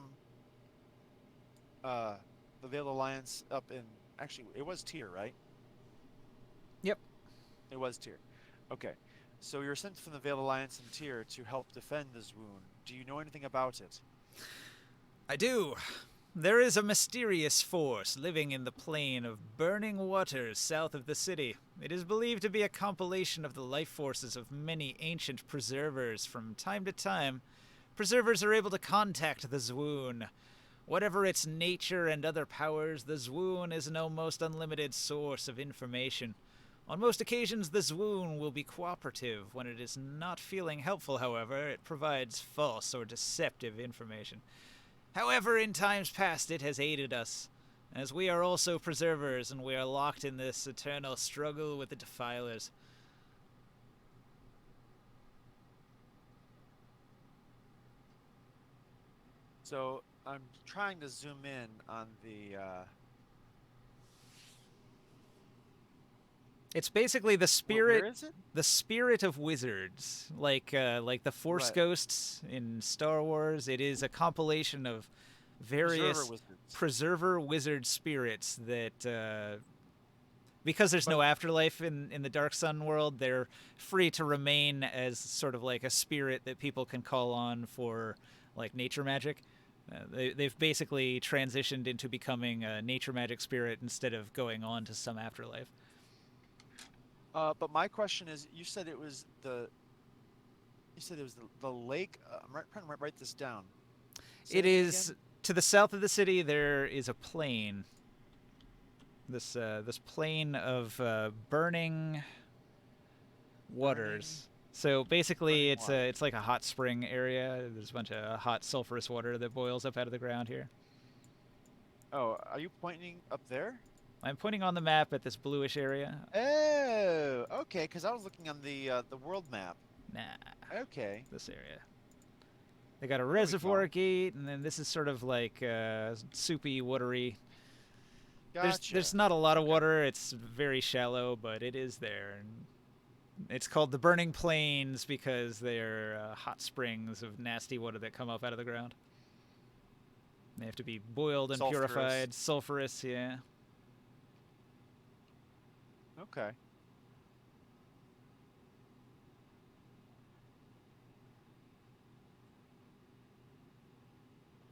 the Veiled Alliance up in... Actually, it was Tyr, right? Yep. It was Tyr. Okay. So we were sent from the Veiled Alliance in Tyr to help defend the Zwoon. Do you know anything about it? I do. There is a mysterious force living in the plain of burning waters south of the city. It is believed to be a compilation of the life forces of many ancient preservers. From time to time, preservers are able to contact the Zwoon. Whatever its nature and other powers, the Zwoon is an almost unlimited source of information. On most occasions, the Zwoon will be cooperative. When it is not feeling helpful, however, it provides false or deceptive information. However, in times past, it has aided us, as we are also preservers, and we are locked in this eternal struggle with the defilers. So I'm trying to zoom in on the... It's basically the where spirit, is it? the spirit of wizards, like the Force Right. Ghosts in Star Wars. It is a compilation of various Preserver wizards. preserver wizard spirits that, because there's no afterlife in the Dark Sun world, they're free to remain as sort of like a spirit that people can call on for like nature magic. They've basically transitioned into becoming a nature magic spirit instead of going on to some afterlife. But my question is, you said it was the... You said it was the lake... I'm trying to write this down. Say It it is again? to the south of the city. There is a plain. This plain of burning waters. So basically, Burning water. it's like a hot spring area. There's a bunch of hot sulfurous water that boils up out of the ground here. Oh, are you pointing up there? I'm pointing on the map at this bluish area. Oh, okay, because I was looking on the world map. Nah, Okay. this area. They got a we reservoir go. gate, and then this is sort of like soupy, watery Gotcha. There's not a lot of water. It's very shallow, but it is there. And it's called the Burning Plains because they're hot springs of nasty water that come up out of the ground. They have to be boiled and Sulfurous. purified. Sulfurous, yeah. Okay.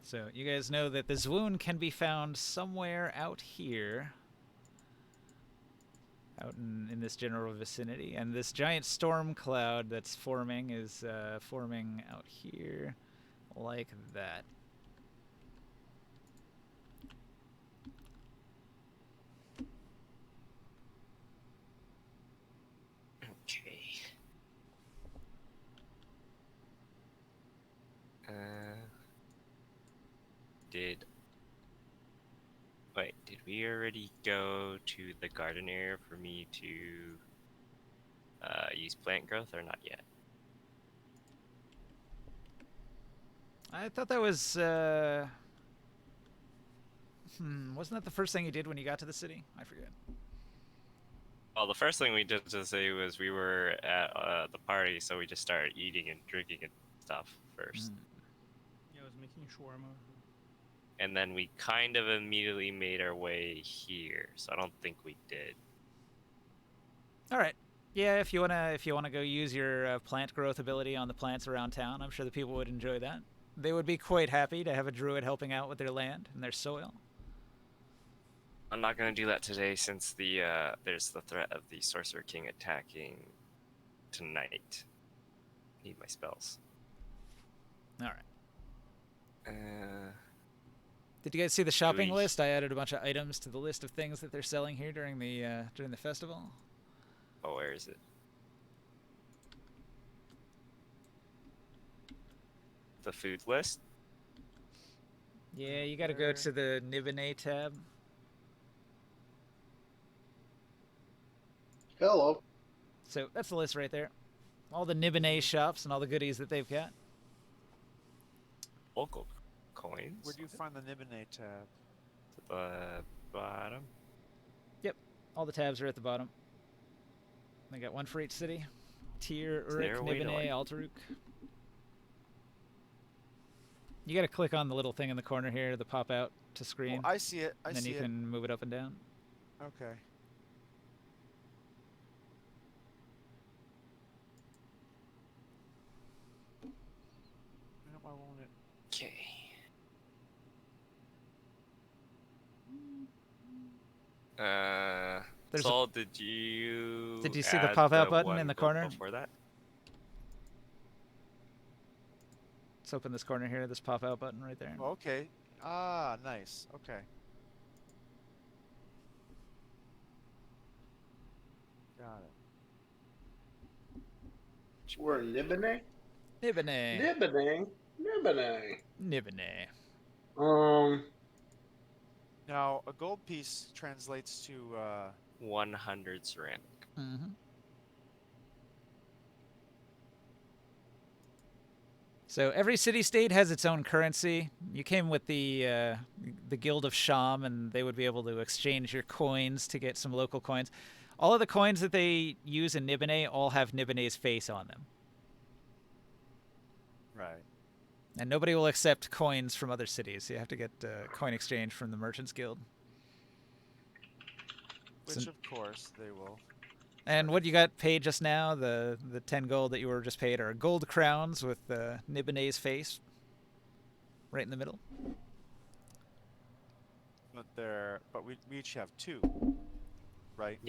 So you guys know that the Zwoon can be found somewhere out here. Out in this general vicinity. And this giant storm cloud that's forming is forming out here like that. Okay. Did we already go to the garden area for me to use plant growth or not yet? I thought that was wasn't that the first thing you did when you got to the city? I forget. Well, the first thing we did to say was we were at the party, so we just started eating and drinking and stuff first. Yeah, I was making shawarma. And then we kind of immediately made our way here, so I don't think we did. All right. Yeah, if you wanna go use your plant growth ability on the plants around town, I'm sure the people would enjoy that. They would be quite happy to have a druid helping out with their land and their soil. I'm not gonna do that today since there's the threat of the Sorcerer King attacking tonight. Need my spells. All right. Uh, Did you guys see the shopping we- list? I added a bunch of items to the list of things that they're selling here during the festival. oh, where is it? The food list? Yeah, you got to go to the Nibenay tab. Hello. So that's the list right there. All the Nibenay shops and all the goodies that they've got. Local coins? Where do you find the Nibenay tab? At the bottom? All the tabs are at the bottom. They got one for each city. Tyr, Is there Uruk, a way to, Nibenay, like- Altaruk. You got to click on the little thing in the corner here, the pop out to screen. Oh, I see it. I and then see you it. can move it up and down. Okay. No, why won't it? Okay. There's Saul, did you see the add pop-out button one in the book corner? before that? Let's open this corner here, this pop out button right there. Oh, okay. Ah, nice. Okay. Got it. We're in Nibenay? Nibenay. Nibenay? Nibenay. Nibenay. Now, a gold piece translates to 100 ceramic. Mm-hmm. So every city-state has its own currency. You came with the Guild of Sham, and they would be able to exchange your coins to get some local coins. All of the coins that they use in Nibenay all have Nibenay's face on them. right. And nobody will accept coins from other cities. You have to get coin exchange from the Merchants Guild. Which, of course, they will. And what you got paid just now, the 10 gold that you were just paid, are gold crowns with Nibenay's face right in the middle. But we each have two, right?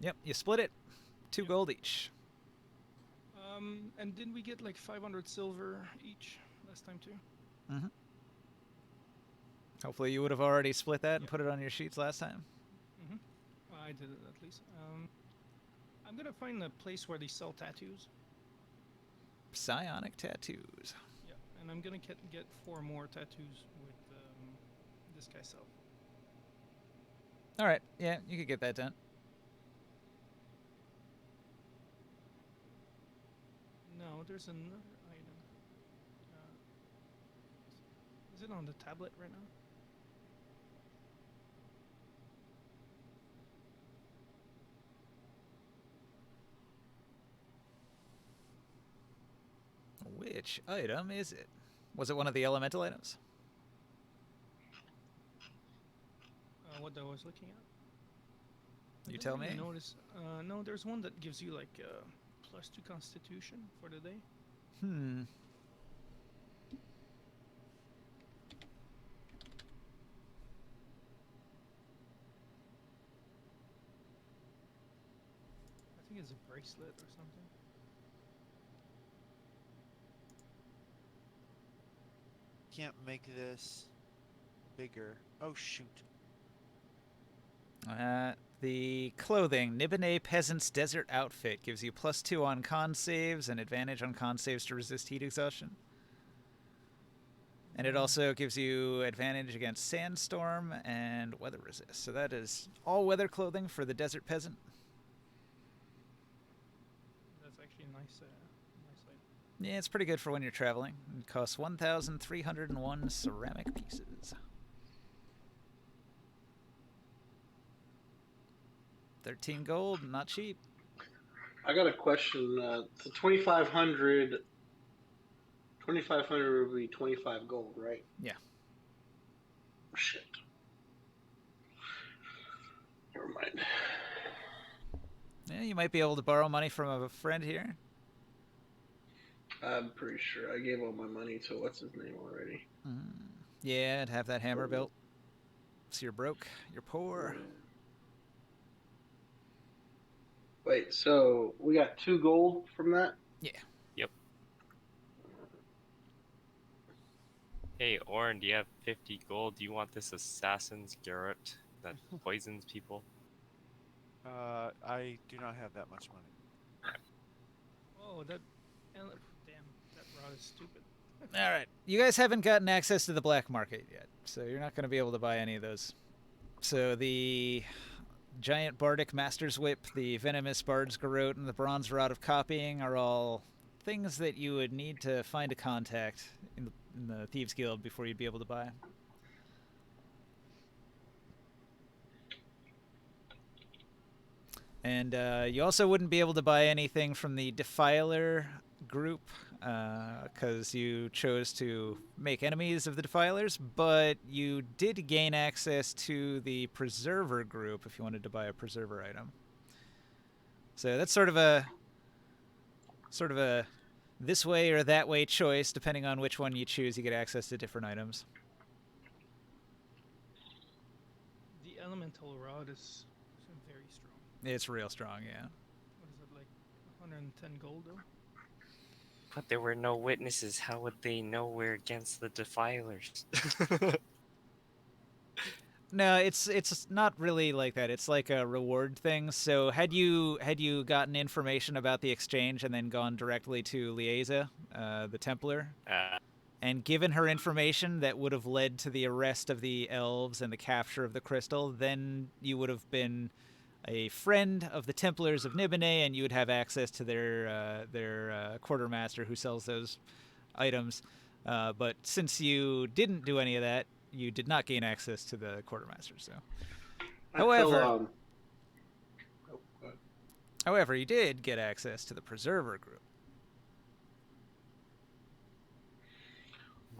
Yep, you split it. 2 gold each. And didn't we get like 500 silver each last time too? Mm-hmm. Hopefully you would have already split that and put it on your sheets last time. Mm-hmm. I did it at least. I'm gonna find a place where they sell tattoos. Psionic tattoos. Yeah, and I'm gonna get 4 more tattoos with this guy's self. All right, yeah, you could get that done. No, there's another item. Is it on the tablet right now? Which item is it? Was it one of the elemental items? What I was looking at. You I tell didn't really me. Notice. No, there's one that gives you like +2 Constitution for the day. Hmm. I think it's a bracelet or something. Can't make this bigger. Oh shoot. The clothing, Nibenay Peasant's Desert Outfit, gives you +2 on con saves and advantage on con saves to resist heat exhaustion. And it also gives you advantage against sandstorm and weather resist. So that is all weather clothing for the desert peasant. That's actually a nice item. Yeah, it's pretty good for when you're traveling. It costs 1,301 ceramic pieces. 13 gold, not cheap. I got a question. The 2,500 would be 25 gold, right? Yeah. Shit. Never mind. Yeah, you might be able to borrow money from a friend here. I'm pretty sure I gave all my money to what's his name already. Yeah, and have that hammer built. So you're broke. You're poor. Wait, so we got 2 gold from that? Yeah. Yep. Hey, Oren, do you have 50 gold? Do you want this assassin's garrote that poisons people? I do not have that much money. Oh, damn, that rod is stupid. All right. You guys haven't gotten access to the black market yet, so you're not going to be able to buy any of those. So the giant bardic master's whip, the venomous bard's garrote, and the bronze rod of copying are all things that you would need to find a contact in the Thieves Guild before you'd be able to buy. And you also wouldn't be able to buy anything from the Defiler group because you chose to make enemies of the Defilers, but you did gain access to the Preserver group if you wanted to buy a Preserver item. So that's sort of a this way or that way choice, depending on which one you choose. You get access to different items. The elemental rod is very strong. It's real strong, yeah. What is it, like 110 gold though? But there were no witnesses. How would they know we're against the Defilers? No, it's not really like that. It's like a reward thing. So had you gotten information about the exchange and then gone directly to Lieza, the Templar, and given her information that would have led to the arrest of the elves and the capture of the crystal, then you would have been a friend of the Templars of Nibenay, and you would have access to their quartermaster who sells those items. But since you didn't do any of that, you did not gain access to the quartermaster. So, however, you did get access to the Preserver group.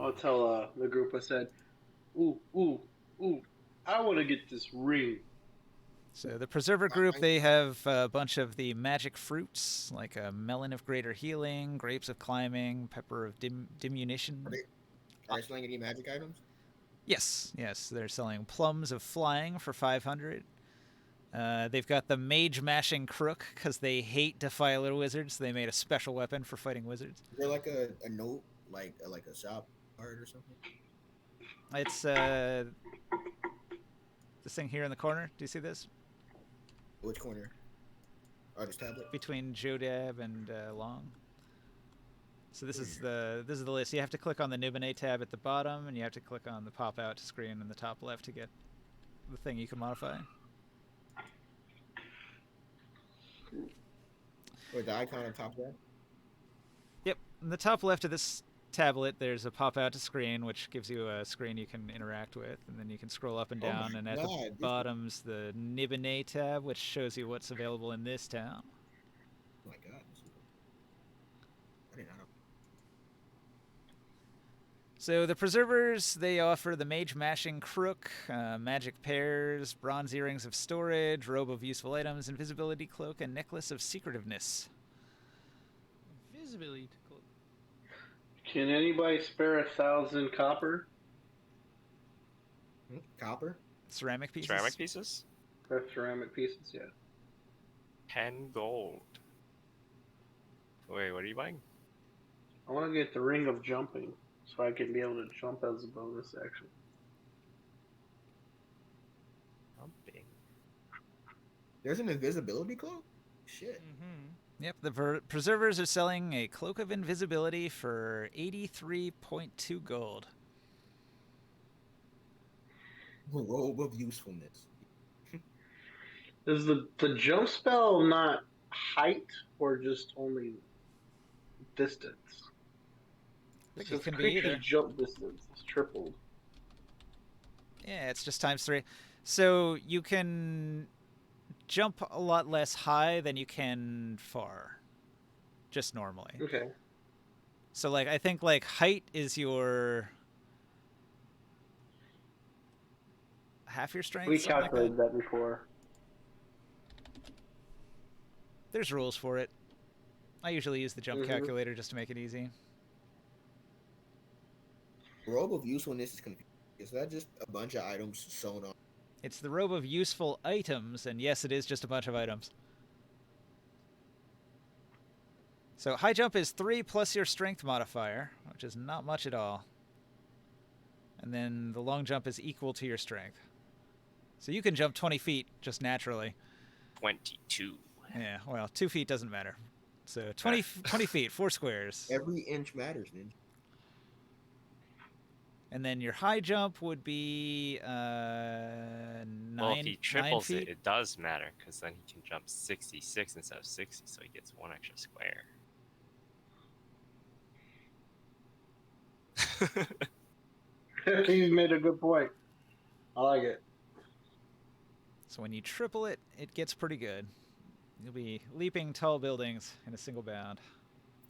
I'll tell the group I said, ooh, I want to get this ring. So the Preserver group, they have a bunch of the magic fruits, like a melon of greater healing, grapes of climbing, pepper of diminution. Are they selling any magic items? Yes. They're selling plums of flying for 500. They've got the mage mashing crook because they hate Defiler wizards. So they made a special weapon for fighting wizards. Is there like a note, like a shop card or something? It's this thing here in the corner. Do you see this? Which corner? Oh, this tablet? Between Jodab and Long. So this is the list. You have to click on the Nibenay tab at the bottom, and you have to click on the pop out screen in the top left to get the thing you can modify. Wait, the icon on top there? Yep. In the top left of this tablet, there's a pop out screen, which gives you a screen you can interact with, and then you can scroll up and down. And at the bottom's the Nibenay tab, which shows you what's available in this town. Oh my god. I did not know. So the preservers, they offer the mage mashing crook, magic pears, bronze earrings of storage, robe of useful items, invisibility cloak, and necklace of secretiveness. Visibility cloak. Can anybody spare 1,000 copper? Copper? Ceramic pieces. Ceramic pieces? For ceramic pieces, yeah. 10 gold. Wait, what are you buying? I want to get the ring of jumping, so I can be able to jump as a bonus action. Jumping. There's an invisibility cloak? Shit. Mm-hmm. Yep, the preservers are selling a cloak of invisibility for 83.2 gold. Robe of usefulness. Is the jump spell not height or just only distance? I think Since it can be creature's either. jump distance is tripled. Yeah, it's just times 3. So you can jump a lot less high than you can far. Just normally. Okay. So like I think like height is your half your strength. We something like calculated that before. There's rules for it. I usually use the jump calculator just to make it easy. Robe of usefulness is confusing. Is that just a bunch of items sewn on? It's the robe of useful items, and yes, it is just a bunch of items. So high jump is 3 plus your strength modifier, which is not much at all. And then the long jump is equal to your strength. So you can jump 20 feet just naturally. 22. Yeah, well, 2 feet doesn't matter. So 20 feet, 4 squares. Every inch matters, ninja. And then your high jump would be 9, Well, if he 9 triples feet. it does matter, because then he can jump 66 instead of 60, so he gets 1 extra square. He's made a good point. I like it. So when you triple it, it gets pretty good. You'll be leaping tall buildings in a single bound.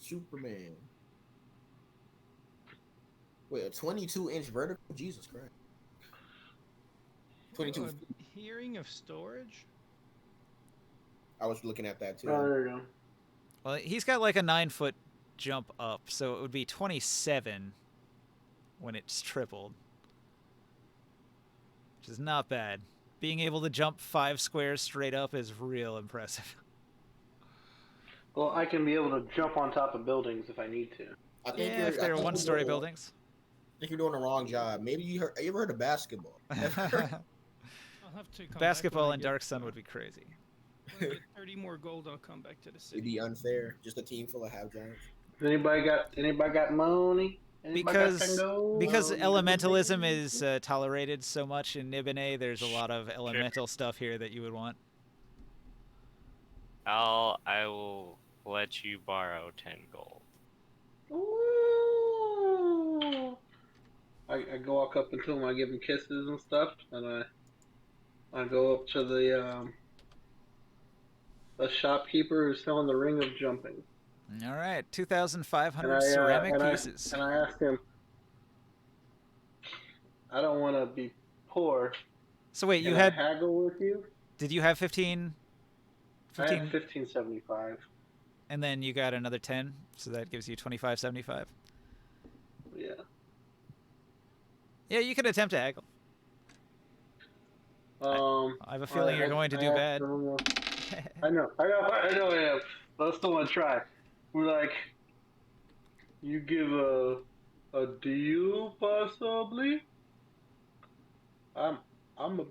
Superman. Wait, a 22-inch vertical? Jesus Christ. 22. Hearing of storage? I was looking at that too. Oh, there you go. Well, he's got like a 9-foot jump up, so it would be 27 when it's tripled. Which is not bad. Being able to jump 5 squares straight up is real impressive. Well, I can be able to jump on top of buildings if I need to. I think Yeah, if they're I think one-story you're doing- buildings. I think you're doing the wrong job. Maybe you ever heard of basketball? I'll have to come back Basketball when I and get, Dark Sun would be crazy. when I get 30 more gold, I'll come back to the It'd city. be unfair. Just a team full of half giants. Anybody got money? Anybody got 10 gold? Because Money? elementalism is tolerated so much in Nibenay, there's a lot of elemental stuff here that you would want. I will let you borrow 10 gold. Ooh. I go walk up to him, I give him kisses and stuff, and I go up to the shopkeeper who's selling the ring of jumping. All right, 2,500 And ceramic and pieces. I asked him, I don't want to be poor. So wait, you Can I had? haggle with you? Did you have 15? I had 1575. And then you got another 10, so that gives you 25.75. Yeah. Yeah, you could attempt to haggle. I have a feeling you're going to do bad. I know I am. But I still want to try. We're like, you give a deal possibly? I'm an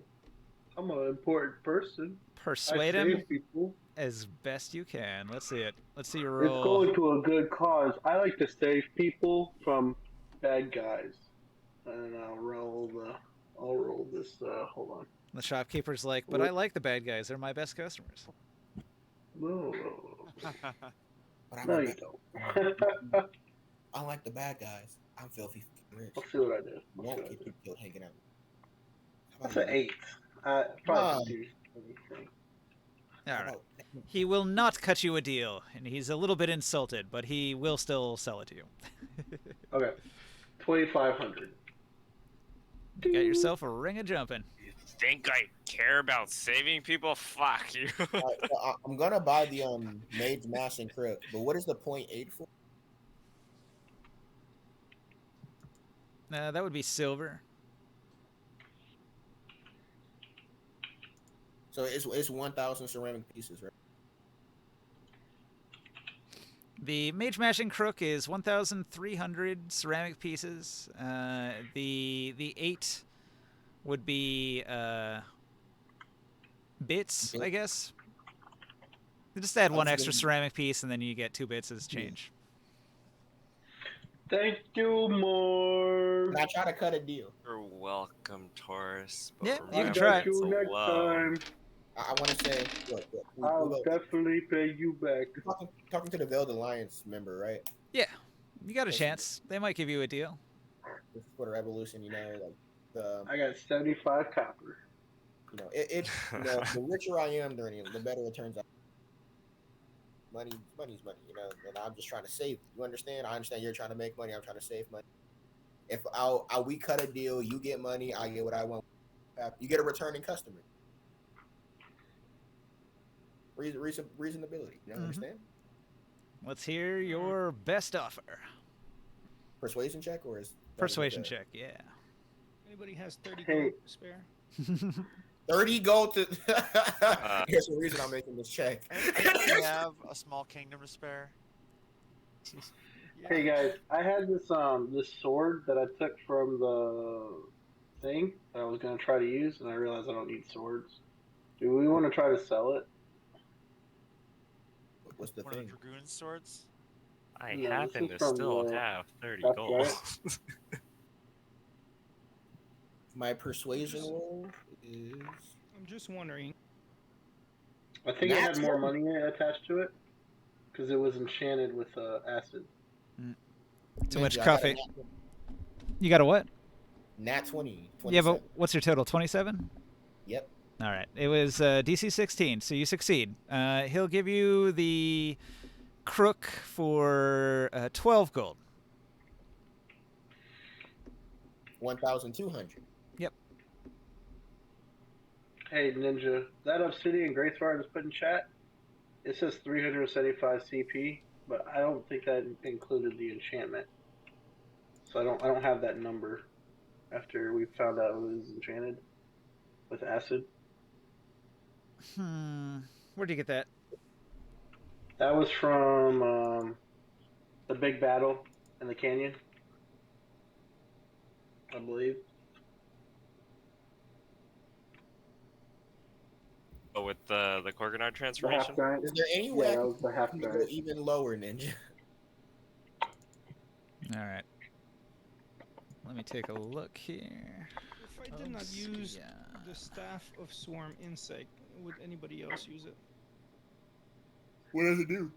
important person. Persuade I him save people. as best you can. Let's see it. Let's see your roll. It's going to a good cause. I like to save people from bad guys. And I'll roll this. Hold on. The shopkeeper's like, but I like the bad guys. They're my best customers. Whoa. But I'm No, a you bad- don't. I like the bad guys. I'm filthy rich. I'll see what I do. You won't get you killed hanging out. How That's about an 8. Probably do anything. All How right. about- He will not cut you a deal, and he's a little bit insulted, but he will still sell it to you. Okay. 2,500. You got yourself a ring of jumping. You think I care about saving people? Fuck you. I'm gonna buy the Mage Mash and Crook, but what is the 0.8 for? That would be silver. So it's 1,000 ceramic pieces, right? The Mage Mashing Crook is 1,300 ceramic pieces. The 8 would be bits, I guess. You just add one extra ceramic piece, and then you get 2 bits as change. Thank you, more. And I try to cut a deal. You're welcome, Taurus. But Yeah, you remember, can try I'll it. bet you it's a next low. time. I want to say, look, I'll definitely pay you back. talking to the Veiled Alliance member, right? Yeah, you got a chance. They might give you a deal. For the Revolution, you know, like the I got 75 copper. you know, the richer I am, the better it turns out. Money's money, you know, and I'm just trying to save. You understand? I understand you're trying to make money. I'm trying to save money. If we cut a deal, you get money, I get what I want. You get a returning customer. Reasonability. You understand? Let's hear your best offer. Persuasion check or is Persuasion check, yeah. Anybody has 30 Hey. gold to spare? 30 gold to. Here's the reason I'm making this check. I have a small kingdom to spare. Hey guys, I had this sword that I took from the thing that I was gonna try to use, and I realized I don't need swords. Do we want to try to sell it? What's the One thing? of the dragoon swords. I No, happen this to is from still the- have 30 that's gold. right. My persuasion roll is. I'm just wondering. I think it had That's more what- money attached to it because it was enchanted with acid. Too much Ninja, I got a coffee. nat- You got a what? Nat 20. Yeah, 27. but what's your total? 27? Yep. All right. It was DC 16, so you succeed. He'll give you the crook for 12 gold. 1,200. Yep. Hey Ninja, that obsidian grace bar I just put in chat, it says 375 CP, but I don't think that included the enchantment. So I don't have that number after we found out it was enchanted with acid. Where'd you get that? That was from the big battle in the canyon, I believe. Oh, with the Korganard The half transformation? giant. Is there any Yeah, way I that was the half can go giant. even lower, Ninja? All right. Let me take a look here. If I did not use the Staff of Swarm Insect, would anybody else use it? What does it do?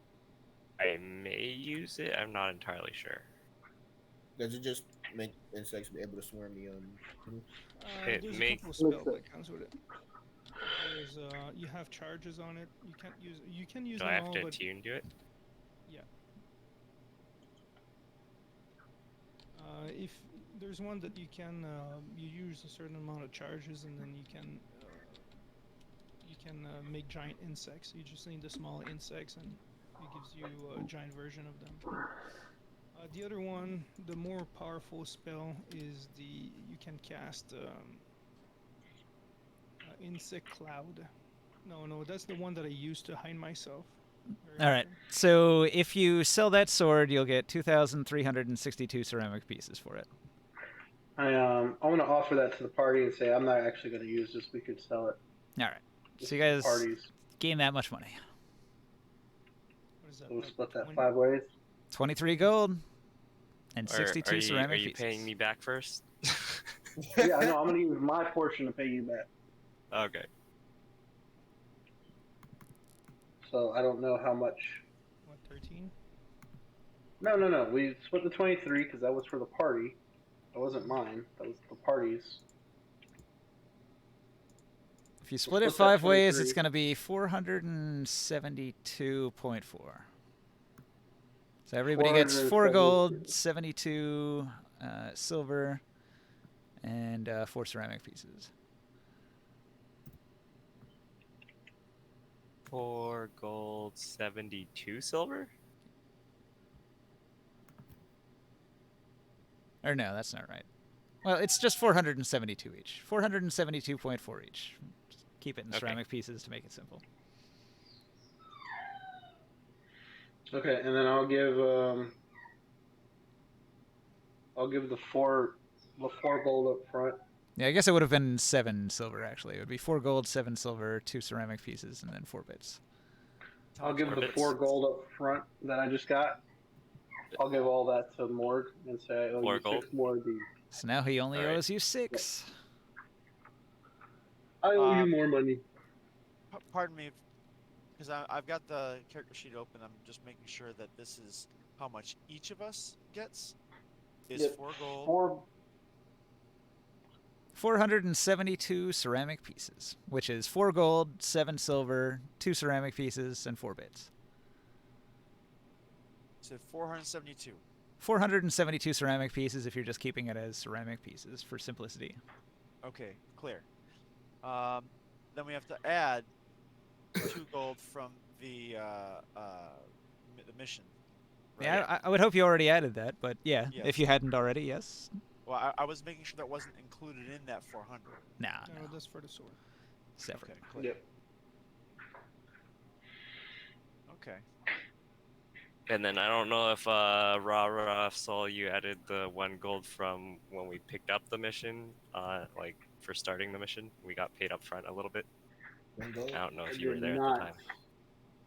I may use it. I'm not entirely sure. Does it just make insects be able to swarm the It There's make- a couple of spells that comes with it. There's you have charges on it. You can't use. You can use Do them I have all, to but attune to it? if there's one that you can you use a certain amount of charges, and then you can make giant insects. You just need the small insects, and it gives you a giant version of them. The other one, the more powerful spell, is you can cast insect cloud. No, that's the one that I used to hide myself. Very All right. often. So if you sell that sword, you'll get 2,362 ceramic pieces for it. I want to offer that to the party and say I'm not actually going to use this. We could sell it. All right. Just So you for guys parties. gain that much money. What is that? We'll like split that 20? 5 ways. 23 gold and Or 62 are ceramic you pieces. paying me back first? Yeah, I know. I'm going to use my portion to pay you back. Okay. So I don't know how much. What, 13? No. We split the 23 because that was for the party. That wasn't mine. That was the party's. If you split it What's that 5 ways, 23? it's going to be 472.4. So everybody gets 4 gold, 72 silver, and 4 ceramic pieces. 4 gold, 72 silver? Or no, that's not right. Well, it's just 472 each. 472.4 each. Just keep it in Okay. ceramic pieces to make it simple. Okay, and then I'll give the four gold up front. Yeah, I guess it would have been 7 silver, actually. It would be 4 gold, 7 silver, 2 ceramic pieces, and then 4 bits. I'll give the Orbits. 4 gold up front that I just got. I'll give all that to Morg and say, "Oh, 4 you gold? 6 more of these." So now he only Alright. owes you 6. I owe you Um, more money. Pardon me, because I've got the character sheet open. I'm just making sure that this is how much each of us gets. Is Yep, 4 gold. 4. 472 ceramic pieces, which is 4 gold, 7 silver, 2 ceramic pieces, and 4 bits. So 472. 472 ceramic pieces if you're just keeping it as ceramic pieces for simplicity. Okay, clear. Then we have to add 2 gold from the mission. Right? Yeah, I would hope you already added that, but yeah, Yes. if you hadn't already, yes. Well, I was making sure that wasn't included in that 400. Nah, No, no. that's for the sword. Separate. Okay, clear. Yep. Okay. And then I don't know if Ra saw you added the 1 gold from when we picked up the mission, like for starting the mission. We got paid up front a little bit. 1 gold. I don't know I if you were did there at not. the time.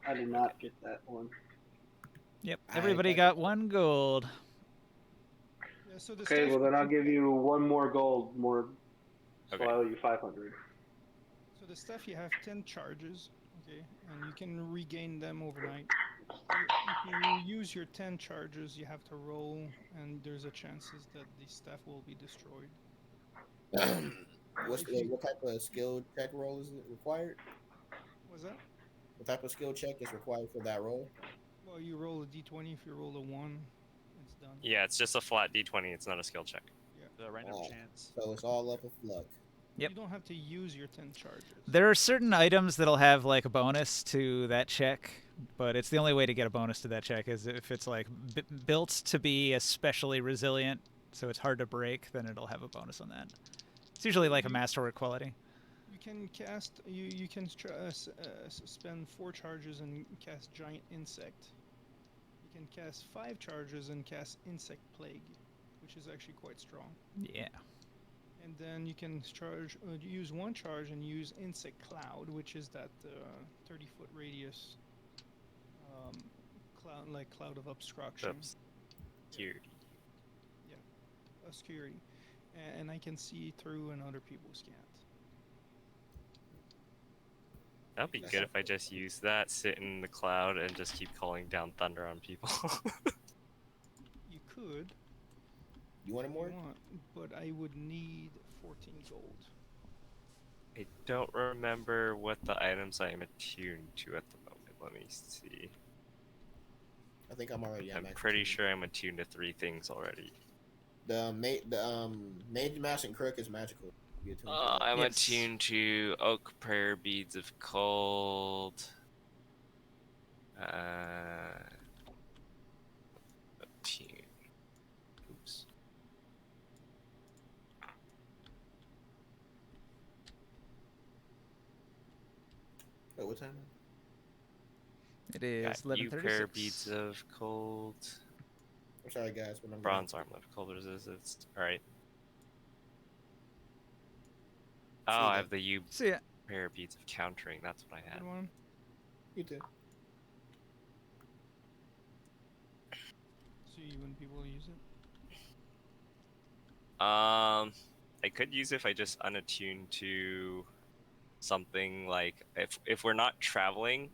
I did not get that one. Yep, I everybody got got 1 gold. Yeah, so the Okay, stuff well then you I'll can- give you 1 more gold, Morg. So Okay. I owe you 500. So the stuff you have 10 charges, okay, and you can regain them overnight. If you use your 10 charges, you have to roll, and there's a chances that the stuff will be destroyed. What type of skill check roll is it required? What's that? What type of skill check is required for that roll? Well, you roll a d20. If you roll a 1, it's done. Yeah, it's just a flat d20. It's not a skill check. The random Oh. chance. So it's all up with luck. Yep. You don't have to use your 10 charges. There are certain items that'll have like a bonus to that check, but it's the only way to get a bonus to that check is if it's like built to be especially resilient, so it's hard to break, then it'll have a bonus on that. It's usually like a masterwork quality. You can cast. You can spend 4 charges and cast Giant Insect. You can cast 5 charges and cast Insect Plague, which is actually quite strong. Yeah. And then you can use 1 charge and use Insect Cloud, which is that 30-foot radius cloud of obstruction. Here. Obscurity. And I can see through and other people's can't. That'd be good if I just use that, sit in the cloud, and just keep calling down thunder on people. You could. You want it if more? you want, but I would need 14 gold. I don't remember what the items I am attuned to at the moment. Let me see. I think I'm already. I'm pretty sure I'm attuned to 3 things already. The Mage Mask and Crook is magical. You attune to that. I'm Yes. attuned to Oak Prayer Beads of Cold. Attune. Oops. Wait, what time? It is Got you Prayer 11:36. Beads of Cold. I'm sorry, guys, but I'm Bronze Armlet of Cold Resistance. Alright. Oh, See I that. have the U So yeah, Prayer Beads of Countering. That's what I had. Good one. You too. So you wouldn't be able to use it. I could use it if I just unattune to something like if we're not traveling,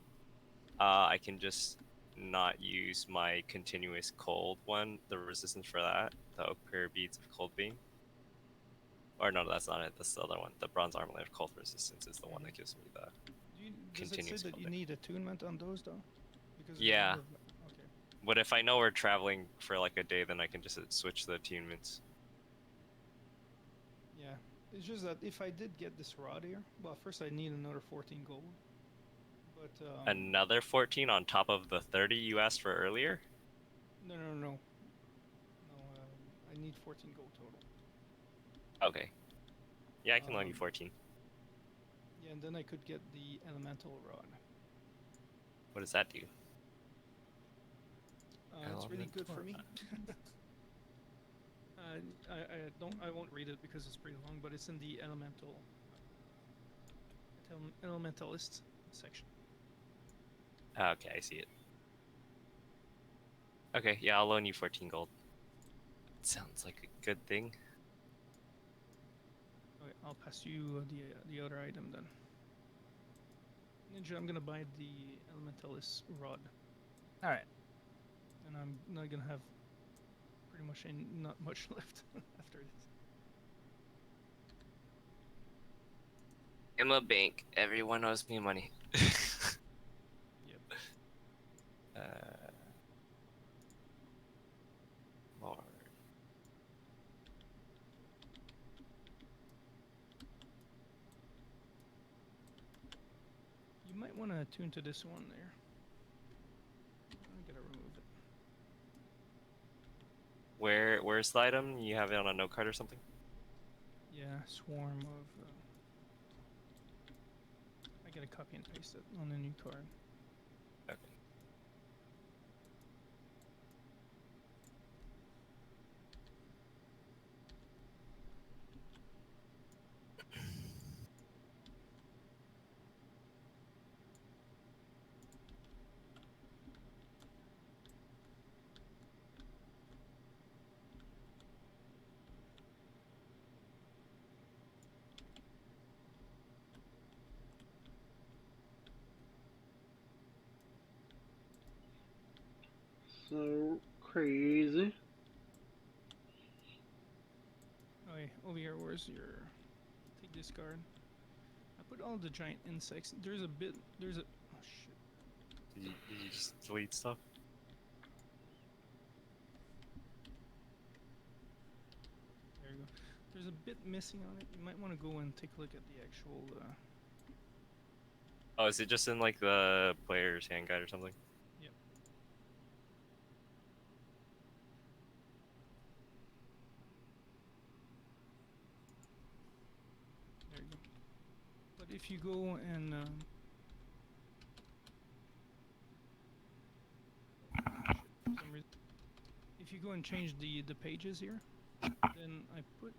I can just not use my continuous cold one, the resistance for that, the Oak Prayer Beads of Cold Beam. Or no, that's not it. That's the other one. The Bronze Armlet of Cold Resistance is the one that gives me the. Does it say Continuous that you clothing. need attunement on those though? Because Yeah. Okay. But if I know we're traveling for like a day, then I can just switch the attunements. It's just that if I did get this rod here, well, first I need another 14 gold. But Another 14 on top of the 30 you asked for earlier? no, no, no, no. I need 14 gold total. Okay. Yeah, I can loan you 14. Yeah, and then I could get the elemental rod. What does that do? It's really good for me. Elemental I won't read it because it's pretty long, but it's in the elementalist section. Okay, I see it. Okay, yeah, I'll loan you 14 gold. Sounds like a good thing. Okay, I'll pass you the other item then. Ninja, I'm gonna buy the elementalist rod, All right. and I'm not gonna have pretty much not much left after this. I'm a bank. Everyone owes me money. Yep. Lord. You might want to tune to this one there. I'm gonna remove it. Where's the item? You have it on a note card or something? Yeah, swarm of. I gotta copy and paste it on a new card. Okay. So crazy. Okay, over here, where's your. Take this card. I put all the giant insects. There's a. Oh shit. Did you just delete stuff? There you go. There's a bit missing on it. You might want to go and take a look at the actual. Oh, is it just in like the player's hand guide or something? Yep. There you go. But if you go and. For some reason, if you go and change the pages here, then I put.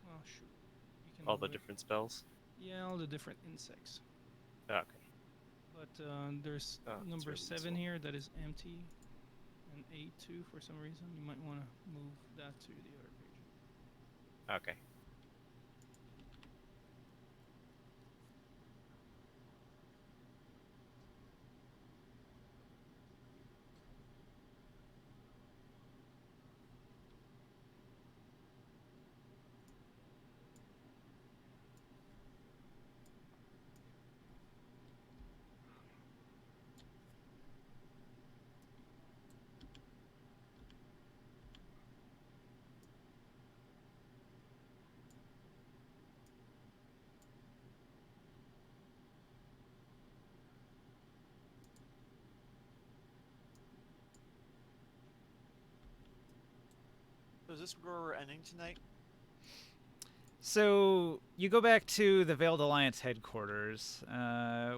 Oh shoot. You can All the move it. different spells? Yeah, all the different insects. Okay. But there's Oh, it's number really 7 useful. here that is empty, and 8 for some reason. You might want to move that to the other page. Okay. So is this where we're ending tonight? So you go back to the Veiled Alliance headquarters.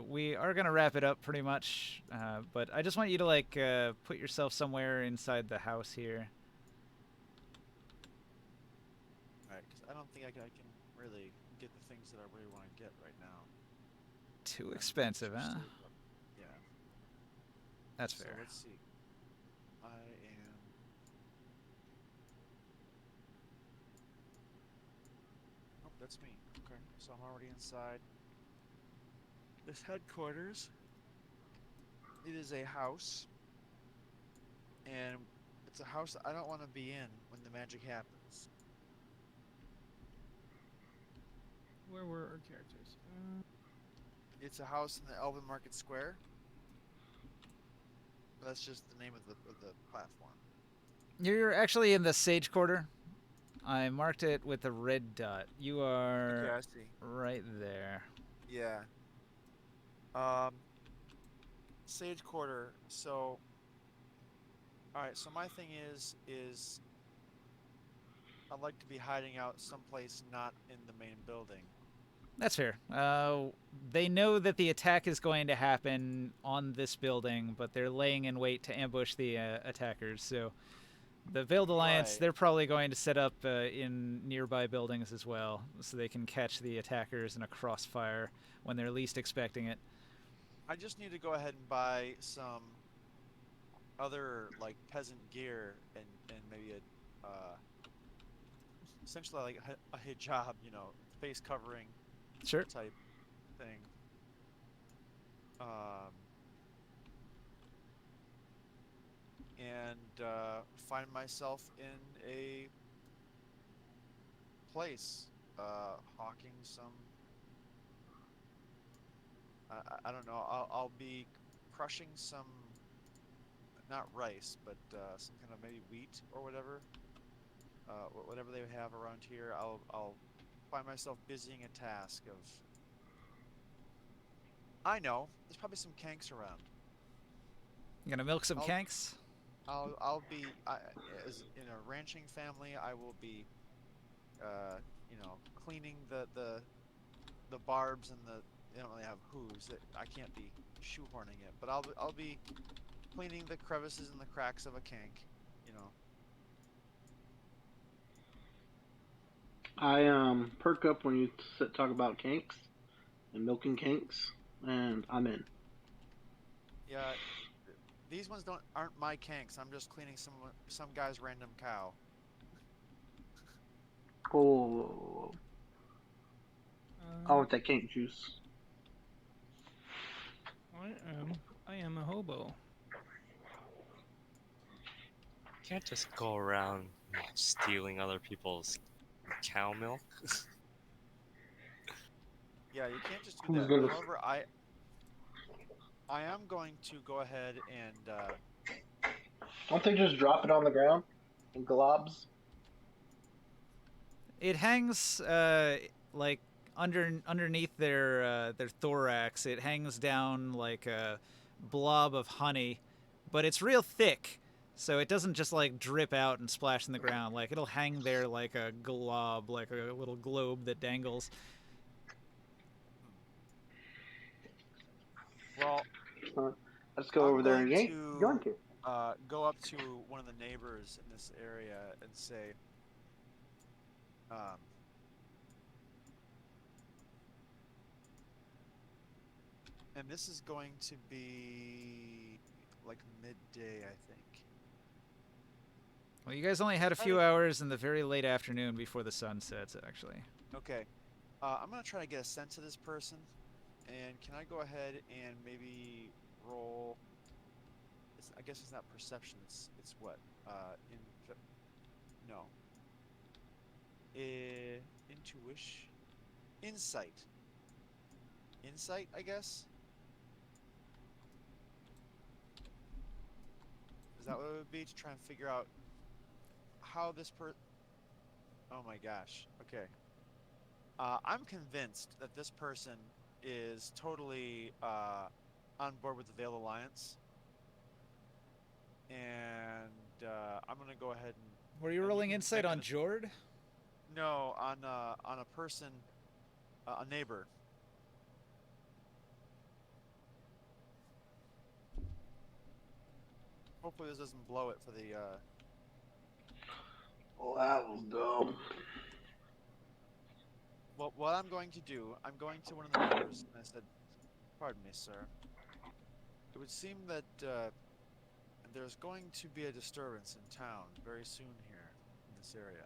We are gonna wrap it up pretty much, but I just want you to like put yourself somewhere inside the house here. Alright, because I don't think I can really get the things that I really want to get right now. Too I'm expensive, just huh? save up. Yeah. That's So fair. let's see. I am. Oh, that's me. Okay, so I'm already inside this headquarters. It is a house, and it's a house that I don't want to be in when the magic happens. Where were our characters? It's a house in the Elven Market Square. That's just the name of the platform. You're actually in the Sage Quarter I marked it with a red dot. You are Okay, I see. right there. Yeah. Sage quarter. So, all right. So my thing is I'd like to be hiding out someplace not in the main building. That's fair. They know that the attack is going to happen on this building, but they're laying in wait to ambush the attackers. So the Veiled Alliance, Right. they're probably going to set up in nearby buildings as well, so they can catch the attackers in a crossfire when they're least expecting it. I just need to go ahead and buy some other like peasant gear and maybe a essentially like a hijab, face covering Sure. type thing. Um, and find myself in a place hawking some. I don't know. I'll be crushing some, not rice, but some kind of maybe wheat or whatever. Whatever they have around here, I'll find myself busying a task of. I know. There's probably some kanks around. You gonna milk some I'll kanks? I'll be as in a ranching family. I will be cleaning the barbs and the. They don't really have hooves. I can't be shoehorning it, but I'll be cleaning the crevices and the cracks of a kank. You know. I perk up when you talk about kinks and milking kinks, and I'm in. Yeah. These ones aren't my kanks. I'm just cleaning some guy's random cow. Oh, I Um, want that kink juice. I am a hobo. You can't just go around stealing other people's cow milk. Yeah, you can't just do Who's that. gonna? However, I am going to go ahead and Don't they just drop it on the ground in globs? It hangs like underneath their thorax. It hangs down like a blob of honey, but it's real thick, so it doesn't just like drip out and splash in the ground. Like it'll hang there like a glob, like a little globe that dangles. well, Let's go I'm over there going and to yoink it. go up to one of the neighbors in this area and say, um, and this is going to be like midday, I think. Well, you guys only had a few hours in the very late afternoon before the sun sets, actually. Okay. I'm gonna try to get a sense of this person, and can I go ahead and maybe roll? I guess it's not perception. It's what? In no. Intuition, insight. Insight, I guess. Is that what it would be to try and figure out how this Oh my gosh. Okay. I'm convinced that this person is totally on board with the Veil Alliance, and I'm gonna go ahead and. Were you and rolling can insight make on Jord? No, on a person, a neighbor. Hopefully this doesn't blow it for the. Oh, that was dumb. Well, what I'm going to do, I'm going to one of the neighbors, and I said, "Pardon me, sir. It would seem that there's going to be a disturbance in town very soon here in this area.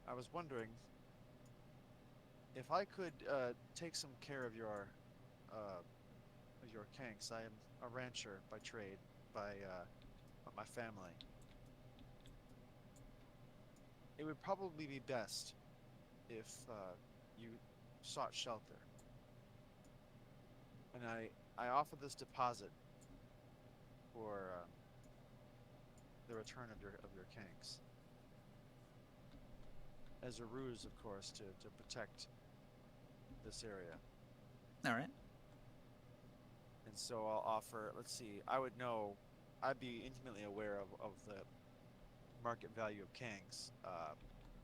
I was wondering if I could take some care of your kanks. I am a rancher by trade, by my family. It would probably be best if you sought shelter. And I offer this deposit for the return of your kanks." as a ruse, of course, to protect this area. All right. And so I'll offer. Let's see. I would know. I'd be intimately aware of the market value of Kangs.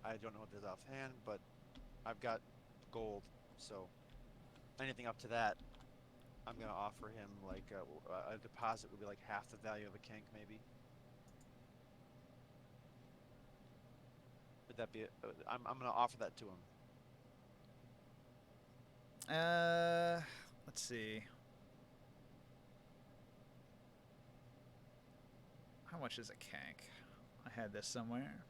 I don't know what it is offhand, but I've got gold, so anything up to that, I'm gonna offer him like a deposit would be like half the value of a Kank, maybe. Would that be? I'm gonna offer that to him. Let's see. How much is a kank? I had this somewhere.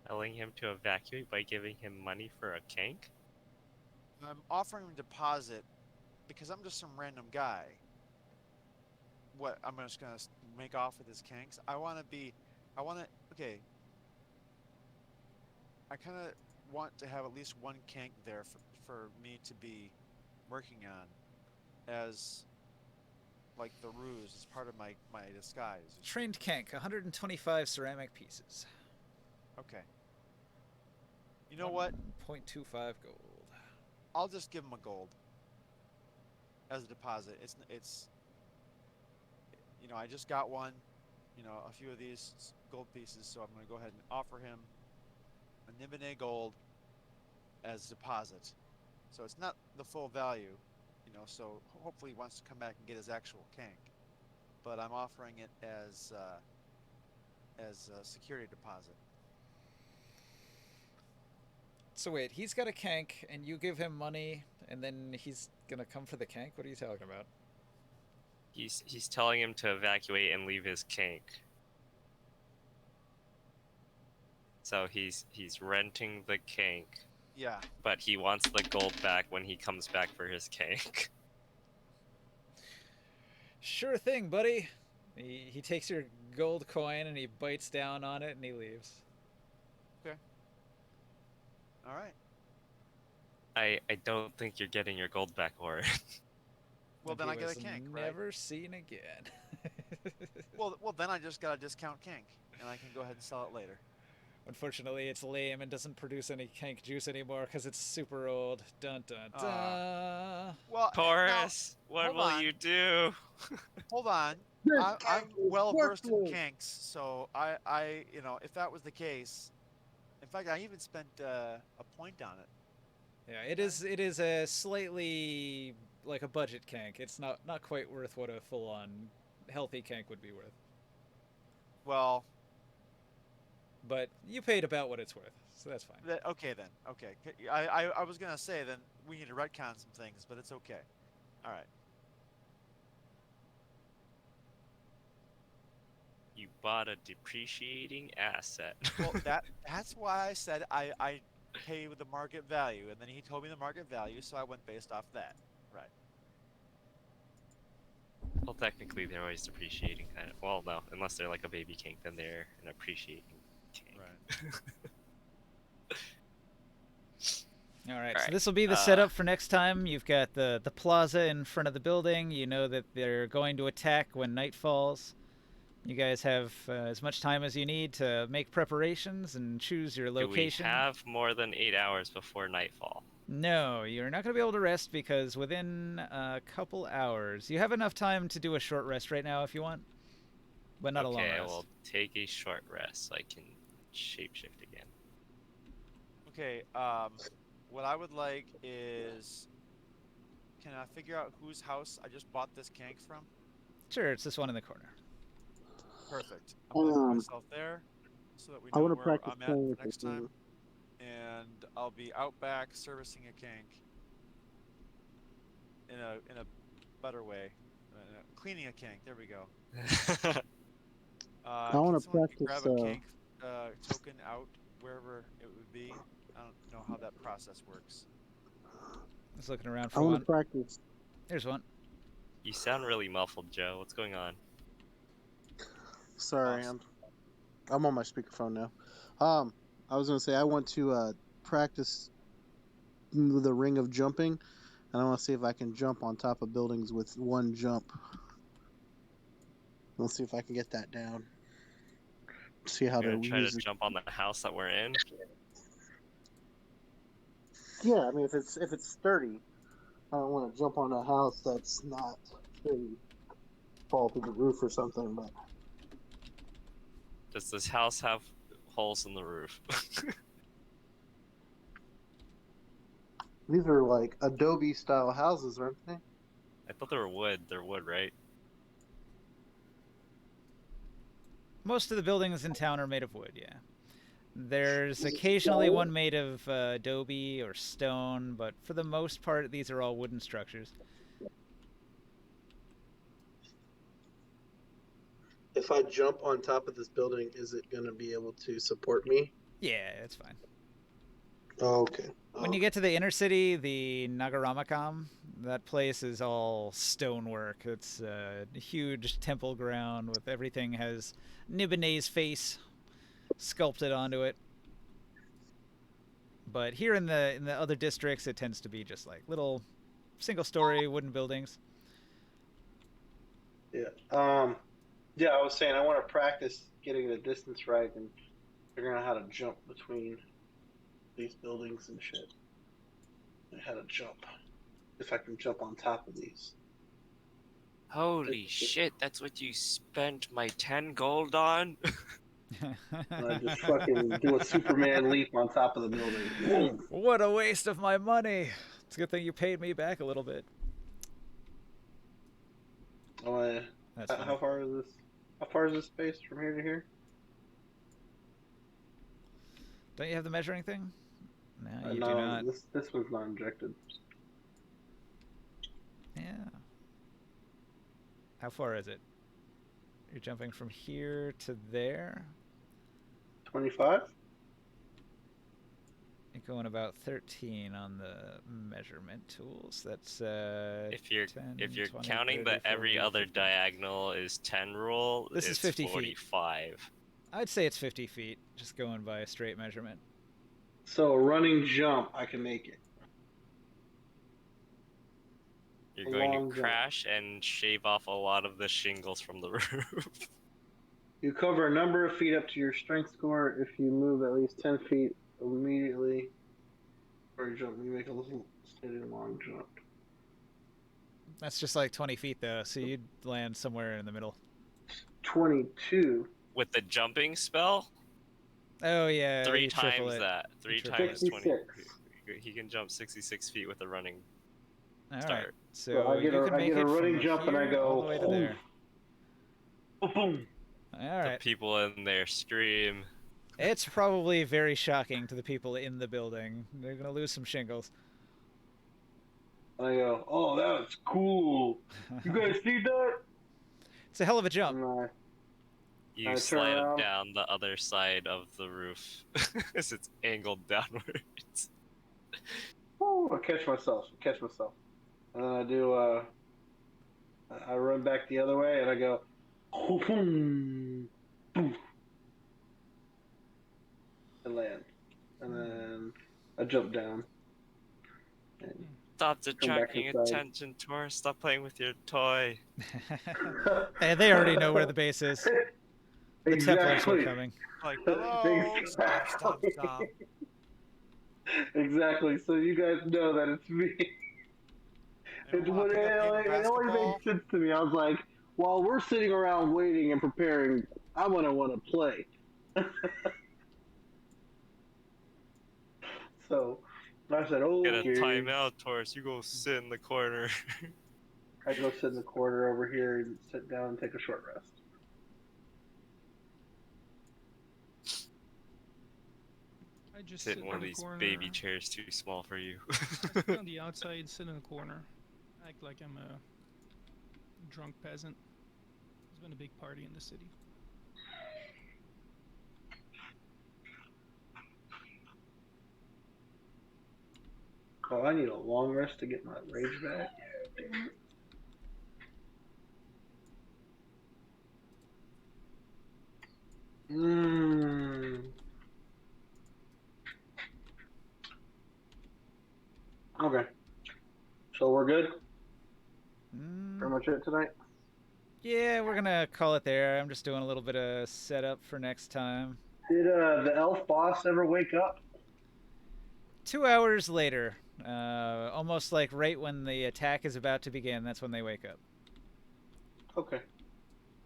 Telling him to evacuate by giving him money for a kank? I'm offering him deposit because I'm just some random guy. What? I'm just gonna make off with his Kanks. I want to. Okay. I kind of want to have at least one Kank there for me to be working on as like the ruse as part of my disguise. Trained kank, 125 ceramic pieces. Okay. You know what? 0.25 gold. I'll just give him a gold as a deposit. It's I just got one, a few of these gold pieces, so I'm going to go ahead and offer him a Nibenay gold as deposit. So it's not the full value, so hopefully he wants to come back and get his actual kank. But I'm offering it as a security deposit. So wait, he's got a kank, and you give him money, and then he's gonna come for the kank? What are you talking about? He's telling him to evacuate and leave his kank. So he's renting the kank, Yeah. but he wants the gold back when he comes back for his kank. Sure thing, buddy. He takes your gold coin and he bites down on it and he leaves. Okay. All right. I don't think you're getting your gold back, or Well, And then he I get a was kank, right? never seen again. Well, then I just got a discount kank, and I can go ahead and sell it later. Unfortunately, it's lame and doesn't produce any kank juice anymore because it's super old. Dun dun dun. Well, Taurus, what hold will on. you do? Hold on. This I'm kank is well versed in worthless. kanks, so I if that was the case, in fact, I even spent a point on it. Yeah, it is a slightly like a budget kank. It's not quite worth what a full-on healthy kank would be worth. Well, But you paid about what it's worth, so that's fine. okay then. Okay, I was gonna say then we need to retcon some things, but it's okay. All right. You bought a depreciating asset. Well, that's why I said I pay with the market value, and then he told me the market value, so I went based off that. Right. Well, technically, they're always depreciating, kind of. Well, no, unless they're like a baby kank, then they're an appreciating kank. Right. All right, All so right, this will be the setup for next time. You've got the plaza in front of the building. You know that they're going to attack when night falls. You guys have as much time as you need to make preparations and choose your location. Do we have more than 8 hours before nightfall? No, you're not going to be able to rest because within a couple hours, you have enough time to do a short rest right now if you want, but not a long Okay, I rest. will take a short rest so I can shapeshift again. Okay. What I would like is, can I figure out whose house I just bought this kank from? Sure, it's this one in the corner. Perfect. I'm gonna put myself there so that we know I want to where practice I'm at playing for with next this time. And I'll be out back servicing a kank in a better way, cleaning a kank. There we go. I Can wanna someone practice, grab a kank token out wherever it would be? I don't know how that process works. Just looking around I for want one. to practice. There's one. You sound really muffled, Joe. What's going on? Sorry, Awesome. I'm on my speakerphone now. I was gonna say I want to practice the ring of jumping, and I want to see if I can jump on top of buildings with one jump. Let's see if I can get that down. see how You're to gonna try use to it. jump on the house that we're in. Yeah, I mean, if it's sturdy, I don't want to jump on a house that's not sturdy, fall through the roof or something. But Does this house have holes in the roof? these are like Adobe style houses, aren't they? I thought they were wood. They're wood, right? Most of the buildings in town are made of wood, yeah. There's occasionally one made of adobe or stone, but for the most part, these are all wooden structures. If I jump on top of this building, is it going to be able to support me? Yeah, it's fine. Oh, okay. When you get to the inner city, the Nagaramakam, that place is all stonework. It's a huge temple ground with everything has Nibenay's face sculpted onto it. But here in the other districts, it tends to be just like little single-story wooden buildings. Yeah. Yeah, I was saying I want to practice getting the distance right and figuring out how to jump between these buildings and shit. And how to jump. If I can jump on top of these. Holy shit, that's what you spent my 10 gold on? And I just fucking do a Superman leap on top of the building. Boom. What a waste of my money. It's a good thing you paid me back a little bit. Oh, That's how far is this? How far is this space from here to here? Don't you have the measuring thing? No, you no, do not. This one's not injected. Yeah. How far is it? You're jumping from here to there? 25? You're going about 13 on the measurement tools. That's If you're 10, if you're 20, counting 30, the every 40, other 50. diagonal is 10 rule, This is it's 50 feet. 45. I'd say it's 50 feet, just going by a straight measurement. So a running jump, I can make it. You're A going to long jump. crash and shave off a lot of the shingles from the roof. You cover a number of feet up to your strength score. If you move at least 10 feet immediately before you jump, you make a little steady long jump. That's just like 20 feet, though, so you'd land somewhere in the middle. 22. With the jumping spell, Oh, yeah. three you triple times it. that. Three triple times it. 20. 66. He can jump 66 feet with a running All start. right. So So I get you a- can I make get a it running from jump and I here go, all the way to there. Boom. All The right. people in there scream. It's probably very shocking to the people in the building. They're going to lose some shingles. And I go, oh, that was cool. You guys see that? It's a hell of a jump. And You I turn slide around. down the other side of the roof as it's angled downwards. I catch myself. And then I do, I run back the other way and I go, boom, boom, and land. And then I jump down. And Stop back attracting inside. attention, Tor. Stop playing with your toy. Hey, they already know where the base is. The Templars were coming. Like, hello, stop, stop, stop. Exactly. So you guys know that it's me. Anyone wanna pick up game It only basketball? made sense to me. I was like, while we're sitting around waiting and preparing, I want to play. So I said, "Oh, Get a timeout, Taurus. You go sit in the corner. I go sit in the corner over here and sit down and take a short rest." I just Sit sit in one of the these corner. baby chairs too small for you. I sit on the outside, sit in the corner, act like I'm a drunk peasant. There's been a big party in the city. Oh, I need a long rest to get my rage back. Okay. So we're good? Pretty much it tonight? Yeah, we're gonna call it there. I'm just doing a little bit of setup for next time. Did the elf boss ever wake up? 2 hours later, almost like right when the attack is about to begin, that's when they wake up. Okay.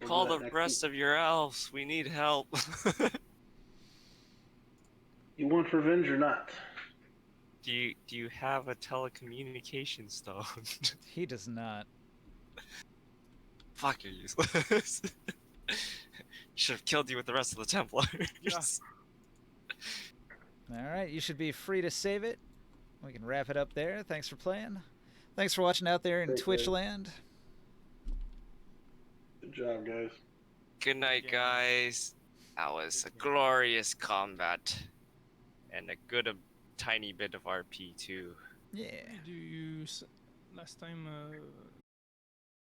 We'll Call do that the next rest week. of your elves. We need help. You want revenge or not? Do you have a telecommunication stone? He does not. Fuck, you're useless. Should have killed you with the rest of the Templars. Yeah. All right, you should be free to save it. We can wrap it up there. Thanks for playing. Thanks for watching out there in Thanks, Twitch guys. land. Good job, guys. Good night, game. guys. That was a Good game. glorious combat. And a good tiny bit of RP, too. Yeah. Do you last time